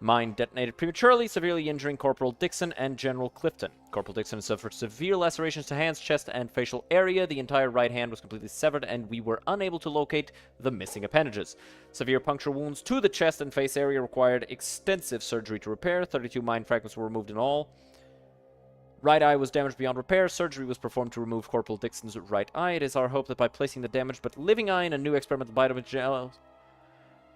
Speaker 1: Mine detonated prematurely, severely injuring Corporal Dixon and General Clifton. Corporal Dixon suffered severe lacerations to hands, chest, and facial area. The entire right hand was completely severed, and we were unable to locate the missing appendages. Severe puncture wounds to the chest and face area required extensive surgery to repair. 32 mine fragments were removed in all. Right eye was damaged beyond repair. Surgery was performed to remove Corporal Dixon's right eye. It is our hope that by placing the damaged but living eye in a new experimental vitamin gel,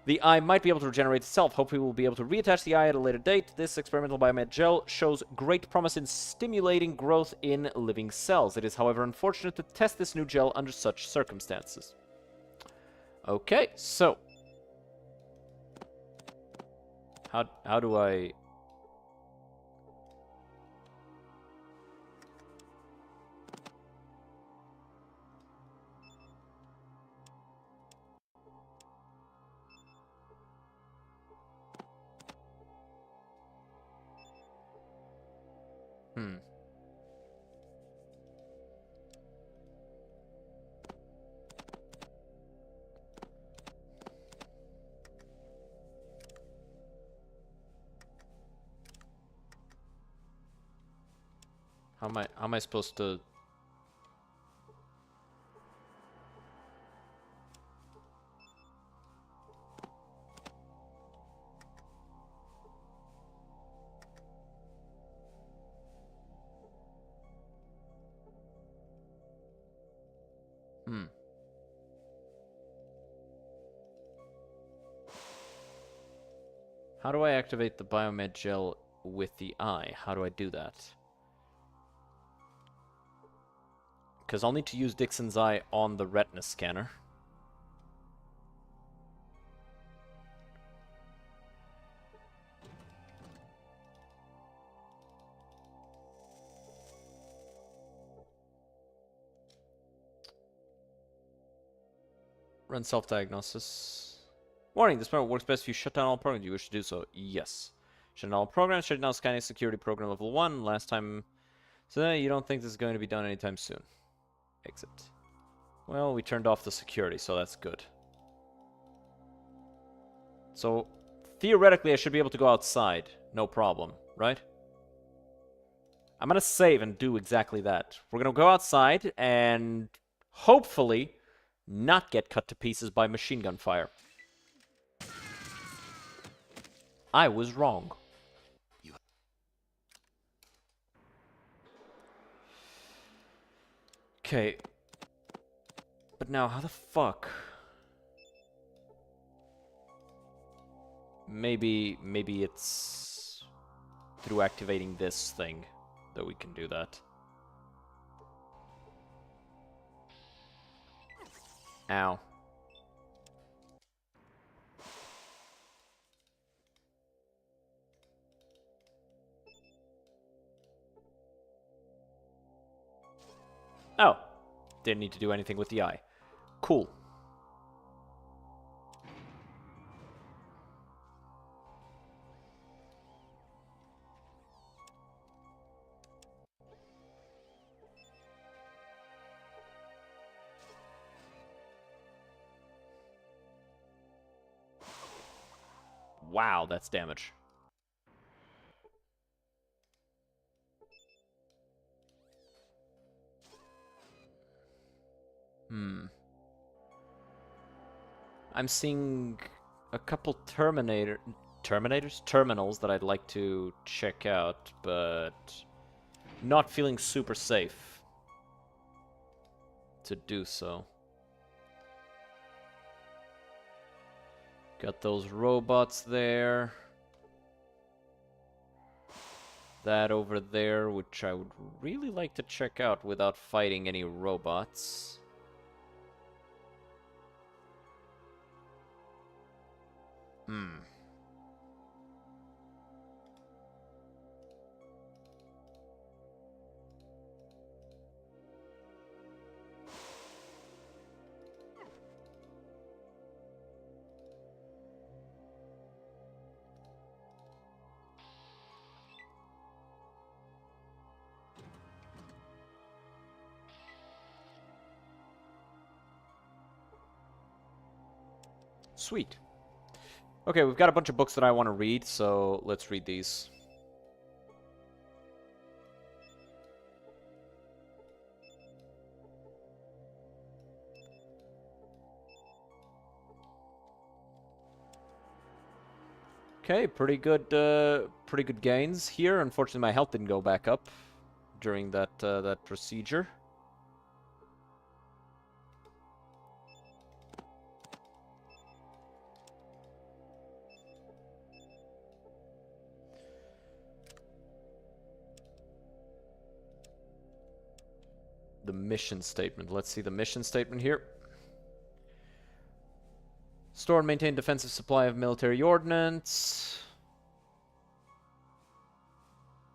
Speaker 1: the eye might be able to regenerate itself. Hopefully we will be able to reattach the eye at a later date. This experimental biomed gel shows great promise in stimulating growth in living cells. It is, however, unfortunate to test this new gel under such circumstances. Okay, so. How do I... How am I supposed to... How do I activate the biomed gel with the eye? How do I do that? Because I'll need to use Dixon's eye on the retina scanner. Run self-diagnosis. Warning, this method works best if you shut down all programs. Do you wish to do so? Yes. Shut down all programs. Shut down scanning security program level 1. Last time... So you don't think this is going to be done anytime soon. Exit. Well, we turned off the security, so that's good. So, theoretically, I should be able to go outside. No problem, right? I'm gonna save and do exactly that. We're gonna go outside and hopefully not get cut to pieces by machine gun fire. I was wrong. Okay. But now, how the fuck? Maybe it's through activating this thing that we can do that. Ow. Oh. Didn't need to do anything with the eye. Cool. Wow, that's damage. I'm seeing a couple terminals that I'd like to check out, but not feeling super safe to do so. Got those robots there. That over there, which I would really like to check out without fighting any robots. Sweet. Okay, we've got a bunch of books that I want to read, so let's read these. Okay, pretty good gains here. Unfortunately, my health didn't go back up during that procedure. The mission statement. Let's see the mission statement here. Store and maintain defensive supply of military ordnance.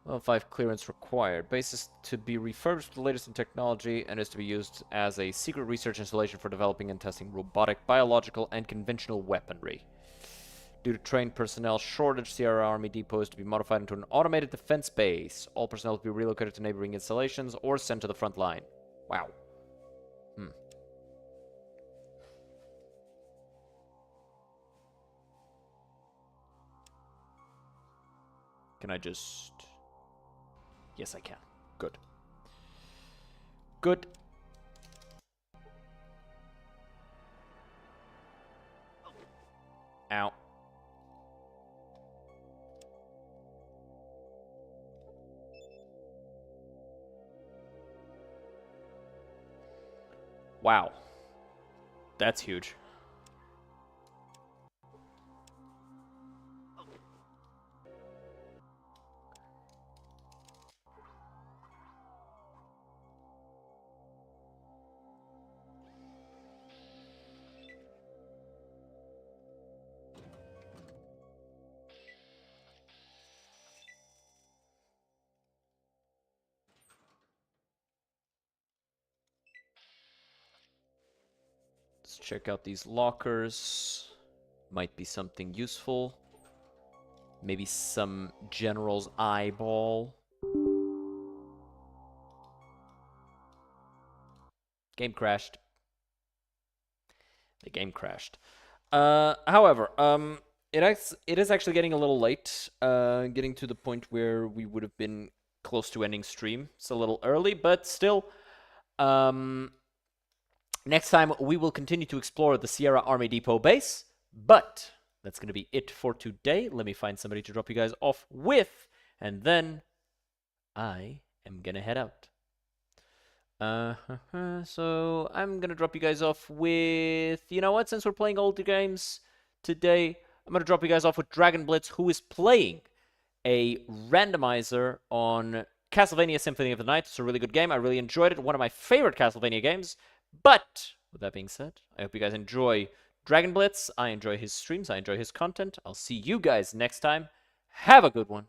Speaker 1: Level 5 clearance required. Base is to be refurbished with the latest in technology and is to be used as a secret research installation for developing and testing robotic, biological, and conventional weaponry. Due to trained personnel shortage, Sierra Army Depot is to be modified into an automated defense base. All personnel to be relocated to neighboring installations or sent to the front line. Wow. Can I just... Yes, I can. Good. Good. Ow. Wow. That's huge. Let's check out these lockers. Might be something useful. Maybe some general's eyeball. Game crashed. The game crashed. However, it is actually getting a little late. Getting to the point where we would have been close to ending stream. It's a little early, but still. Next time we will continue to explore the Sierra Army Depot base, but that's going to be it for today. Let me find somebody to drop you guys off with, and then I am going to head out. So I'm going to drop you guys off with, you know what, since we're playing older games today, I'm going to drop you guys off with Dragon Blitz, who is playing a randomizer on Castlevania Symphony of the Night. It's a really good game. I really enjoyed it. One of my favorite Castlevania games. But with that being said, I hope you guys enjoy Dragon Blitz. I enjoy his streams. I enjoy his content. I'll see you guys next time. Have a good one.